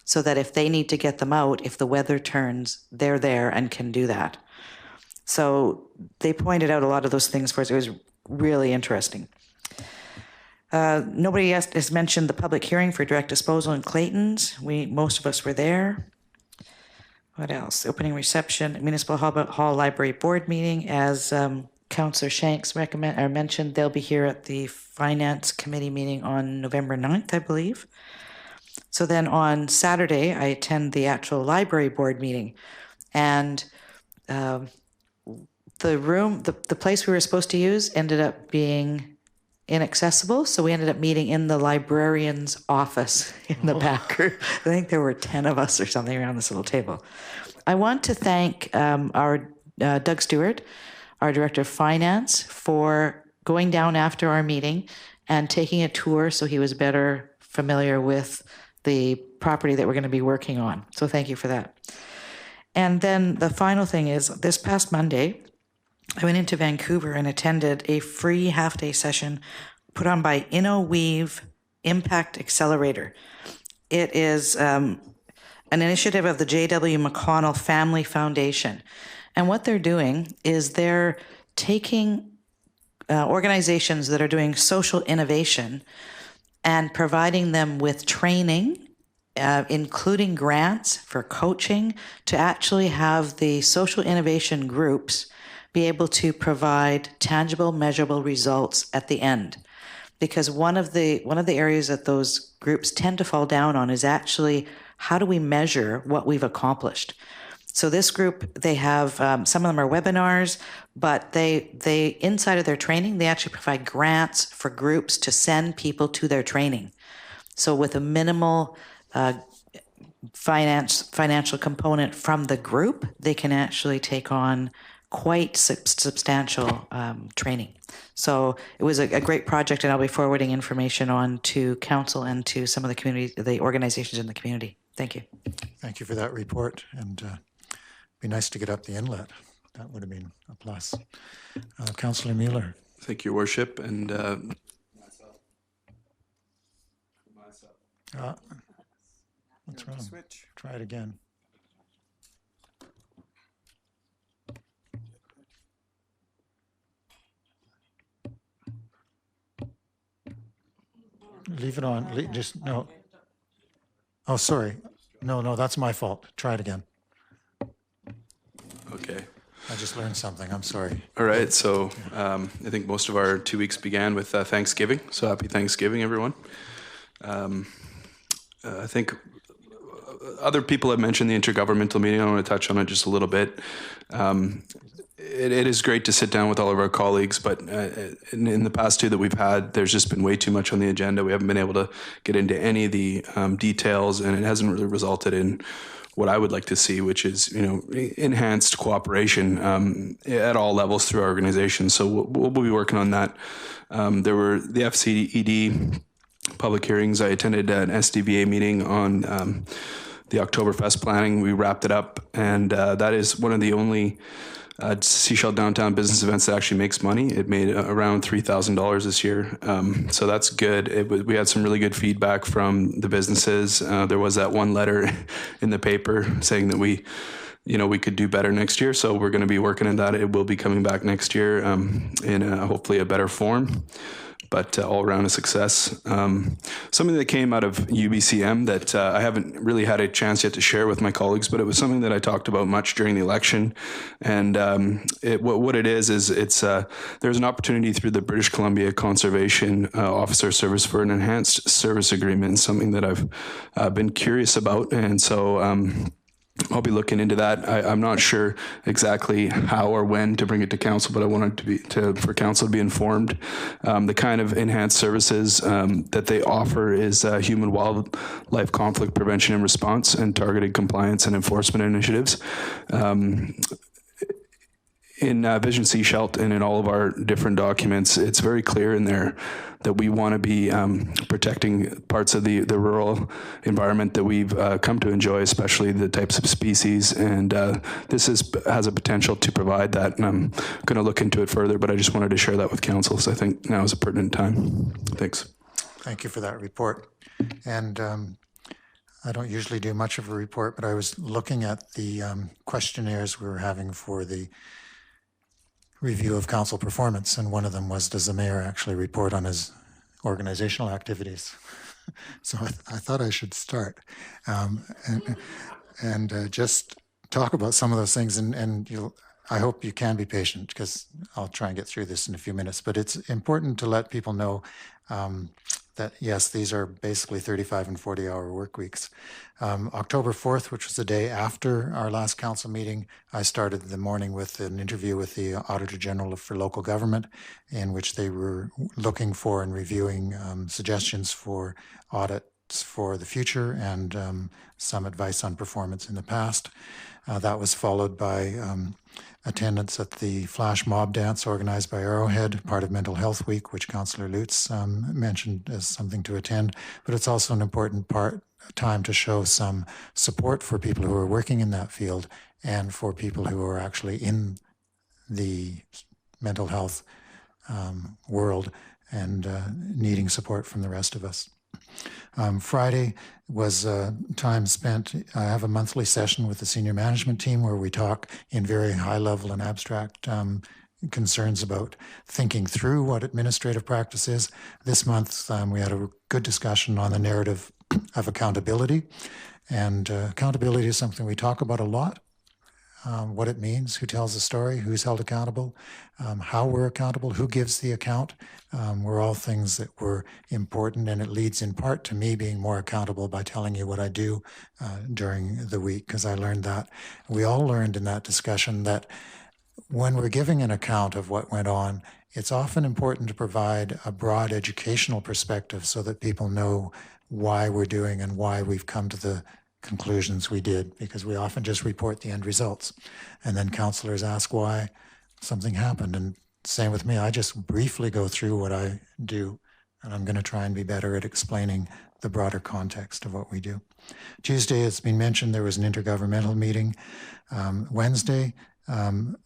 so that if they need to get them out, if the weather turns, they're there and can do that. So they pointed out a lot of those things for us. It was really interesting. Nobody has mentioned the public hearing for direct disposal in Clayton's. Most of us were there. What else? Opening reception, Municipal Hall Library Board meeting. As Councillor Shanks mentioned, they'll be here at the Finance Committee meeting on November 9th, I believe. So then on Saturday, I attend the actual library board meeting, and the place we were supposed to use ended up being inaccessible. So we ended up meeting in the librarian's office in the back room. I think there were 10 of us or something around this little table. I want to thank our Doug Stewart, our Director of Finance, for going down after our meeting and taking a tour so he was better familiar with the property that we're going to be working on. So thank you for that. And then the final thing is, this past Monday, I went into Vancouver and attended a free half-day session put on by InnoWeave Impact Accelerator. It is an initiative of the J.W. McConnell Family Foundation. And what they're doing is they're taking organizations that are doing social innovation and providing them with training, including grants for coaching, to actually have the social innovation groups be able to provide tangible, measurable results at the end. Because one of the areas that those groups tend to fall down on is actually, how do we measure what we've accomplished? So this group, they have, some of them are webinars, but they inside of their training, they actually provide grants for groups to send people to their training. So with a minimal financial component from the group, they can actually take on quite substantial training. So it was a great project, and I'll be forwarding information on to council and to some of the community, the organizations in the community. Thank you.
Thank you for that report, and it'd be nice to get up the inlet. That would have been a plus. Councillor Mueller.
Thank you, Your Worship, and
what's wrong? Switch. Try it again. Leave it on. No. Oh, sorry. No, that's my fault. Try it again.
okay.
I just learned something. I'm sorry.
All right, so I think most of our 2 weeks began with Thanksgiving, so happy Thanksgiving, everyone. I think other people have mentioned the intergovernmental meeting. I want to touch on it just a little bit. It is great to sit down with all of our colleagues, but in the past 2 that we've had, there's just been way too much on the agenda. We haven't been able to get into any of the details, and it hasn't really resulted in what I would like to see, which is, enhanced cooperation at all levels through our organization. So we'll be working on that. There were the FCED public hearings. I attended an SDVA meeting on the Oktoberfest planning. We wrapped it up, and that is one of the only Seashell Downtown business events that actually makes money. It made around $3,000 this year. So that's good. We had some really good feedback from the businesses. There was that one letter in the paper saying that we could do better next year. So we're going to be working on that. It will be coming back next year in hopefully a better form. but all around a success. Something that came out of UBCM that I haven't really had a chance yet to share with my colleagues, but it was something that I talked about much during the election. And what it is it's there's an opportunity through the British Columbia Conservation Officer Service for an enhanced service agreement, something that I've been curious about. And so I'll be looking into that. I'm not sure exactly how or when to bring it to council, but I wanted for council to be informed. The kind of enhanced services that they offer is human wildlife conflict prevention and response and targeted compliance and enforcement initiatives. In Vision Seashelt and in all of our different documents, it's very clear in there that we want to be protecting parts of the rural environment that we've come to enjoy, especially the types of species. And this has a potential to provide that. And I'm going to look into it further, but I just wanted to share that with council. So I think now is a pertinent time. Thanks.
Thank you for that report. And I don't usually do much of a report, but I was looking at the questionnaires we were having for the review of council performance, and one of them was, does the mayor actually report on his organizational activities? So I thought I should start and just talk about some of those things, and I hope you can be patient, because I'll try and get through this in a few minutes, but it's important to let people know that yes, these are basically 35 and 40-hour work weeks. October 4th, which was the day after our last council meeting, I started the morning with an interview with the Auditor General for Local Government, in which they were looking for and reviewing suggestions for audits for the future and some advice on performance in the past. That was followed by attendance at the flash mob dance organized by Arrowhead, part of Mental Health Week, which Councillor Lutz mentioned as something to attend. But it's also an important time to show some support for people who are working in that field and for people who are actually in the mental health world and needing support from the rest of us. Friday was time spent. I have a monthly session with the senior management team where we talk in very high level and abstract concerns about thinking through what administrative practice is. This month we had a good discussion on the narrative of accountability, and accountability is something we talk about a lot. What it means, who tells the story, who's held accountable, how we're accountable, who gives the account, were all things that were important, and it leads in part to me being more accountable by telling you what I do during the week, because I learned that. We all learned in that discussion that when we're giving an account of what went on, it's often important to provide a broad educational perspective so that people know why we're doing and why we've come to the conclusions we did, because we often just report the end results. And then councillors ask why something happened. And same with me, I just briefly go through what I do, and I'm going to try and be better at explaining the broader context of what we do. Tuesday, it's been mentioned, there was an intergovernmental meeting. Wednesday,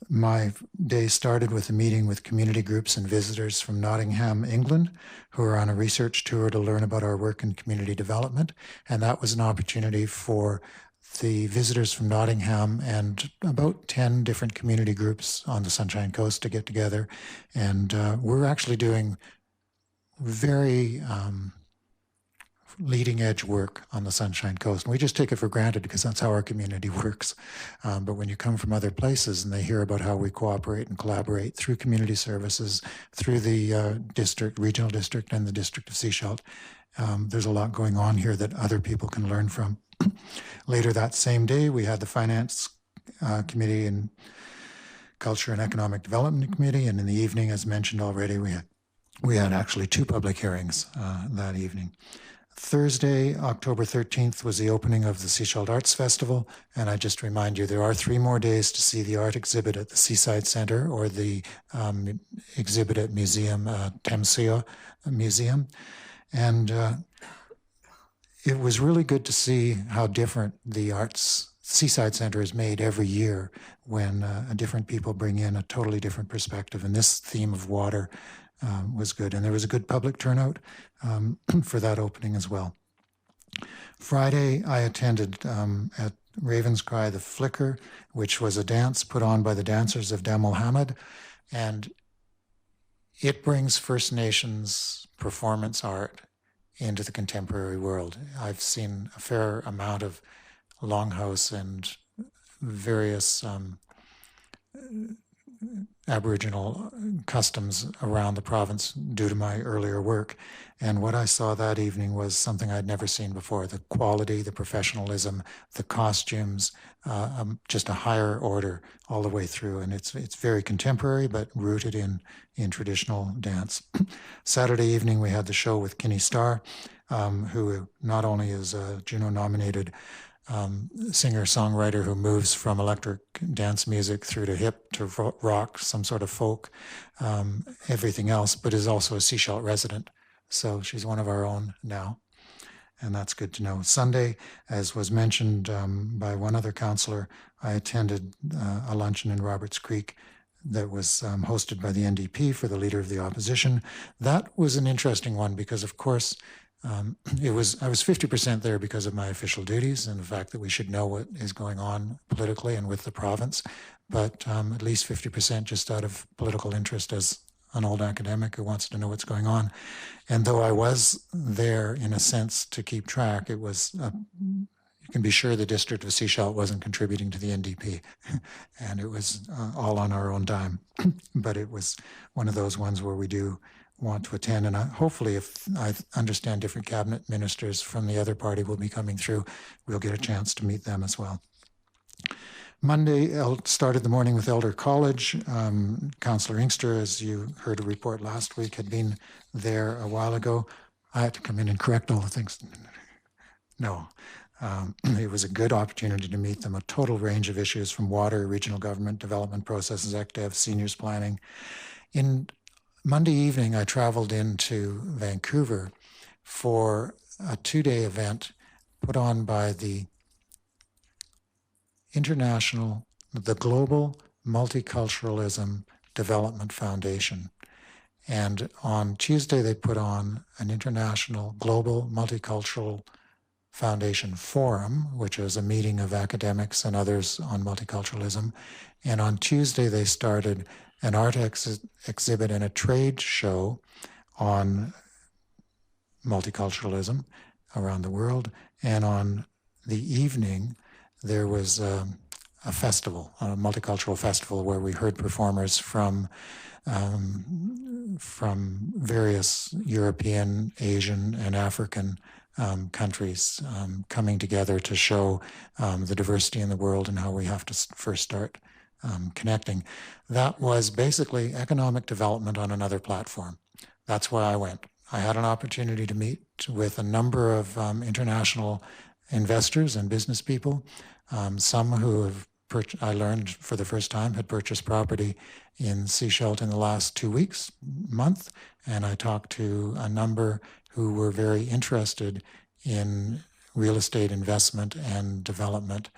my day started with a meeting with community groups and visitors from Nottingham, England, who are on a research tour to learn about our work in community development. And that was an opportunity for the visitors from Nottingham and about 10 different community groups on the Sunshine Coast to get together. And we're actually doing very leading edge work on the Sunshine Coast. And we just take it for granted because that's how our community works. But when you come from other places and they hear about how we cooperate and collaborate through community services, through the district, regional district, and the district of Seashelt, there's a lot going on here that other people can learn from. Later that same day, we had the Finance Committee and Culture and Economic Development Committee. And in the evening, as mentioned already, we had actually 2 public hearings that evening. Thursday, October 13th, was the opening of the Seashelt Arts Festival. And I just remind you, there are 3 more days to see the art exhibit at the Seaside Centre or the exhibit at Museum Temsea Museum. And it was really good to see how different the Arts Seaside Centre is made every year when different people bring in a totally different perspective. And this theme of water was good. And there was a good public turnout for that opening as well. Friday, I attended at Raven's Cry the Flicker, which was a dance put on by the dancers of Dam Mohammed. And it brings First Nations performance art into the contemporary world. I've seen a fair amount of longhouse and various Aboriginal customs around the province due to my earlier work. And what I saw that evening was something I'd never seen before. The quality, the professionalism, the costumes, just a higher order all the way through. And it's very contemporary, but rooted in traditional dance. Saturday evening, we had the show with Kinney Starr, who not only is a Juno-nominated singer-songwriter who moves from electric dance music through to hip to rock, some sort of folk, everything else, but is also a Sechelt resident. So she's one of our own now, and that's good to know. Sunday, as was mentioned by one other councillor, I attended a luncheon in Roberts Creek that was hosted by the NDP for the Leader of the Opposition. That was an interesting one because, of course, I was 50% there because of my official duties and the fact that we should know what is going on politically and with the province, but at least 50% just out of political interest as an old academic who wants to know what's going on. And though I was there in a sense to keep track, it was, you can be sure the district of Sechelt wasn't contributing to the NDP, and it was all on our own dime. But it was one of those ones where we do want to attend, and hopefully, if I understand different cabinet ministers from the other party will be coming through, we'll get a chance to meet them as well. Monday started the morning with Elder College. Councillor Inkster, as you heard a report last week, had been there a while ago. I had to come in and correct all the things. No. It was a good opportunity to meet them, a total range of issues from water, regional government, development processes, ECDEV, seniors planning. In Monday evening, I traveled into Vancouver for a 2-day event put on by the Global Multiculturalism Development Foundation. And on Tuesday, they put on an International Global Multicultural Foundation Forum, which was a meeting of academics and others on multiculturalism. And on Tuesday, they started an art exhibit and a trade show on multiculturalism around the world. And on the evening, there was a festival, a multicultural festival, where we heard performers from various European, Asian, and African countries coming together to show the diversity in the world and how we have to first start connecting. That was basically economic development on another platform. That's why I went. I had an opportunity to meet with a number of international investors and business people, some who have I learned for the first time had purchased property in Sechelt in the last 2 weeks, month, and I talked to a number who were very interested in real estate investment and development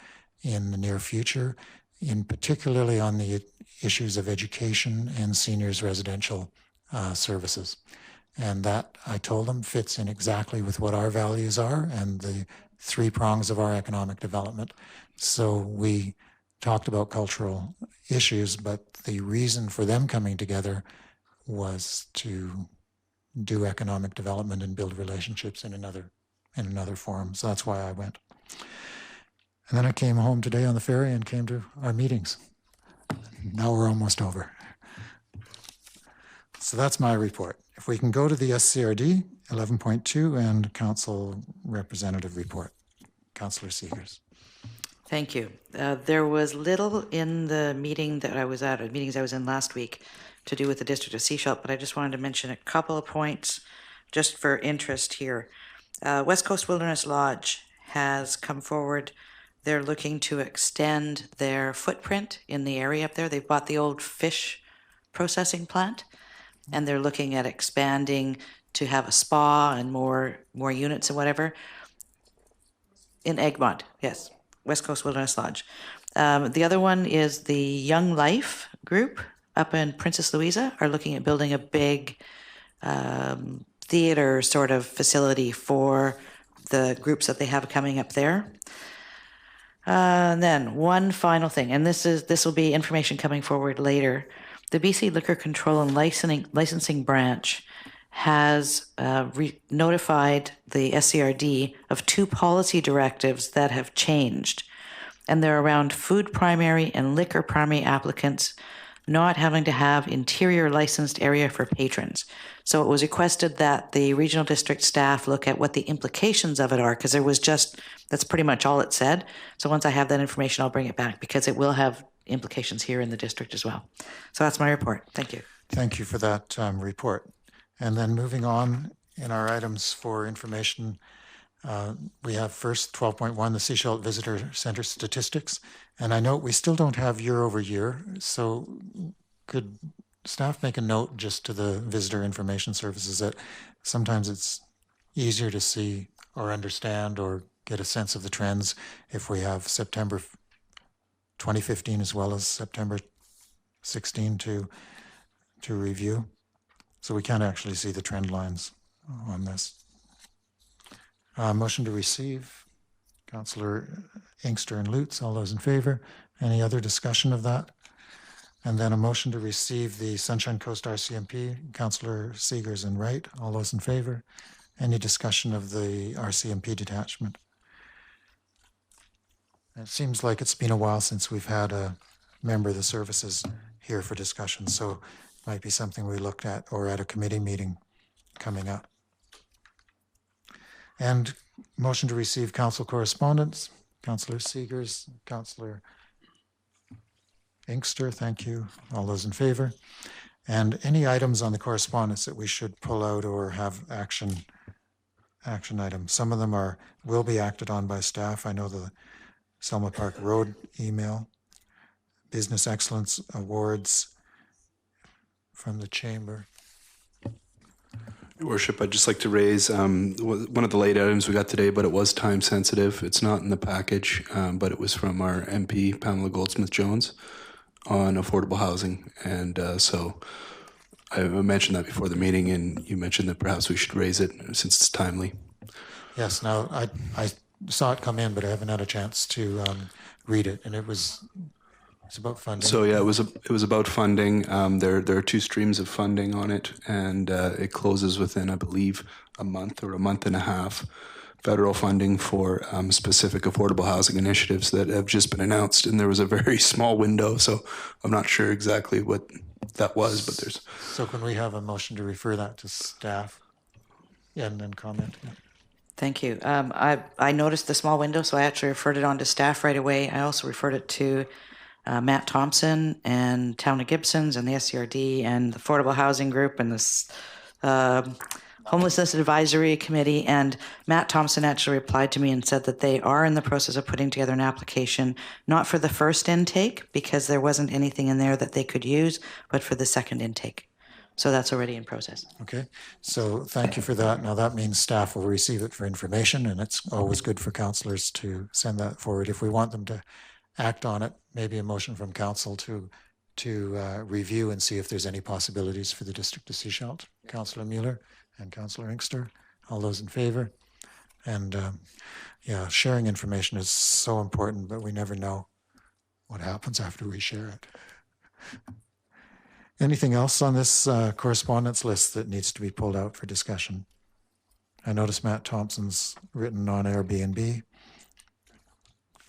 in the near future, in particularly on the issues of education and seniors residential services. And that, I told them, fits in exactly with what our values are and the 3 prongs of our economic development. So we talked about cultural issues, but the reason for them coming together was to do economic development and build relationships in another forum. So that's why I went. And then I came home today on the ferry and came to our meetings. Now we're almost over. So that's my report. If we can go to the SCRD 11.2 and Council Representative report. Councillor Seegers.
Thank you. There was little in the meeting that I was at, or meetings I was in last week, to do with the District of Sechelt, but I just wanted to mention a couple of points just for interest here. West Coast Wilderness Lodge has come forward. They're looking to extend their footprint in the area up there. They've bought the old fish processing plant, and they're looking at expanding to have a spa and more units and whatever. In Egmont, yes. West Coast Wilderness Lodge. The other one is the Young Life group up in Princess Louisa are looking at building a big theater sort of facility for the groups that they have coming up there. And then one final thing, and this will be information coming forward later. the BC Liquor Control and Licensing Branch has notified the SCRD of 2 policy directives that have changed. And they're around food primary and liquor primary applicants not having to have interior licensed area for patrons. So it was requested that the regional district staff look at what the implications of it are, because that's pretty much all it said. So once I have that information, I'll bring it back, because it will have implications here in the district as well. So that's my report. Thank you.
Thank you for that report. And then moving on in our items for information, we have first 12.1, the Seashell Visitor Center statistics. And I note we still don't have year over year. So could staff make a note just to the visitor information services that sometimes it's easier to see or understand or get a sense of the trends if we have September 2015 as well as September 16 to review. So we can actually see the trend lines on this. Motion to receive, Councillor Inkster and Lutz, all those in favor. Any other discussion of that? And then a motion to receive the Sunshine Coast RCMP, Councillor Seegers and Wright, all those in favor. Any discussion of the RCMP detachment? It seems like it's been a while since we've had a member of the services here for discussion, so it might be something we looked at or at a committee meeting coming up. And motion to receive council correspondence, Councillor Seegers, Councillor Inkster, thank you. All those in favor. And any items on the correspondence that we should pull out or have action items. Some of them will be acted on by staff. I know the Selma Park Road email, Business Excellence Awards from the Chamber.
Your Worship, I'd just like to raise one of the late items we got today, but it was time sensitive. It's not in the package, but it was from our MP, Pamela Goldsmith-Jones, on affordable housing. And so I mentioned that before the meeting, and you mentioned that perhaps we should raise it since it's timely. Yes,
now I saw it come in, but I haven't had a chance to read it, and it's about funding.
So yeah, it was about funding. There are 2 streams of funding on it, and it closes within, I believe, a month or a month and a half. Federal funding for specific affordable housing initiatives that have just been announced, and there was a very small window, so I'm not sure exactly what that was, but there's.
So can we have a motion to refer that to staff? Yeah, and then comment. Yeah.
Thank you. I noticed the small window, so I actually referred it on to staff right away. I also referred it to Matt Thompson and Town of Gibson's and the SCRD and the Affordable Housing Group and the Homelessness Advisory Committee. And Matt Thompson actually replied to me and said that they are in the process of putting together an application, not for the first intake, because there wasn't anything in there that they could use, but for the second intake. So that's already in process.
Okay, so thank you for that. Now that means staff will receive it for information, and it's always good for councillors to send that forward. If we want them to act on it, maybe a motion from council to review and see if there's any possibilities for the district to see Seashell. Councillor Mueller and Councillor Inkster, all those in favor? And yeah, sharing information is so important, but we never know what happens after we share it. Anything else on this correspondence list that needs to be pulled out for discussion? I noticed Matt Thompson's written on Airbnb.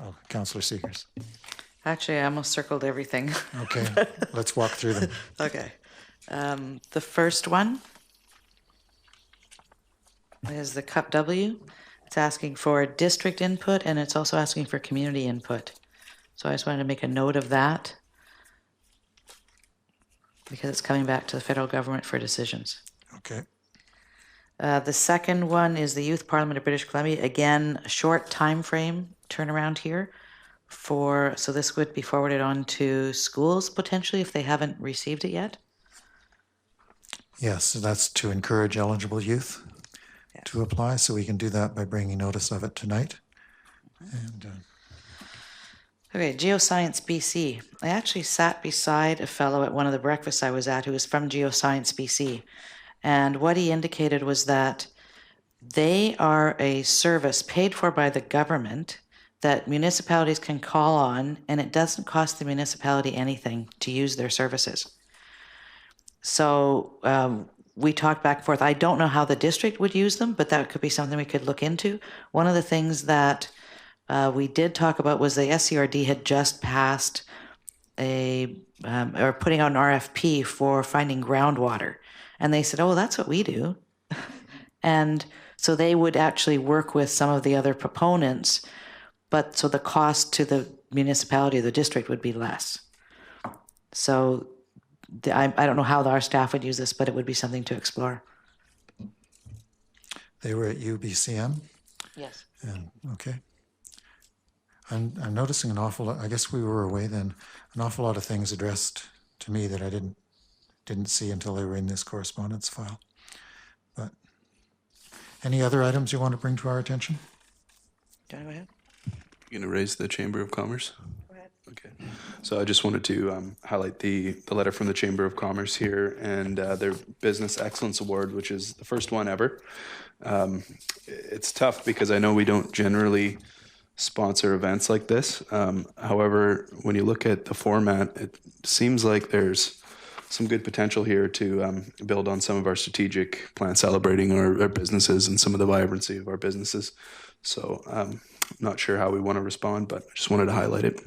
Oh, Councillor Seegers.
Actually, I almost circled everything.
Okay, let's walk through them.
Okay. The first one is the Cup W. It's asking for district input, and it's also asking for community input. So I just wanted to make a note of that, because it's coming back to the federal government for decisions.
Okay.
The second one is the Youth Parliament of British Columbia. Again, a short time frame turnaround here. So this would be forwarded on to schools potentially if they haven't received it yet.
Yes, so that's to encourage eligible youth to apply. So we can do that by bringing notice of it tonight. And
okay, Geoscience BC. I actually sat beside a fellow at one of the breakfasts I was at who was from Geoscience BC. And what he indicated was that they are a service paid for by the government that municipalities can call on, and it doesn't cost the municipality anything to use their services. So we talked back and forth. I don't know how the district would use them, but that could be something we could look into. One of the things that we did talk about was the SCRD had just passed or putting out an RFP for finding groundwater. And they said, oh, that's what we do. And so they would actually work with some of the other proponents, but so the cost to the municipality or the district would be less. So I don't know how our staff would use this, but it would be something to explore.
They were at UBCM?
Yes.
And, okay. I'm noticing an awful lot, I guess we were away then, an awful lot of things addressed to me that I didn't see until they were in this correspondence file. But any other items you want to bring to our attention?
Go ahead.
You're going to raise the Chamber of Commerce?
Go ahead.
Okay. So I just wanted to highlight the letter from the Chamber of Commerce here and their Business Excellence Award, which is the first one ever. It's tough because I know we don't generally sponsor events like this. However, when you look at the format, it seems like there's some good potential here to build on some of our strategic plan celebrating our businesses and some of the vibrancy of our businesses. So I'm not sure how we want to respond, but I just wanted to highlight it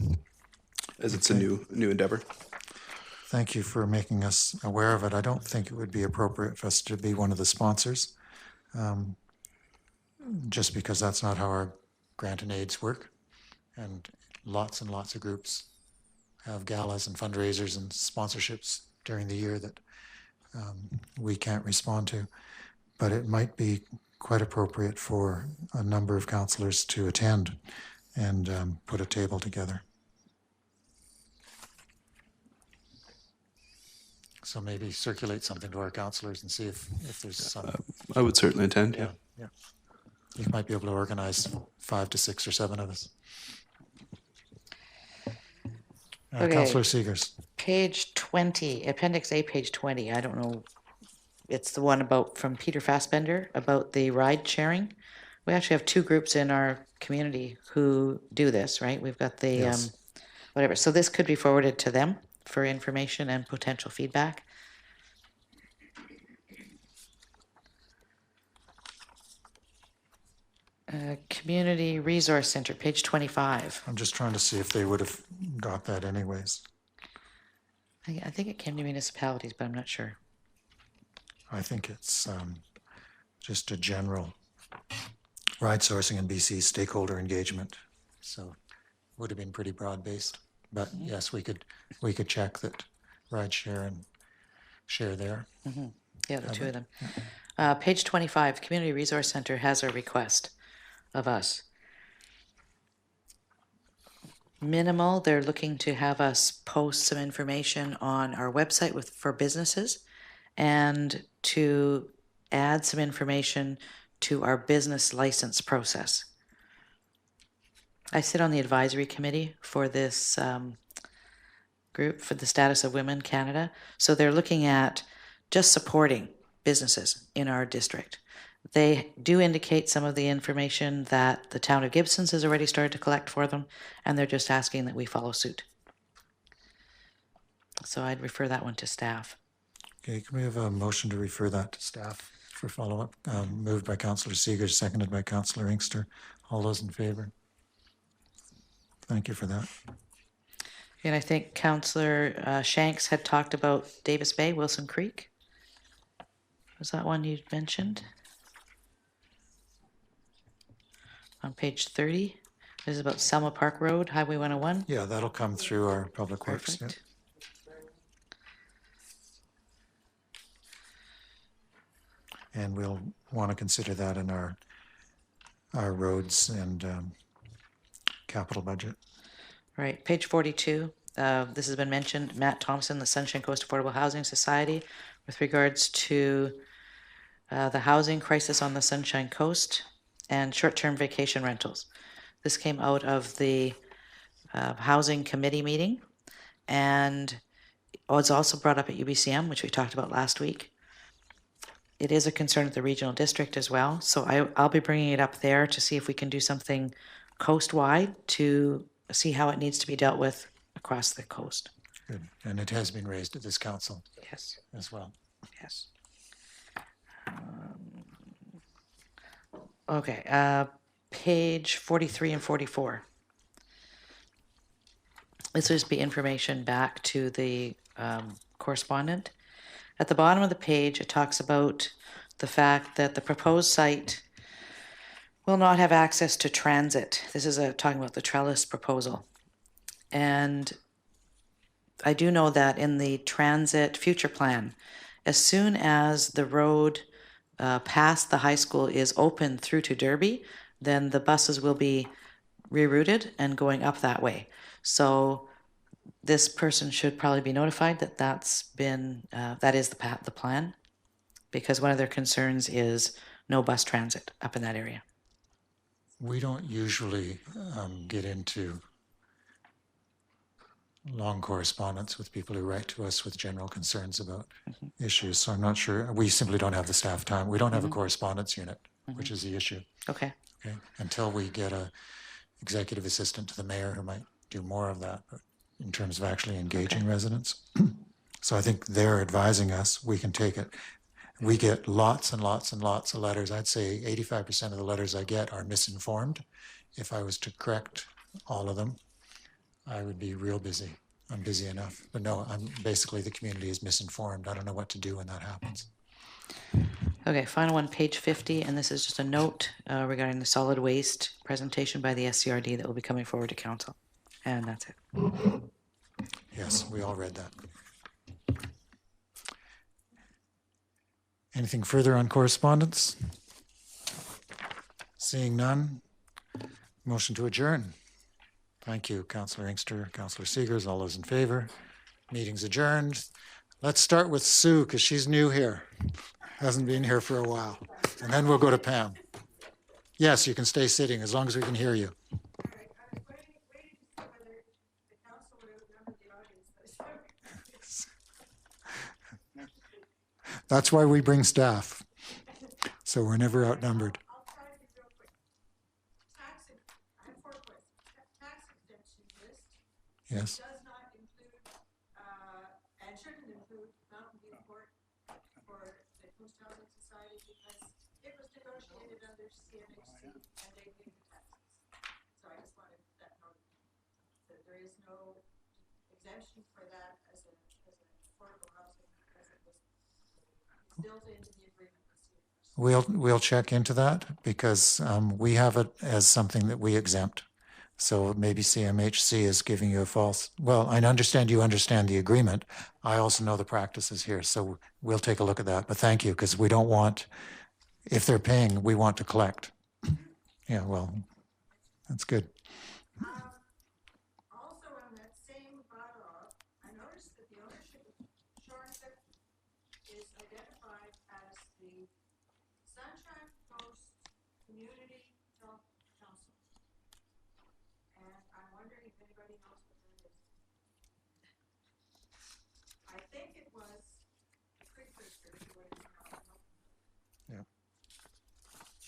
as it's a new endeavor.
Thank you for making us aware of it. I don't think it would be appropriate for us to be one of the sponsors, just because that's not how our grant and aids work. And lots of groups have galas and fundraisers and sponsorships during the year that we can't respond to. But it might be quite appropriate for a number of councillors to attend and put a table together. So maybe circulate something to our councillors and see if there's some.
I would certainly attend, yeah.
Yeah. You might be able to organize 5 to 6 or 7 of us.
Okay.
Councillor Seegers.
Page 20, Appendix A, page 20. I don't know. It's the one from Peter Fassbender about the ride sharing. We actually have 2 groups in our community who do this, right? We've got the
Yes.
whatever. So this could be forwarded to them for information and potential feedback. Community Resource Center, page 25.
I'm just trying to see if they would have got that anyways.
I think it came to municipalities, but I'm not sure.
I think it's just a general ride sourcing in BC stakeholder engagement. So would have been pretty broad-based. But yes, we could check that ride share and share there.
Mm-hmm. Yeah, the 2 of them. Page 25, Community Resource Center has a request of us. Minimal, they're looking to have us post some information on our website for businesses and to add some information to our business license process. I sit on the advisory committee for this group for the Status of Women Canada. So they're looking at just supporting businesses in our district. They do indicate some of the information that the town of Gibsons has already started to collect for them, and they're just asking that we follow suit. So I'd refer that one to staff.
Okay, can we have a motion to refer that to staff for follow-up? Moved by Councillor Seegers, seconded by Councillor Inkster. All those in favor? Thank you for that.
And I think Councillor Shanks had talked about Davis Bay, Wilson Creek. Was that one you mentioned? On page 30, this is about Selma Park Road, Highway 101.
Yeah, that'll come through our public works.
Perfect.
Yeah. And we'll want to consider that in our roads and capital budget.
Right, page 42. This has been mentioned. Matt Thompson, the Sunshine Coast Affordable Housing Society, with regards to the housing crisis on the Sunshine Coast and short-term vacation rentals. This came out of the housing committee meeting and was also brought up at UBCM, which we talked about last week. It is a concern at the regional district as well, so I'll be bringing it up there to see if we can do something coast-wide to see how it needs to be dealt with across the coast.
Good. And it has been raised at this council
Yes,
as well.
yes. Okay, page 43 and 44. This would just be information back to the correspondent. At the bottom of the page, it talks about the fact that the proposed site will not have access to transit. This is talking about the trellis proposal. And I do know that in the transit future plan, as soon as the road past the high school is open through to Derby, then the buses will be rerouted and going up that way. So this person should probably be notified that that is the plan, because one of their concerns is no bus transit up in that area.
We don't usually get into long correspondence with people who write to us with general concerns about issues. So I'm not sure. We simply don't have the staff time. We don't have a correspondence unit, which is the issue.
Okay.
Okay. Until we get a executive assistant to the mayor who might do more of that, but in terms of actually engaging residents. So I think they're advising us. We can take it. We get lots and lots and lots of letters. I'd say 85% of the letters I get are misinformed. If I was to correct all of them, I would be real busy. I'm busy enough. But no, basically the community is misinformed. I don't know what to do when that happens.
Okay, final one, page 50, and this is just a note regarding the solid waste presentation by the SCRD that will be coming forward to council. And that's it.
Yes, we all read that. Anything further on correspondence? Seeing none, motion to adjourn. Thank you, Councillor Inkster, Councillor Seegers, all those in favor. Meeting's adjourned. Let's start with Sue, because she's new here. Hasn't been here for a while. And then we'll go to Pam. Yes, you can stay sitting as long as we can hear you. That's why we bring staff, so we're never outnumbered.
I'll try to be real quick. I have 4 questions. Tax exemption list.
Yes.
Does not include, and shouldn't include Mountain View Court for the Coast Housing Society because it was negotiated under CMHC and they paid the taxes. So I just wanted that noted. So there is no exemption for that as an affordable housing because it was built into the agreement with CMHC.
We'll check into that because we have it as something that we exempt. So maybe CMHC is giving you a false. Well, I understand you understand the agreement. I also know the practices here, so we'll take a look at that. But thank you, because we don't want, if they're paying, we want to collect. Yeah, well, that's good.
Also on that same bylaw, I noticed that the ownership of Shorncliffe is identified as the Sunshine Coast Community Health Council. And I'm wondering if anybody knows what that is. I think it was a precursor to what is now.
Yeah.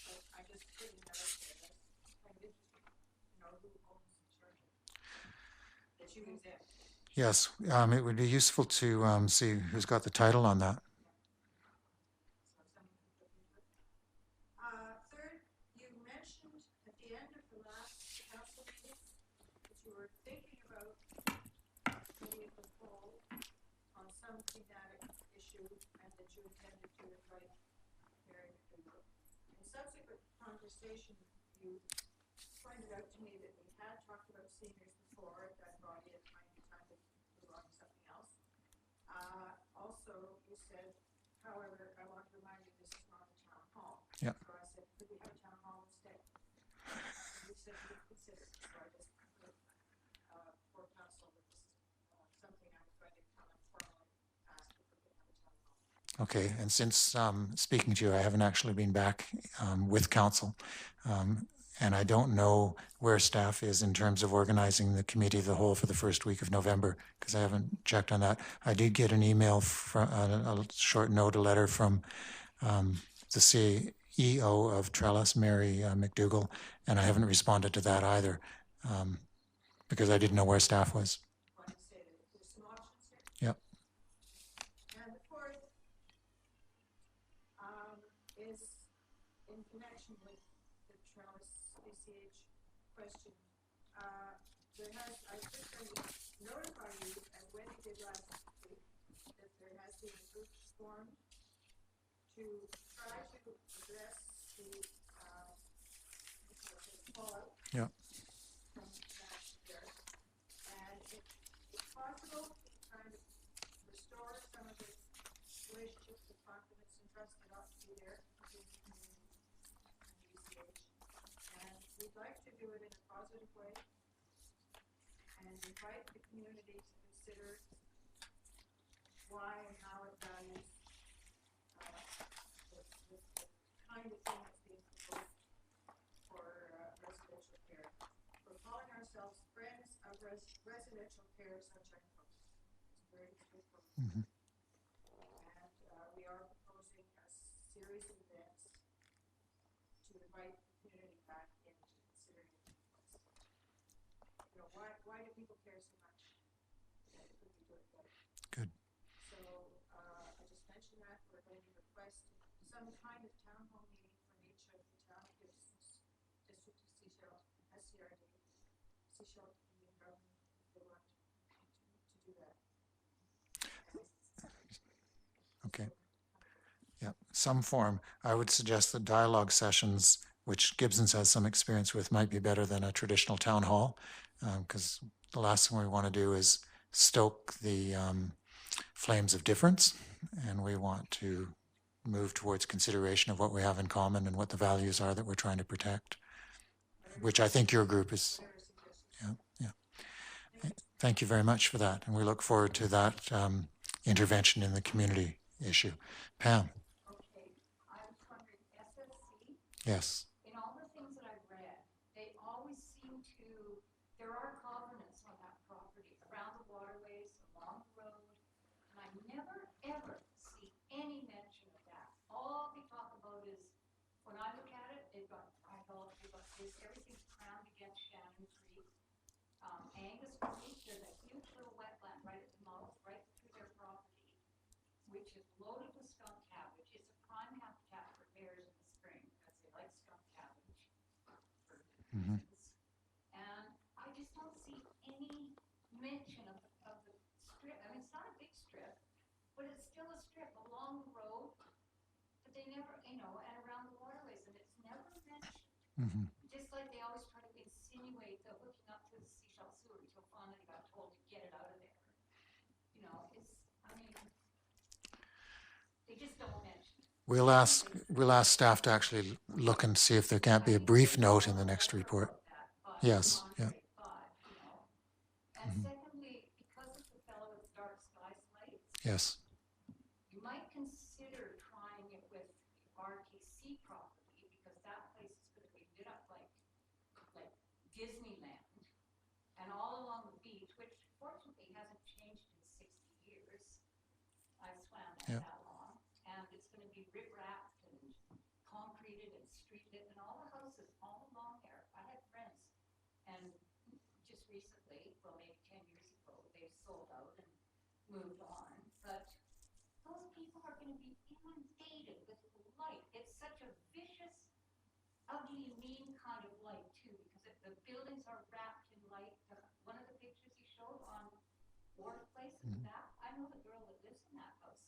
But I just couldn't know that. That's kind of interesting. You know, who owns Shorncliffe that you exempt.
Yes, it would be useful to see who's got the title on that.
Third, you mentioned at the end of the last council meeting that you were thinking about committee of the whole on some thematic issue and that you intended to invite Mary McDougall. In subsequent conversation, you pointed out to me that we had talked about seniors before, that body it might be time to move on to something else. Also, you said, however, I want to remind you this is not a town hall.
Yeah.
So I said, could we have a town hall instead? And you said you consider it. So I just put for council that this is something I'm going to come and formally ask if we could have a town hall.
Okay, and since speaking to you, I haven't actually been back with council. And I don't know where staff is in terms of organizing the committee of the whole for the first week of November, because I haven't checked on that. I did get an email, from a short note, a letter from the CEO of Trellis, Mary McDougall, and I haven't responded to that either, because I didn't know where staff was.
I want to say that there's some options to try to address the fallout
Yeah.
from last year. And if it's possible to kind of restore some of the relationships, the confidence and trust that ought to be there between the community and UCH. And we'd like to do it in a positive way and invite the community to consider why and how it values the kind of thing that's being proposed for residential care. We're calling ourselves Friends of Residential Care Sunshine Coast. It's a very good program. And we are proposing a series of events to invite the community back into considering it. You know, why do people care so much? Could we do it better?
Good.
So I just mentioned that we're going to request some kind of town hall meeting from each of the town business district of Seashell, SCRD, Seashell Indian government, if they want to do that.
Okay. Yeah, some form. I would suggest that dialogue sessions, which Gibson's has some experience with, might be better than a traditional town hall, because the last thing we want to do is stoke the flames of difference, and we want to move towards consideration of what we have in common and what the values are that we're trying to protect, which I think your group is. Yeah. Thank you very much for that, and we look forward to that intervention in the community issue. Pam.
Okay, I was wondering, SSC?
Yes.
In all the things that I've read, they always seem to, there are covenants on that property around the waterways, along the road, and I never ever see any mention of that. All they talk about is, when I look at it, they've got this, everything's crammed against Shannon Creek. Angus Creek, there's a huge little wetland right at the mouth, right through their property, which is loaded with skunk cabbage. It's a prime habitat for bears in the spring because they like skunk cabbage. And I just don't see any mention of the strip. I mean, it's not a big strip, but it's still a strip along the road. But they never, and around the waterways, and it's never mentioned. Just like they always try to insinuate the hooking up to the Seashell sewer until finally they got told to get it out of there. They just don't mention it.
We'll ask staff to actually look and see if there can't be a brief note in the next report. Yes. Yeah.
And secondly, because of the fellow with dark skies lights,
Yes.
you might consider trying it with the RTC property because that place is going to be lit up like Disneyland, and all along the beach, which fortunately hasn't changed in 60 years. I swam that long, and it's going to be rip-wrapped and concreted and street-lit, and all the houses all along there. I had friends, and just recently, well, maybe 10 years ago, they sold out and moved on, but those people are going to be inundated with light. It's such a vicious, ugly, mean kind of light, too, because the buildings are wrapped in light. One of the pictures he showed on Ward Place in the back, I know the girl that lives in that house.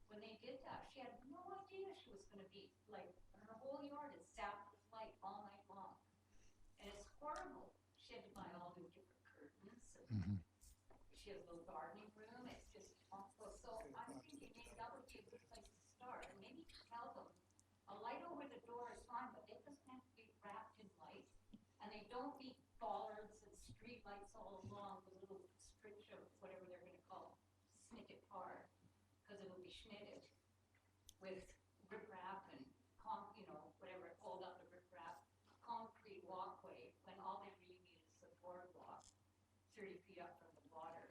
When they did that, she had no idea she was going to be, her whole yard is zapped with light all night long. And it's horrible. She had to buy all new different curtains. And she has a little gardening room. It's just awful. So I'm thinking maybe that would be a good place to start. And maybe tell them a light over the door is fine, but it doesn't have to be wrapped in light. And they don't need bollards and street lights all along the little stretch of whatever they're going to call snicket part, because it will be schnitted with riprap and whatever, hold up the riprap, concrete walkway, when all they really need is the boardwalk 30 feet up from the water.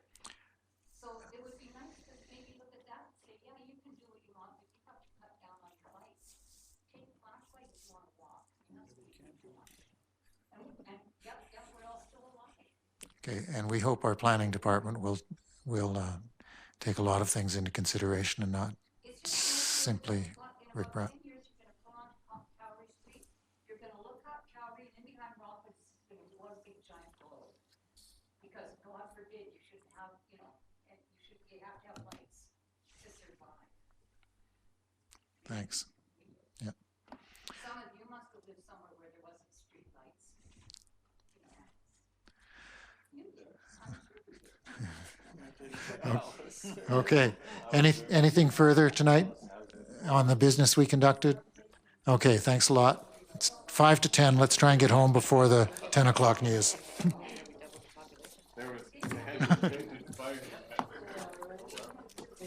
So it would be nice to maybe look at that and say, yeah, you can do what you want, but you have to cut down on your lights. Take a flashlight if you want to walk. That's what you want. And yep, we're all still alive.
Okay, and we hope our planning department will take a lot of things into consideration and not simply rip-rap.
In 10 years, you're going to pull on Cowrie Street. You're going to look up Cowrie, and in behind Rockwood is going to be one big giant globe. Because God forbid you shouldn't have, and you have to have lights to survive.
Thanks. Yeah.
Some of you must have lived somewhere where there wasn't street lights.
Okay. Anything further tonight on the business we conducted? Okay, thanks a lot. It's 5 to 10. Let's try and get home before the 10 o'clock news.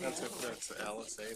That's Alice 80.